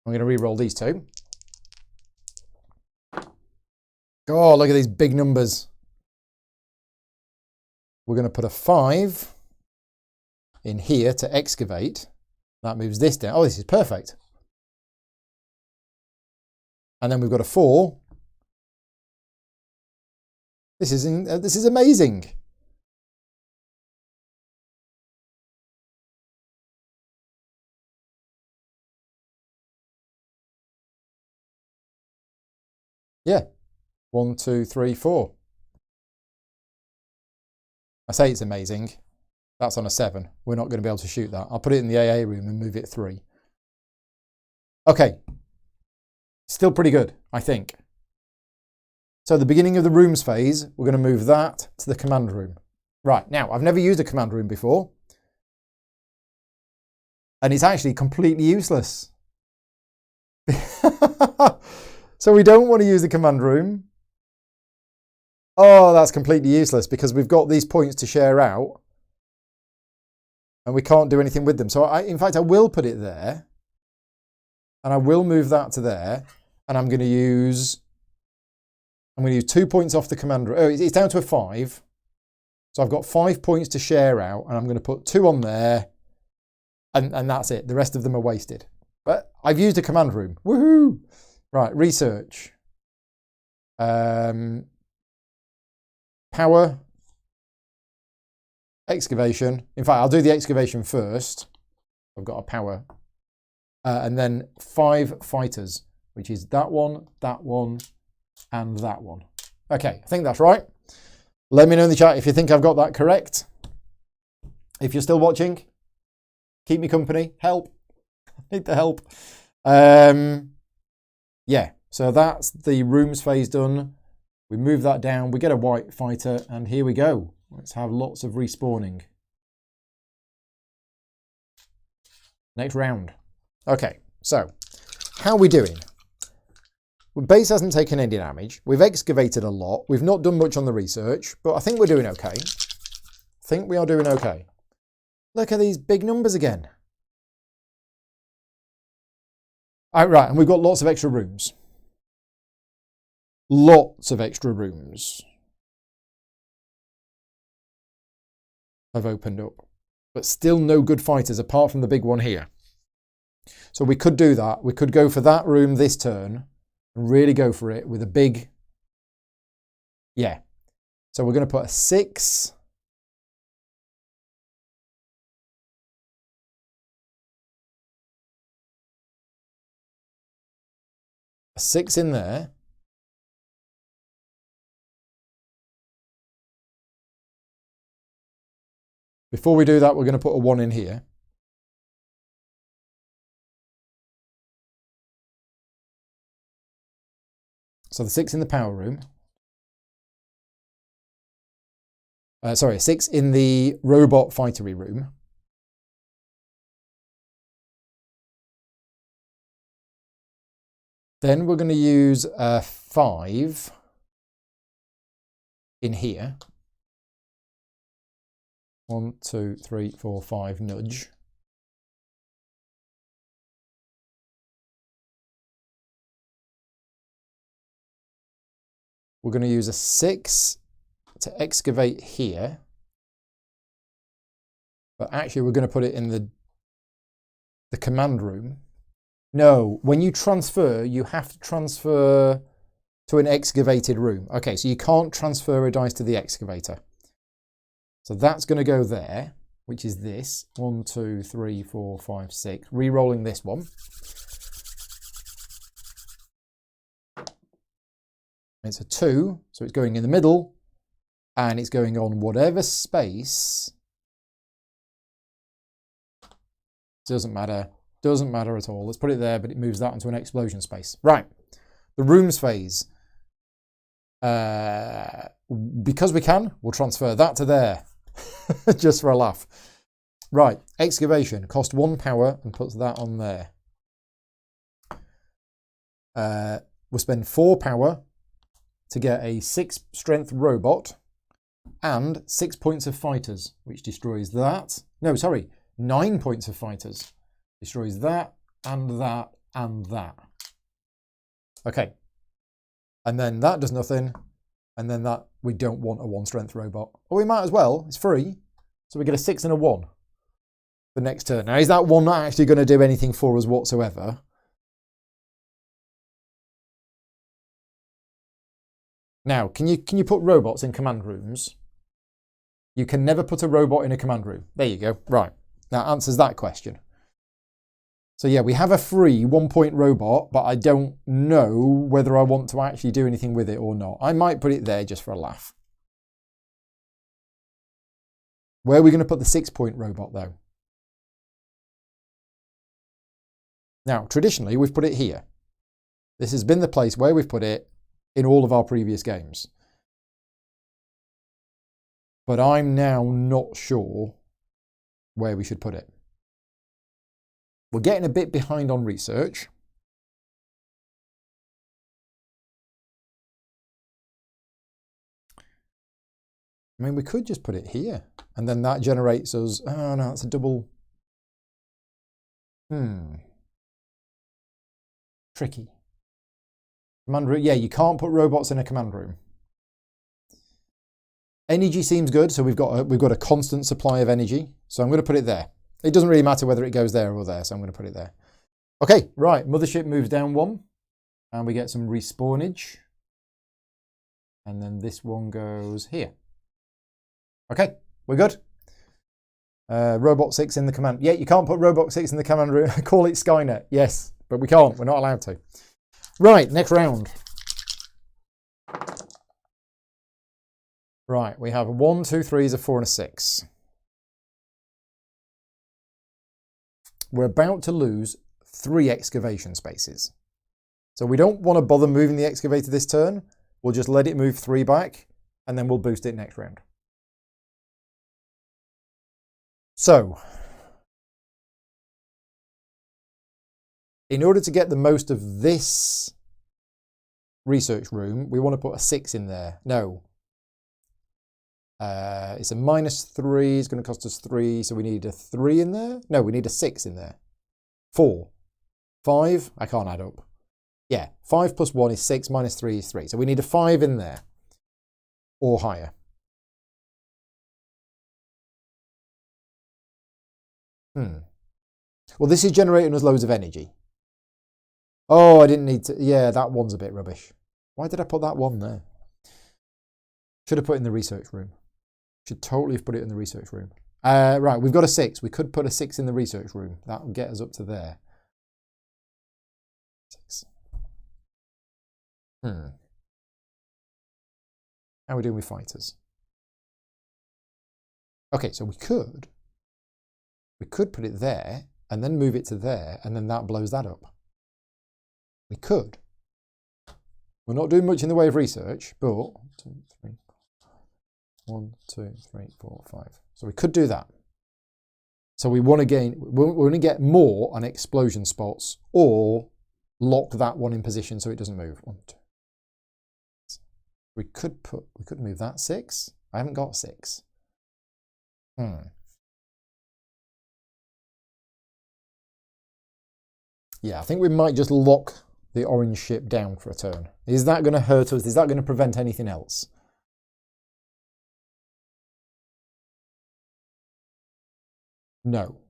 I'm going to re-roll these 2. Oh, look at these big numbers. We're going to put a 5 in here to excavate. That moves this down. Oh, this is perfect. And then we've got a 4. This is amazing. Yeah. 1, 2, 3, 4. I say it's amazing. That's on a 7. We're not going to be able to shoot that. I'll put it in the AA room and move it 3. Okay. Still pretty good, I think. So the beginning of the rooms phase, we're going to move that to the command room. Right, now, I've never used a command room before. And it's actually completely useless. So we don't want to use the command room. Oh, that's completely useless because we've got these points to share out. And we can't do anything with them. So in fact, I will put it there. And I will move that to there. And I'm going to use 2 points off the command room. Oh, it's down to a 5. So I've got 5 points to share out. And I'm going to put 2 on there. And that's it. The rest of them are wasted. But I've used a command room. Woohoo! Right, research. Power. Excavation. In fact, I'll do the excavation first. I've got a power. And then 5 fighters, which is that one, and that one. Okay, I think that's right. Let me know in the chat if you think I've got that correct. If you're still watching, keep me company. Help. I need the help. Yeah, so that's the rooms phase done. We move that down. We get a white fighter, and here we go. Let's have lots of respawning. Next round. Okay, so how are we doing? Base hasn't taken any damage. We've excavated a lot. We've not done much on the research, but I think we're doing okay. I think we are doing okay. Look at these big numbers again. Right, and we've got lots of extra rooms. Lots of extra rooms have opened up, but still no good fighters apart from the big one here. So we could do that. We could go for that room this turn and really go for it with a big... Yeah. So we're going to put a 6. A 6 in there. Before we do that, we're going to put a 1 in here. So the 6 in the power room. Sorry, 6 in the robot fightery room. Then we're going to use a 5 in here. 1, 2, 3, 4, 5, nudge. We're going to use a 6 to excavate here. But actually we're going to put it in the command room. No, when you transfer, you have to transfer to an excavated room. Okay, so you can't transfer a dice to the excavator. So that's going to go there, which is this. 1, 2, 3, 4, 5, 6. Re-rolling this one. It's a 2, so it's going in the middle, and it's going on whatever space. Doesn't matter. Doesn't matter at all. Let's put it there, but it moves that into an explosion space. Right. The rooms phase. Because we can, we'll transfer that to there. Just for a laugh. Right. Excavation. Cost 1 power and puts that on there. We'll spend 4 power to get a 6 strength robot and 6 points of fighters, which destroys that. No, sorry. 9 points of fighters. Destroys that, and that, and that. Okay. And then that does nothing. And then that, we don't want a 1 strength robot. Or we might as well. It's free. So we get a 6 and a 1 the next turn. Now, is that 1 not actually going to do anything for us whatsoever? Now, can you put robots in command rooms? You can never put a robot in a command room. There you go. Right. That answers that question. So yeah, we have a free 1-point robot, but I don't know whether I want to actually do anything with it or not. I might put it there just for a laugh. Where are we going to put the 6-point robot though? Now, traditionally, we've put it here. This has been the place where we've put it in all of our previous games. But I'm now not sure where we should put it. We're getting a bit behind on research. I mean, we could just put it here, and then that generates us... Oh, no, it's a double... Tricky. Command room. Yeah, you can't put robots in a command room. Energy seems good, so we've got a constant supply of energy. So I'm going to put it there. It doesn't really matter whether it goes there or there, so I'm going to put it there. Okay, right. Mothership moves down 1, and we get some respawnage. And then this one goes here. Okay, we're good. Robot 6 in the command. Yeah, you can't put Robot 6 in the command room. Call it Skynet. Yes, but we can't. We're not allowed to. Right, next round. Right, we have a 1, 2, 3, a 4 and a 6. We're about to lose 3 excavation spaces. So we don't want to bother moving the excavator this turn. We'll just let it move 3 back, and then we'll boost it next round. So, in order to get the most of this research room, we want to put a 6 in there. No. It's a -3, it's going to cost us 3, so we need a 3 in there. No, we need a 6 in there. 4. 5, I can't add up. Yeah, 5 plus 1 is 6, -3 is 3. So we need a 5 in there, or higher. Well, this is generating us loads of energy. Oh, I didn't need to. Yeah, that one's a bit rubbish. Why did I put that one there? Should have put it in the research room. Should totally have put it in the research room. Right, we've got a 6. We could put a 6 in the research room. That will get us up to there. 6. How are we doing with fighters? Okay, so we could put it there and then move it to there, and then that blows that up. We could. We're not doing much in the way of research, but 1, 2, 3, 4, 5. So we could do that. So we want to gain, we're going to get more on explosion spots, or lock that one in position so it doesn't move. 1, 2. We could move that 6. I haven't got 6. Yeah, I think we might just lock the orange ship down for a turn. Is that going to hurt us? Is that going to prevent anything else? No.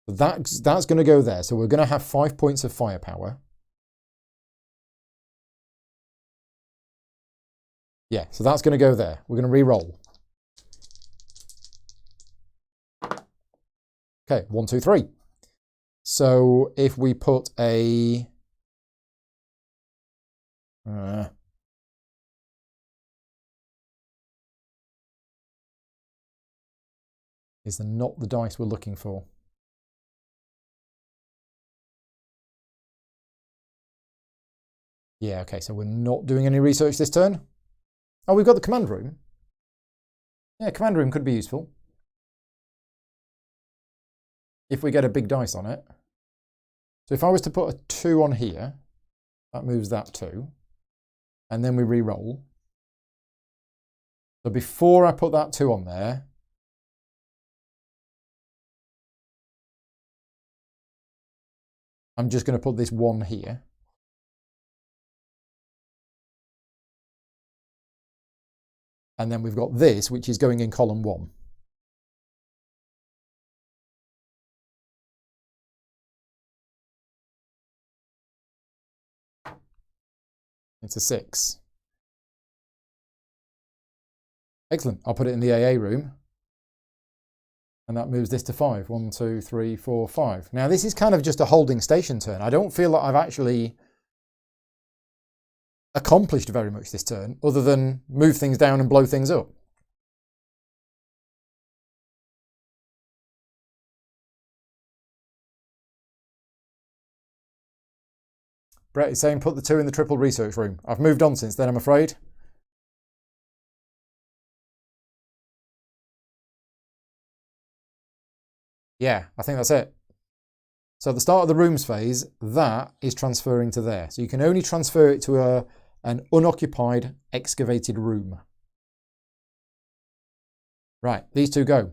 That's going to go there. So we're going to have 5 points of firepower. Yeah, so that's going to go there. We're going to re-roll. Okay, 1, 2, 3. So if we put a... is there not the dice we're looking for? Yeah, okay, so we're not doing any research this turn. Oh, we've got the command room. Yeah, command room could be useful. If we get a big dice on it. So if I was to put a 2 on here, that moves that 2. And then we re-roll. So before I put that 2 on there, I'm just going to put this 1 here. And then we've got this, which is going in column 1. It's a 6. Excellent. I'll put it in the AA room. And that moves this to 5. 1, 2, 3, 4, 5. Now, this is kind of just a holding station turn. I don't feel that I've actually accomplished very much this turn, other than move things down and blow things up. Brett is saying put the 2 in the triple research room. I've moved on since then, I'm afraid. Yeah, I think that's it. So at the start of the rooms phase, that is transferring to there. So you can only transfer it to an unoccupied, excavated room. Right, these 2 go.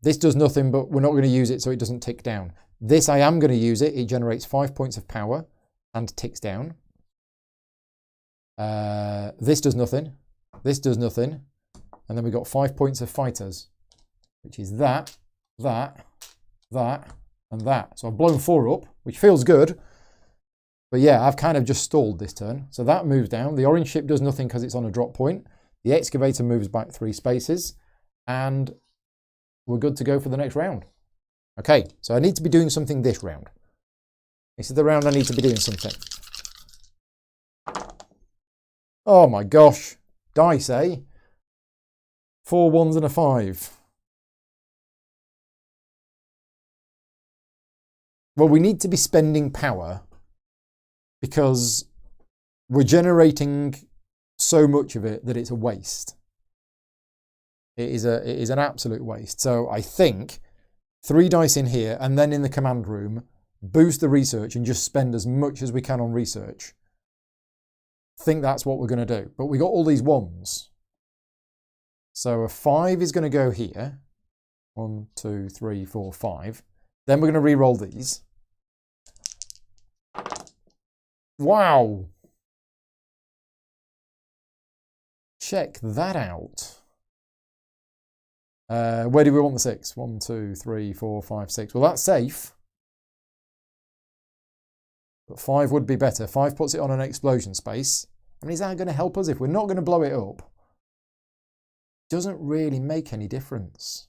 This does nothing, but we're not going to use it so it doesn't tick down. This, I am going to use it. It generates 5 points of power and ticks down. This does nothing. This does nothing. And then we've got 5 points of fighters, which is that, that, that, and that. So I've blown 4 up, which feels good. But yeah, I've kind of just stalled this turn. So that moves down. The orange ship does nothing because it's on a drop point. The excavator moves back 3 spaces. And we're good to go for the next round. Okay, so I need to be doing something this round. This is the round I need to be doing something. Oh my gosh. Dice, eh? 4 1s and a 5. Well, we need to be spending power because we're generating so much of it that it's a waste. It is an absolute waste. So I think 3 dice in here and then in the command room, boost the research and just spend as much as we can on research. I think that's what we're going to do. But we got all these 1s. So a 5 is going to go here. 1, 2, 3, 4, 5. Then we're going to re-roll these. Wow. Check that out. Where do we want the 6? 1, 2, 3, 4, 5, 6. Well, that's safe. But 5 would be better. 5 puts it on an explosion space. I mean, is that going to help us? If we're not going to blow it up, it doesn't really make any difference.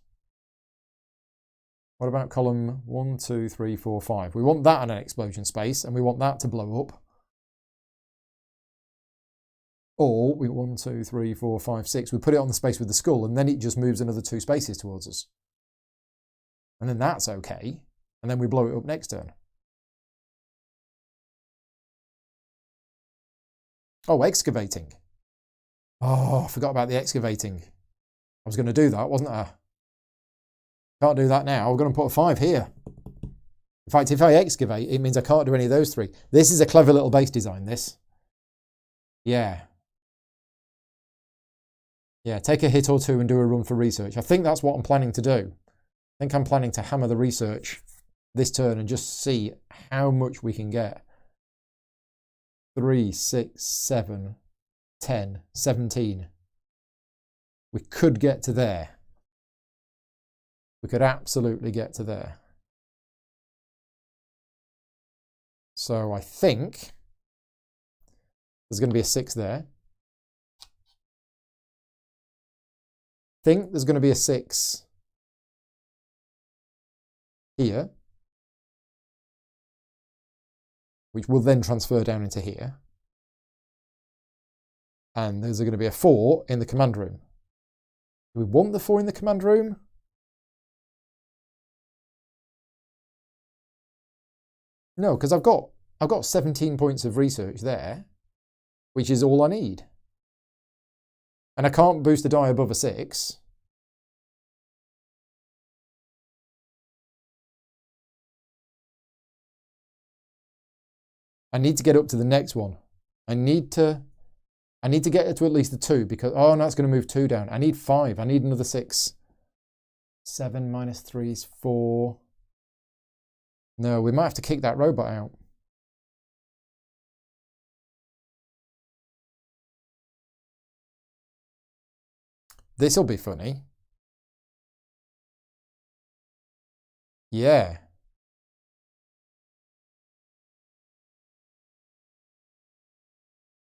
What about column 1, 2, 3, 4, 5? We want that on an explosion space, and we want that to blow up. Or we 1, 2, 3, 4, 5, 6. We put it on the space with the skull, and then it just moves another 2 spaces towards us. And then that's okay. And then we blow it up next turn. Oh, excavating. Oh, I forgot about the excavating. I was going to do that, wasn't I? Can't do that now. I'm going to put a 5 here. In fact, if I excavate, it means I can't do any of those 3. This is a clever little base design, this. Yeah. Yeah, take a hit or 2 and do a run for research. I think that's what I'm planning to do. I think I'm planning to hammer the research this turn and just see how much we can get. 3, 6, 7, 10, 17. We could get to there. We could absolutely get to there. So I think there's going to be a 6 there. I think there's going to be a 6 here, which will then transfer down into here. And there's going to be a 4 in the command room. Do we want the 4 in the command room? No, because I've got 17 points of research there, which is all I need. And I can't boost the die above a 6. I need to get up to the next one. I need to get it to at least the 2 because, oh, no, it's going to move 2 down. I need 5. I need another 6. 7 minus 3 is 4. No, we might have to kick that robot out. This'll be funny. Yeah.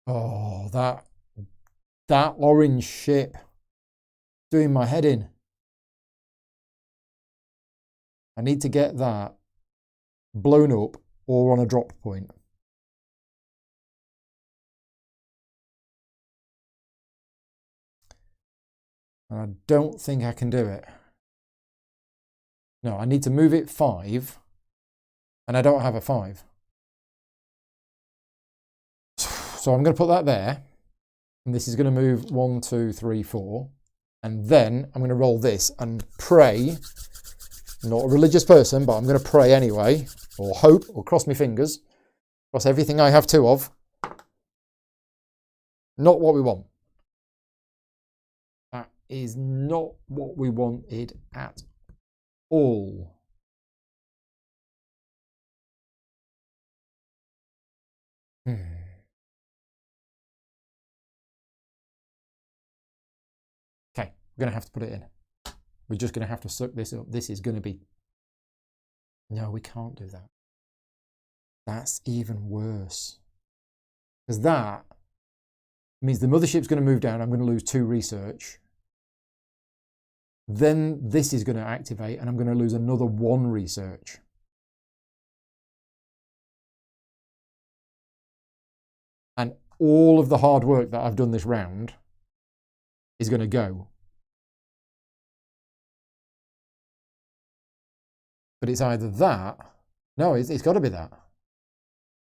Oh, that orange ship doing my head in. I need to get that blown up or on a drop point. And I don't think I can do it. No, I need to move it 5, and I don't have a 5. So I'm going to put that there. And this is going to move 1, 2, 3, 4. And then I'm going to roll this and pray. I'm not a religious person, but I'm going to pray anyway. Or hope, or cross my fingers. Cross everything I have two of. Not what we want. That is not what we wanted at all. Okay, we're going to have to put it in. We're just going to have to suck this up. This is going to be... No, we can't do that. That's even worse. Because that means the mothership's going to move down. I'm going to lose 2 research. Then this is going to activate and I'm going to lose another 1 research. And all of the hard work that I've done this round is going to go. But it's either that. No, it's got to be that.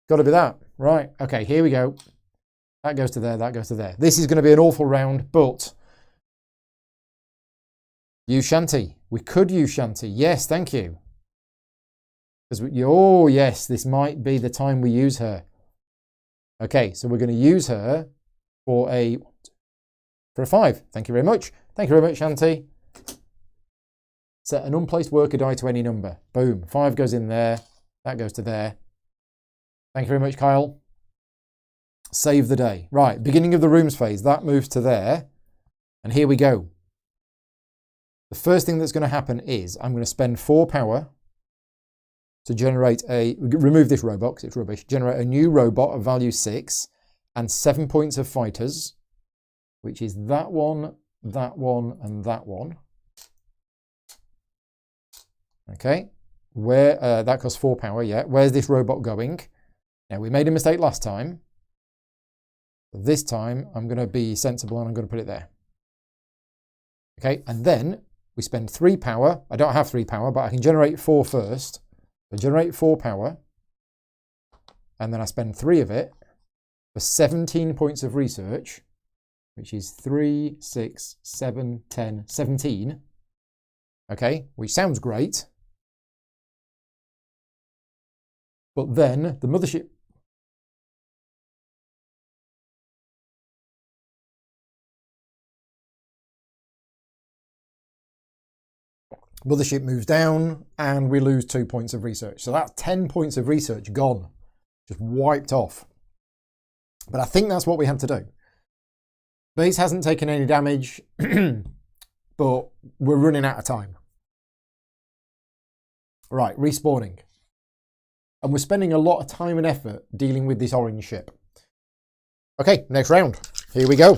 Got to be that. Right. Okay, here we go. That goes to there, that goes to there. This is going to be an awful round, but... Use Shanti. We could use Shanti. Yes, thank you. Oh, yes, this might be the time we use her. Okay, so we're going to use her for a 5. Thank you very much. Thank you very much, Shanti. Set an unplaced worker die to any number. Boom. 5 goes in there. That goes to there. Thank you very much, Kyle. Save the day. Right, beginning of the rooms phase. That moves to there. And here we go. The first thing that's going to happen is I'm going to spend 4 power to generate a... Remove this robot because it's rubbish. Generate a new robot of value 6 and 7 points of fighters, which is that one, and that one. Okay. Where that costs 4 power, yeah. Where's this robot going? Now, we made a mistake last time. This time, I'm going to be sensible and I'm going to put it there. Okay, and then we spend 3 power. I don't have 3 power, but I can generate 4 first. So generate 4 power. And then I spend 3 of it for 17 points of research, which is 3, 6, 7, 10, 17. Okay, which sounds great. But then the mothership... Mothership moves down and we lose 2 points of research. So that's 10 points of research gone. Just wiped off. But I think that's what we had to do. Base hasn't taken any damage, but we're running out of time. Right, respawning. And we're spending a lot of time and effort dealing with this orange ship. Okay, next round. Here we go.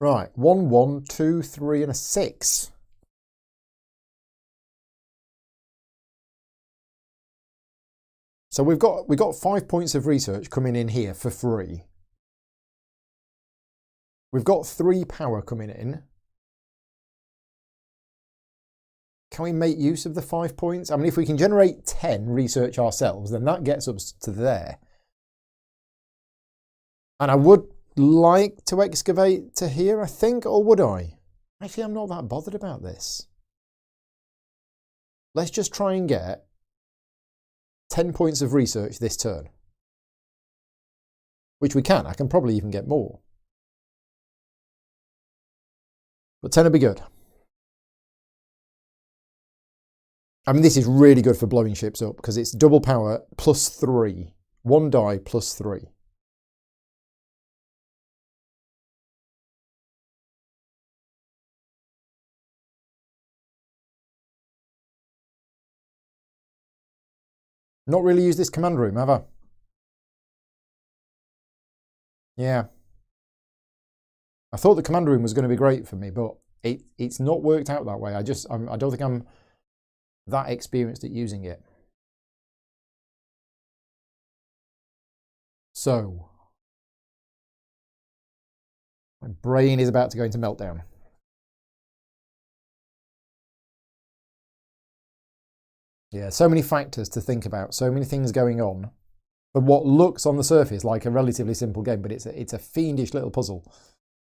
Right, 1, 1, 2, 3, and a 6. So we've got 5 points of research coming in here for free. We've got 3 power coming in. Can we make use of the 5 points? I mean, if we can generate 10 research ourselves, then that gets us to there. And I would like to excavate to here, I think, or would I? Actually, I'm not that bothered about this. Let's just try and get 10 points of research this turn. Which we can. I can probably even get more. But 10 would be good. I mean, this is really good for blowing ships up because it's double power plus 3. 1 die plus 3. Not really used this command room, have I? Yeah. I thought the command room was going to be great for me, but it's not worked out that way. I don't think I'm that experienced at using it. So, my brain is about to go into meltdown. Yeah, so many factors to think about, so many things going on. for what looks on the surface like a relatively simple game, but it's a fiendish little puzzle.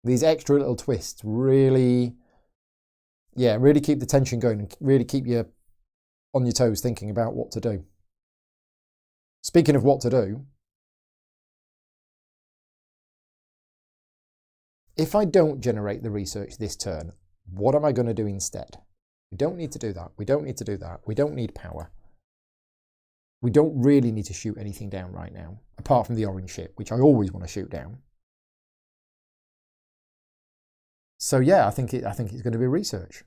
These extra little twists really, yeah, really keep the tension going and really keep you on your toes thinking about what to do. Speaking of what to do, if I don't generate the research this turn, what am I going to do instead? We don't need to do that. We don't need to do that. We don't need power. We don't really need to shoot anything down right now, apart from the orange ship, which I always want to shoot down. So yeah, I think it's going to be research.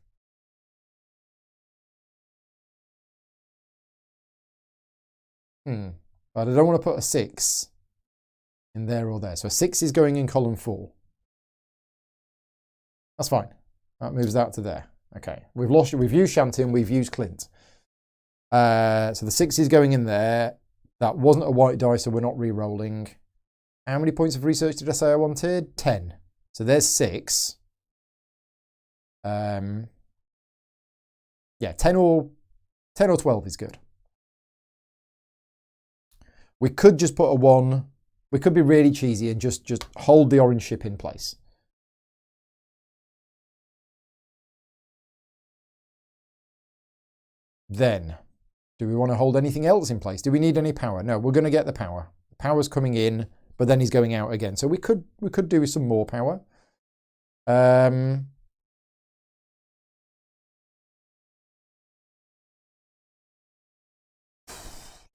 But I don't want to put a 6 in there or there. So a 6 is going in column 4. That's fine. That moves that to there. Okay, we've used Shanty and we've used Clint. So the 6 is going in there. That wasn't a white die, so we're not re-rolling. How many points of research did I say I wanted? 10. So there's 6. Yeah, 10 or 12 is good. We could just put a 1. We could be really cheesy and just hold the orange ship in place. Then, do we want to hold anything else in place? Do we need any power? No, we're going to get the power. The power's coming in, but then he's going out again. So we could do with some more power. Do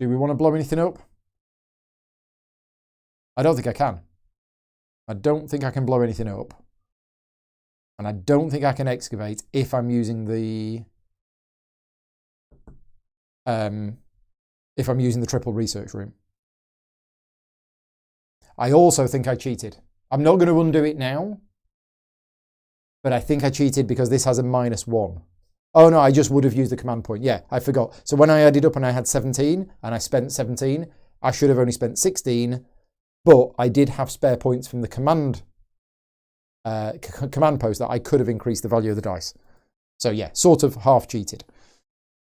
we want to blow anything up? I don't think I can. I don't think I can blow anything up. And I don't think I can excavate if I'm using the triple research room. I also think I cheated. I'm not going to undo it now, but I think I cheated because this has a -1. Oh no, I just would have used the command point. Yeah, I forgot. So when I added up and I had 17 and I spent 17, I should have only spent 16, but I did have spare points from the command post that I could have increased the value of the dice. So yeah, sort of half cheated.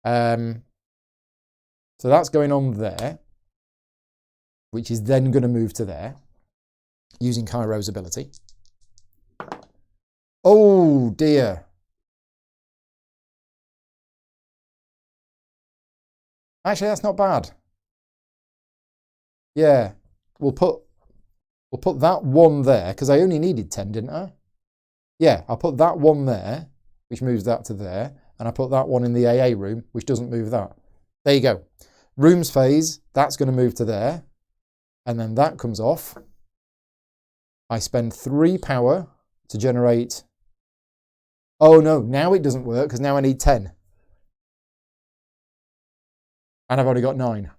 So that's going on there, which is then going to move to there, using Cairo's ability. Oh dear. Actually, that's not bad. Yeah, we'll put that 1 there, because I only needed 10, didn't I? Yeah, I'll put that 1 there, which moves that to there, and I put that 1 in the AA room, which doesn't move that. There you go. Rooms phase, that's going to move to there, and then that comes off. I spend 3 power to generate... Oh no, now it doesn't work, because now I need 10. And I've only got 9.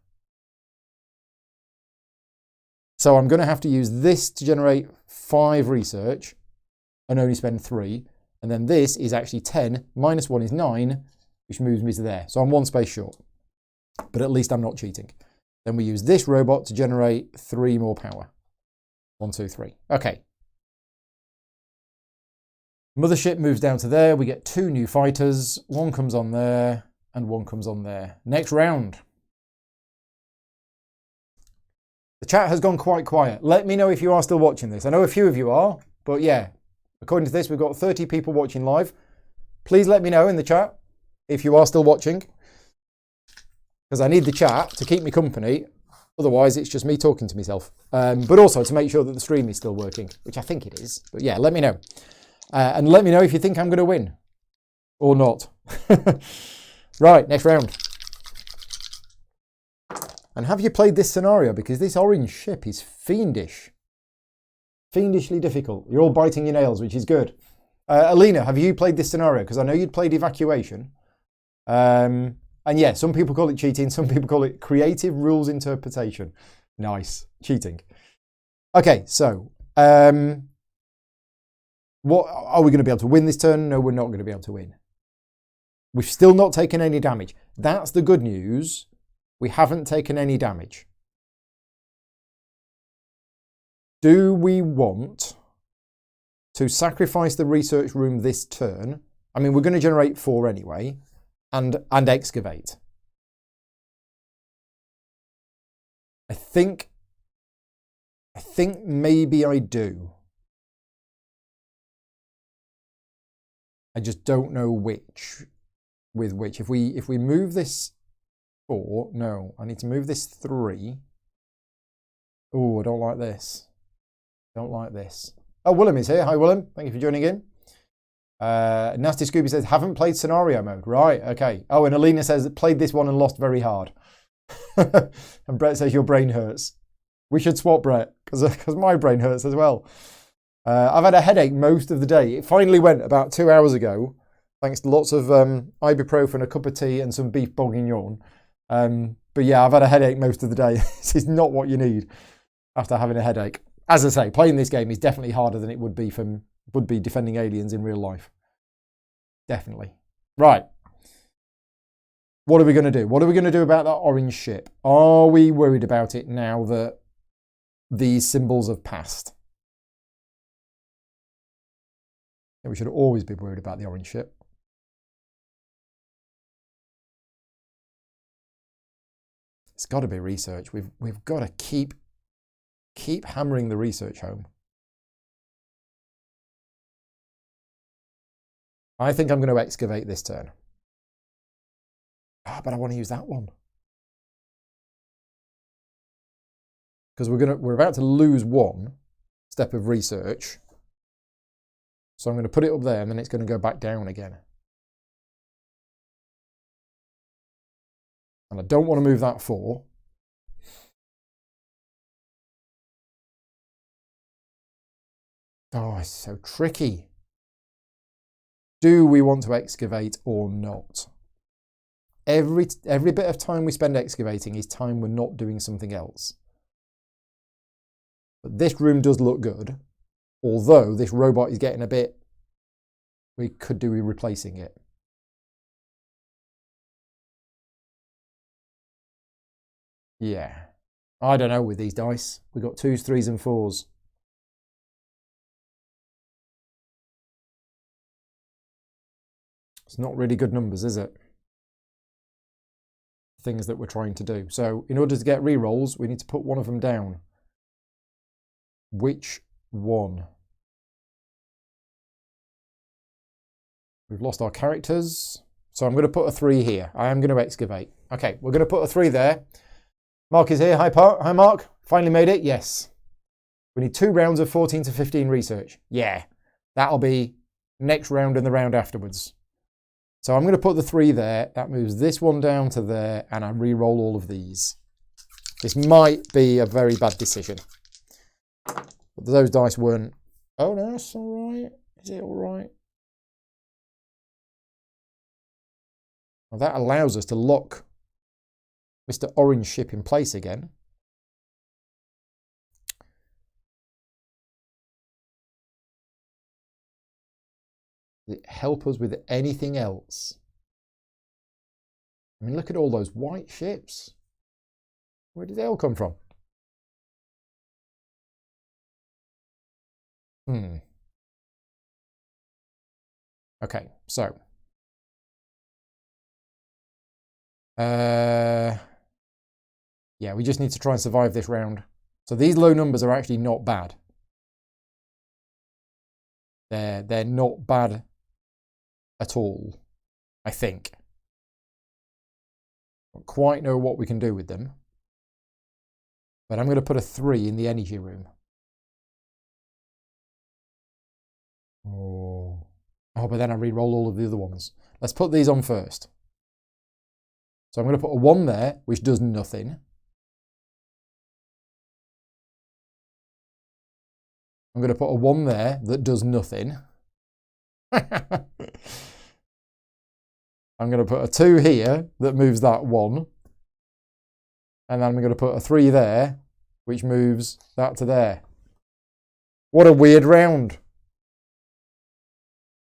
So I'm going to have to use this to generate 5 research and only spend 3. And then this is actually 10, -1 is 9, which moves me to there. So I'm 1 space short. But at least I'm not cheating. Then we use this robot to generate 3 more power. 1, 2, 3. Okay. Mothership moves down to there. We get 2 new fighters. 1 comes on there and 1 comes on there. Next round. The chat has gone quite quiet. Let me know if you are still watching this. I know a few of you are, but yeah, according to this, we've got 30 people watching live. Please let me know in the chat if you are still watching, because I need the chat to keep me company. Otherwise, it's just me talking to myself. But also to make sure that the stream is still working, which I think it is. But yeah, let me know. And let me know if you think I'm going to win or not. Right, next round. And have you played this scenario? Because this orange ship is fiendish. Fiendishly difficult. You're all biting your nails, which is good. Alina, have you played this scenario? Because I know you'd played Evacuation. And yeah, some people call it cheating. Some people call it creative rules interpretation. Nice. Cheating. Okay, so what are we going to be able to win this turn? No, we're not going to be able to win. We've still not taken any damage. That's the good news. We haven't taken any damage. Do we want to sacrifice the research room this turn? I mean, we're going to generate 4 anyway, and excavate. I think maybe I do. I just don't know which, with which. If we move this 4, no, I need to move this 3. Oh, I don't like this. Don't like this. Oh, Willem is here. Hi, Willem. Thank you for joining in. Nasty Scooby says, haven't played scenario mode. Right, okay. Oh, and Alina says, played this one and lost very hard. And Brett says, your brain hurts. We should swap, Brett, because my brain hurts as well. I've had a headache most of the day. It finally went about 2 hours ago, thanks to lots of ibuprofen, a cup of tea, and some beef bourguignon. But yeah, I've had a headache most of the day. This is not what you need after having a headache. As I say, playing this game is definitely harder than it would be defending aliens in real life. Definitely. Right. What are we going to do? What are we going to do about that orange ship? Are we worried about it now that these symbols have passed? We should always be worried about the orange ship. It's got to be research. We've got to keep hammering the research home. I think I'm going to excavate this turn. But I want to use that one. Because we're about to lose one step of research. So I'm going to put it up there and then it's going to go back down again. And I don't want to move that 4. Oh, it's so tricky. Do we want to excavate or not? Every bit of time we spend excavating is time we're not doing something else. But this room does look good. Although this robot is getting a bit, we could do with replacing it. Yeah. I don't know with these dice. We've got 2s, 3s and 4s. It's not really good numbers, is it? Things that we're trying to do. So in order to get re-rolls, we need to put one of them down. Which one? We've lost our characters. So I'm going to put a 3 here. I am going to excavate. Okay, we're going to put a 3 there. Mark is here. Hi, Mark. Finally made it. Yes. We need 2 rounds of 14 to 15 research. Yeah. That'll be next round and the round afterwards. So I'm going to put the 3 there. That moves this one down to there, and I re-roll all of these. This might be a very bad decision. But those dice weren't... Oh, no, that's all right. Is it all right? Well, that allows us to lock Mr. Orange Ship in place again. Does it help us with anything else? I mean, look at all those white ships. Where did they all come from? Okay, so. Yeah, we just need to try and survive this round. So these low numbers are actually not bad. They're not bad at all, I think. Don't quite know what we can do with them. But I'm going to put a 3 in the energy room. Oh, but then I re-roll all of the other ones. Let's put these on first. So I'm going to put a 1 there, which does nothing. I'm going to put a 1 there that does nothing. I'm going to put a 2 here that moves that 1. And then I'm going to put a 3 there, which moves that to there. What a weird round.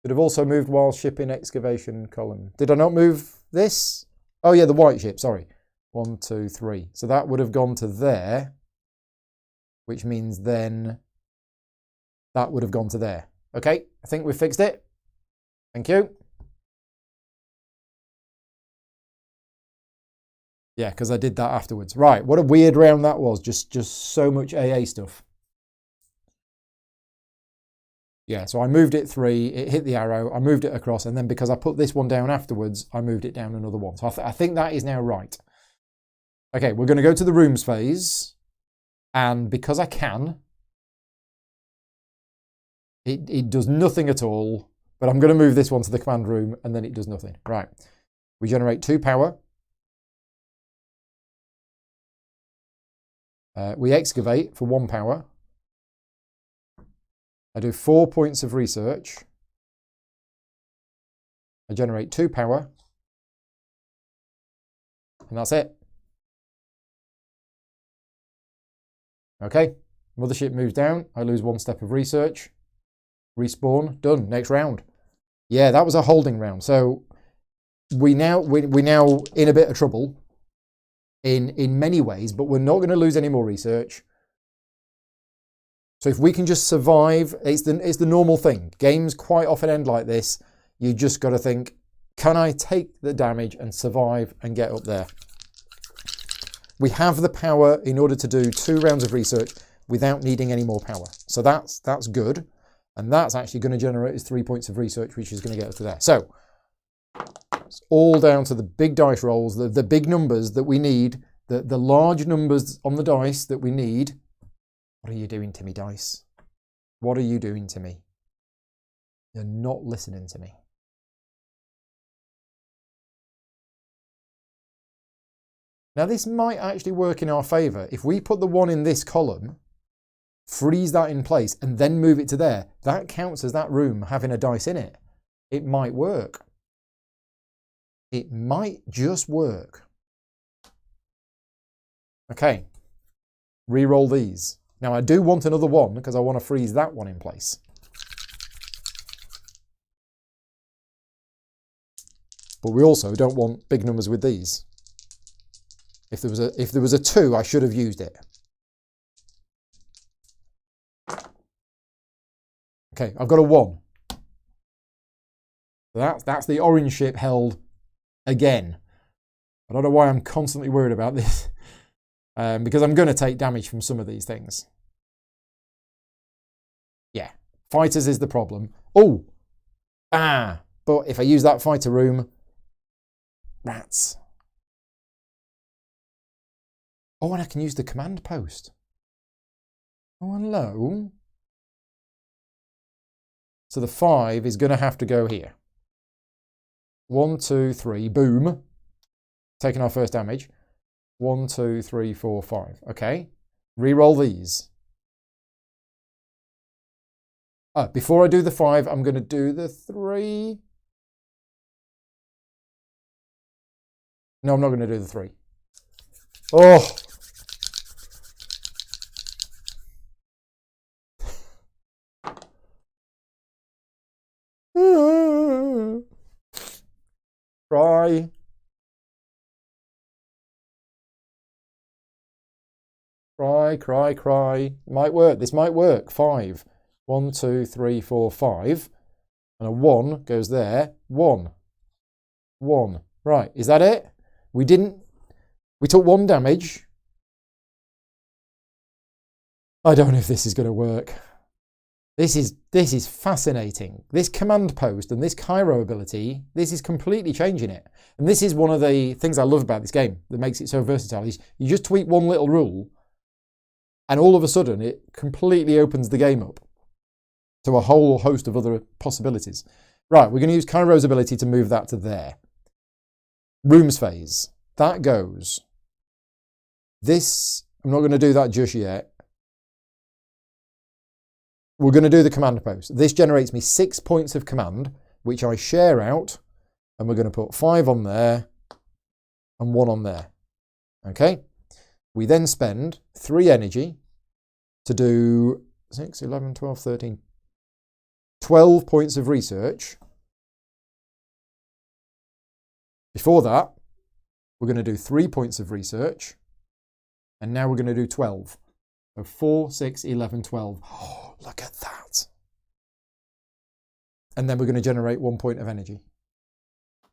Could have also moved while shipping excavation column. Did I not move this? Oh yeah, the white ship, sorry. 1, 2, 3. So that would have gone to there, which means then that would have gone to there. Okay, I think we've fixed it. Thank you. Yeah, because I did that afterwards. Right, what a weird round that was. Just so much AA stuff. Yeah, so I moved it 3, it hit the arrow, I moved it across, and then because I put this one down afterwards, I moved it down another one. So I think that is now right. Okay, we're going to go to the rooms phase, and because I can, it does nothing at all, but I'm going to move this one to the command room, and then it does nothing. Right, we generate 2 power. We excavate for 1 power. I do 4 points of research. I generate 2 power. And that's it. Okay, mothership moves down. I lose 1 step of research. Respawn, done, next round. Yeah, that was a holding round. So we're now in a bit of trouble in many ways, but we're not going to lose any more research. So if we can just survive, it's the normal thing. Games quite often end like this. You just got to think, can I take the damage and survive and get up there? We have the power in order to do 2 rounds of research without needing any more power. So that's good. And that's actually going to generate us 3 points of research, which is going to get us to there. So it's all down to the big dice rolls, the big numbers that we need, the large numbers on the dice that we need. What are you doing to me, dice? What are you doing to me? You're not listening to me. Now this might actually work in our favour. If we put the 1 in this column, freeze that in place, and then move it to there, that counts as that room having a dice in it. It might work. It might just work. Okay, re-roll these. Now I do want another 1 because I want to freeze that 1 in place. But we also don't want big numbers with these. If there was a 2, I should have used it. Okay, I've got a 1. That's the orange ship held again. I don't know why I'm constantly worried about this. Because I'm going to take damage from some of these things. Yeah, fighters is the problem. Oh, but if I use that fighter room, rats. Oh, and I can use the command post. Oh, hello. So the 5 is going to have to go here. 1, 2, 3, boom. Taking our first damage. 1, 2, 3, 4, 5. Okay. Reroll these. Before I do the 5, I'm going to do the 3. No, I'm not going to do the 3. Oh. Cry. Cry, cry, cry. Might work. This might work. 5. 1, 2, 3, 4, 5. And a 1 goes there. 1. 1. Right. Is that it? We took 1 damage. I don't know if this is going to work. This is fascinating. This command post and this Cairo ability, this is completely changing it. And this is one of the things I love about this game that makes it so versatile. Is you just tweak 1 little rule and all of a sudden it completely opens the game up to a whole host of other possibilities. Right, we're going to use Cairo's ability to move that to there. Rooms phase. That goes. This, I'm not going to do that just yet. We're going to do the command post. This generates me 6 points of command, which I share out, and we're going to put 5 on there and 1 on there. Okay? We then spend 3 energy to do 6, 11, 12, 13, 12 points of research. Before that, we're going to do 3 points of research, and now we're going to do 12. So 4, 6, 11, 12. Oh, look at that. And then we're going to generate 1 point of energy.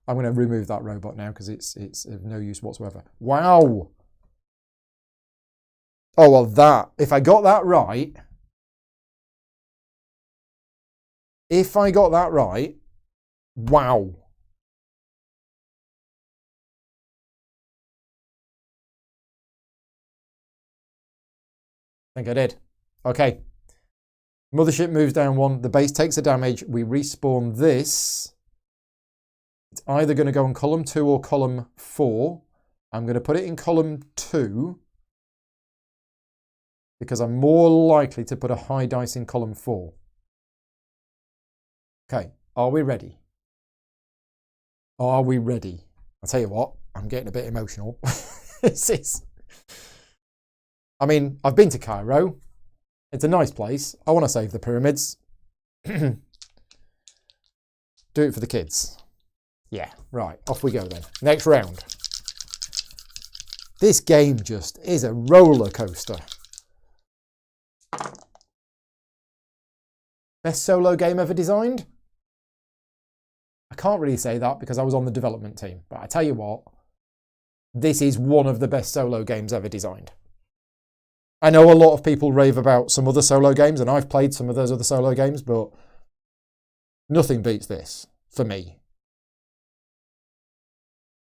I'm going to remove that robot now because it's of no use whatsoever. Wow. Oh, well, that, if I got that right, wow. I think I did. Okay. Mothership moves down 1. The base takes the damage. We respawn this. It's either going to go in column 2 or column 4. I'm going to put it in column 2 because I'm more likely to put a high dice in column 4. Okay, are we ready? Are we ready? I'll tell you what, I'm getting a bit emotional. I mean, I've been to Cairo. It's a nice place. I want to save the pyramids. Do it for the kids. Yeah, right, off we go then. Next round. This game just is a roller coaster. Best solo game ever designed? I can't really say that because I was on the development team, but I tell you what, this is one of the best solo games ever designed. I know a lot of people rave about some other solo games, and I've played some of those other solo games, but nothing beats this for me.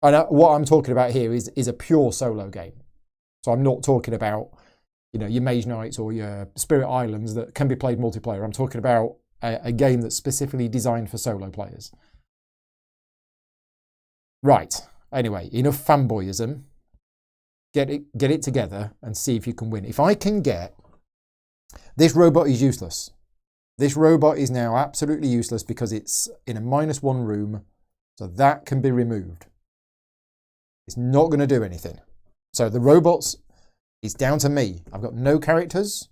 And what I'm talking about here is a pure solo game. So I'm not talking about, you know, your Mage Knights or your Spirit Islands that can be played multiplayer. I'm talking about a game that's specifically designed for solo players. Right. Anyway, enough fanboyism. Get it together and see if you can win. If I can get... This robot is useless. This robot is now absolutely useless because it's in a -1 room. So that can be removed. It's not going to do anything. So the robots, it's down to me. I've got no characters.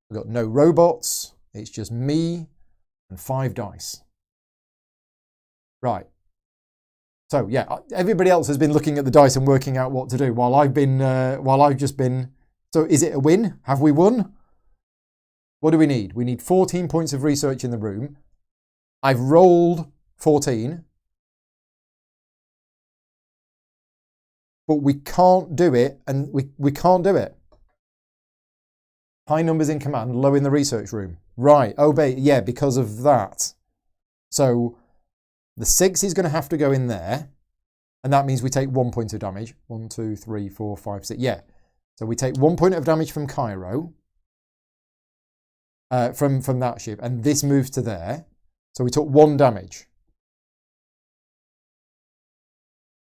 I've got no robots. It's just me and 5 dice. Right. So yeah, everybody else has been looking at the dice and working out what to do while I've just been. So is it a win? Have we won? What do we need? We need 14 points of research in the room. I've rolled 14. But we can't do it, and we can't do it. High numbers in command, low in the research room. Right, obey, yeah, because of that. So the 6 is going to have to go in there, and that means we take 1 point of damage. 1, 2, 3, 4, 5, 6, yeah. So we take 1 point of damage from Cairo, from that ship, and this moves to there. So we took 1 damage.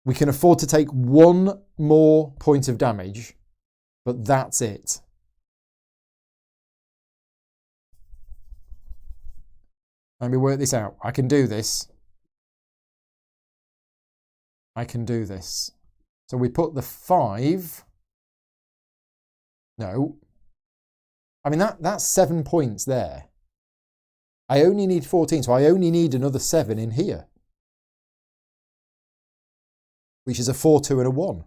We can afford to take 1 more point of damage, but that's it. Let me work this out. I can do this. I can do this. So we put the 5. No. I mean, that's 7 points there. I only need 14, so I only need another 7 in here, which is a 4, 2, and a 1.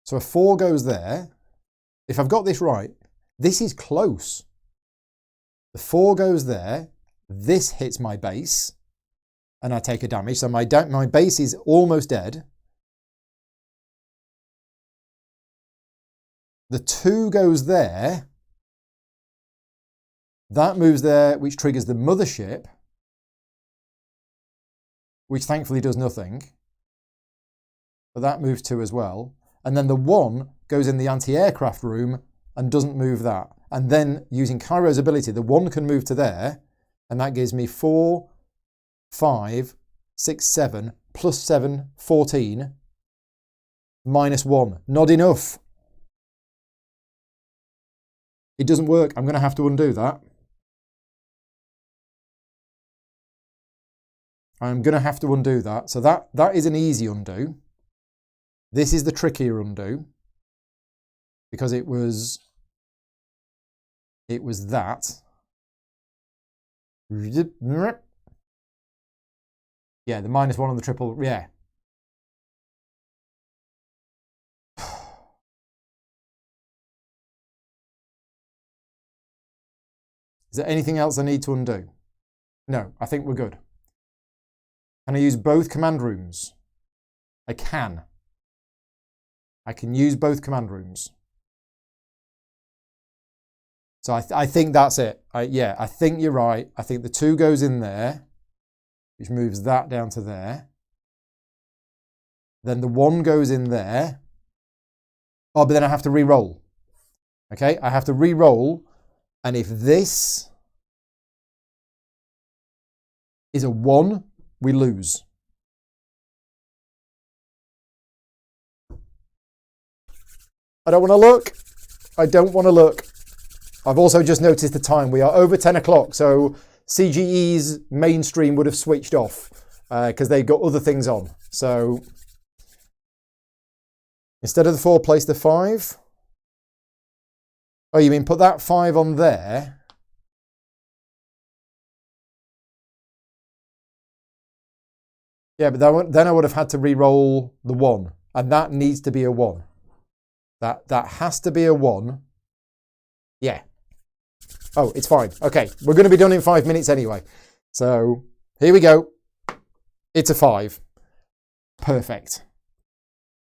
So a 4 goes there. If I've got this right, this is close. The 4 goes there. This hits my base, and I take a damage. So my base is almost dead. The 2 goes there. That moves there, which triggers the mothership, which thankfully does nothing. But that moves 2 as well. And then the 1 goes in the anti-aircraft room and doesn't move that. And then using Cairo's ability, the 1 can move to there. And that gives me 4, 5, 6, 7, plus 7, 14, -1. Not enough. It doesn't work. I'm going to have to undo that. I'm going to have to undo that. So that is an easy undo. This is the trickier undo because it was that. Yeah, the -1 on the triple, yeah. Is there anything else I need to undo? No, I think we're good. Can I use both command rooms? I can. I can use both command rooms. So I think that's it. Yeah, I think you're right. I think the 2 goes in there, which moves that down to there. Then the 1 goes in there. Oh, but then I have to re-roll. Okay, I have to re-roll. And if this is a 1, we lose. I don't want to look. I don't want to look. I've also just noticed the time. We are over 10 o'clock, so CGE's mainstream would have switched off because they've got other things on. So instead of the 4, place the 5. Oh, you mean put that 5 on there? Yeah, but then I would have had to re-roll the 1, and that needs to be a 1. That has to be a 1. Yeah. Oh, it's fine. Okay, we're going to be done in 5 minutes anyway. So here we go. It's a 5. Perfect.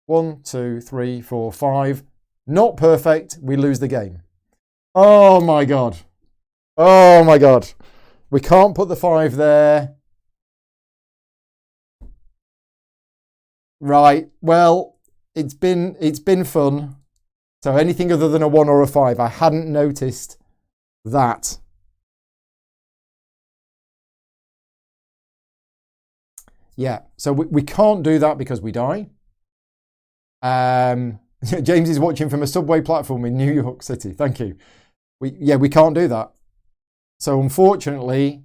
1, 2, 3, 4, 5. Not perfect. We lose the game. Oh my God. Oh my God. We can't put the 5 there. Right. Well, it's been fun. So anything other than a 1 or a 5, I hadn't noticed that. Yeah, so we can't do that because we die. James is watching from a subway platform in New York City. Thank you. We can't do that. So unfortunately,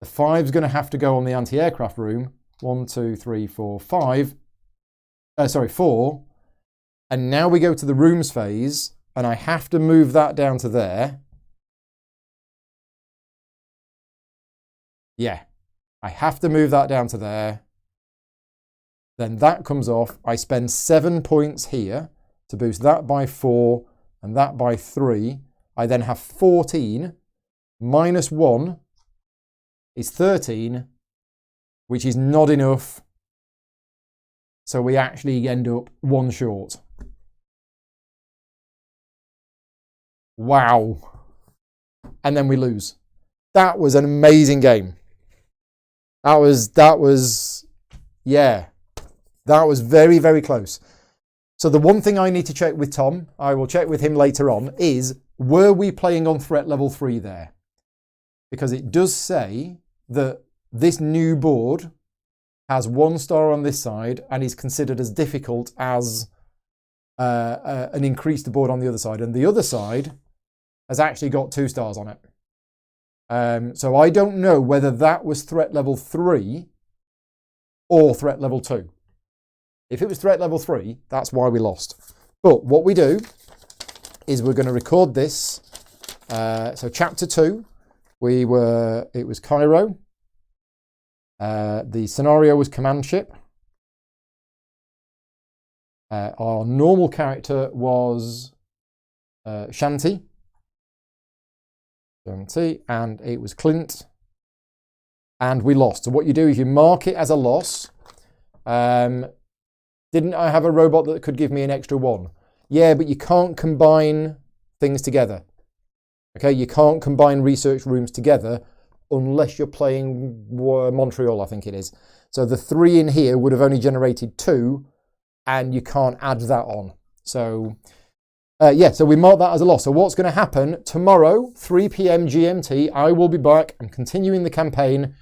the 5's going to have to go on the anti-aircraft room. 1, 2, 3, 4, 5. 4. And now we go to the rooms phase, and I have to move that down to there. Yeah, I have to move that down to there. Then that comes off. I spend 7 points here to boost that by 4 and that by 3. I then have 14 minus 1 is 13, which is not enough. So we actually end up 1 short. Wow. And then we lose. That was an amazing game. That was very, very close. So the one thing I need to check with Tom, I will check with him later on, is were we playing on threat level 3 there? Because it does say that this new board has 1 star on this side and is considered as difficult as an increased board on the other side. And the other side has actually got 2 stars on it. So I don't know whether that was threat level 3 or threat level 2. If it was threat level 3, that's why we lost. But what we do is we're going to record this. So chapter 2, it was Cairo. The scenario was command ship. Our normal character was Shanti, and it was Clint, and we lost. So what you do is you mark it as a loss. Didn't I have a robot that could give me an extra 1? Yeah, but you can't combine things together. Okay, you can't combine research rooms together unless you're playing Montreal, I think it is. So the 3 in here would have only generated 2, and you can't add that on. So so we mark that as a loss. So what's going to happen tomorrow, 3 p.m. GMT, I will be back. I'm continuing the campaign.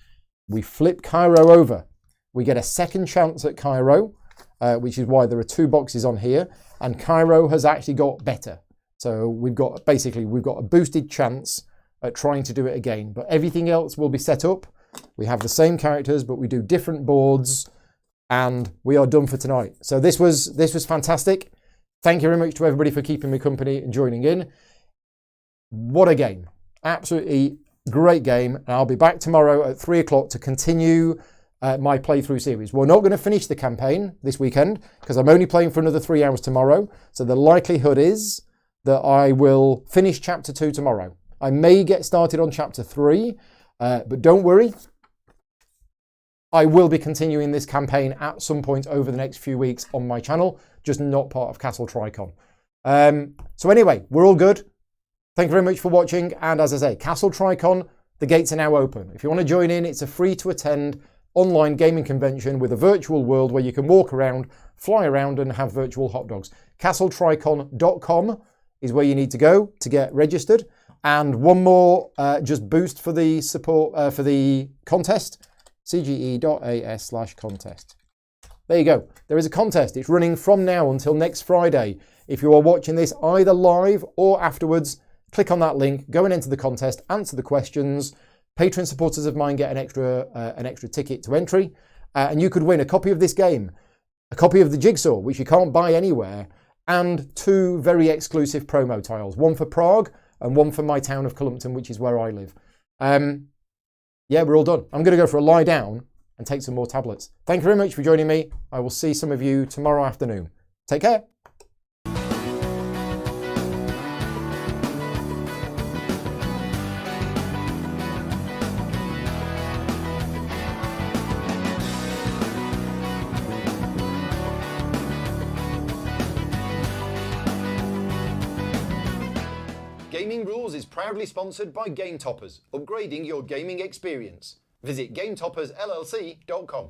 We flip Cairo over. We get a second chance at Cairo, which is why there are 2 boxes on here. And Cairo has actually got better. So we've got a boosted chance at trying to do it again. But everything else will be set up. We have the same characters, but we do different boards. And we are done for tonight. So this was fantastic. Thank you very much to everybody for keeping me company and joining in. What a game. Absolutely great game. And I'll be back tomorrow at 3 o'clock to continue my playthrough series. We're not going to finish the campaign this weekend because I'm only playing for another 3 hours tomorrow. So the likelihood is that I will finish chapter 2 tomorrow. I may get started on chapter 3, but don't worry. I will be continuing this campaign at some point over the next few weeks on my channel, just not part of Castle TriCon. So anyway, we're all good. Thank you very much for watching. And as I say, Castle TriCon, the gates are now open. If you want to join in, it's a free to attend online gaming convention with a virtual world where you can walk around, fly around and have virtual hot dogs. CastleTriCon.com is where you need to go to get registered. And one more just boost for the support for the contest. cge.as/contest. There you go. There is a contest. It's running from now until next Friday. If you are watching this either live or afterwards, click on that link, go and enter the contest, answer the questions. Patreon supporters of mine get an extra ticket to entry, and you could win a copy of this game, a copy of the Jigsaw, which you can't buy anywhere, and 2 very exclusive promo tiles, one for Prague and one for my town of Cullompton, which is where I live. Yeah, we're all done. I'm going to go for a lie down and take some more tablets. Thank you very much for joining me. I will see some of you tomorrow afternoon. Take care. Gaming Rules is proudly sponsored by Game Toppers, upgrading your gaming experience. Visit GameToppersLLC.com.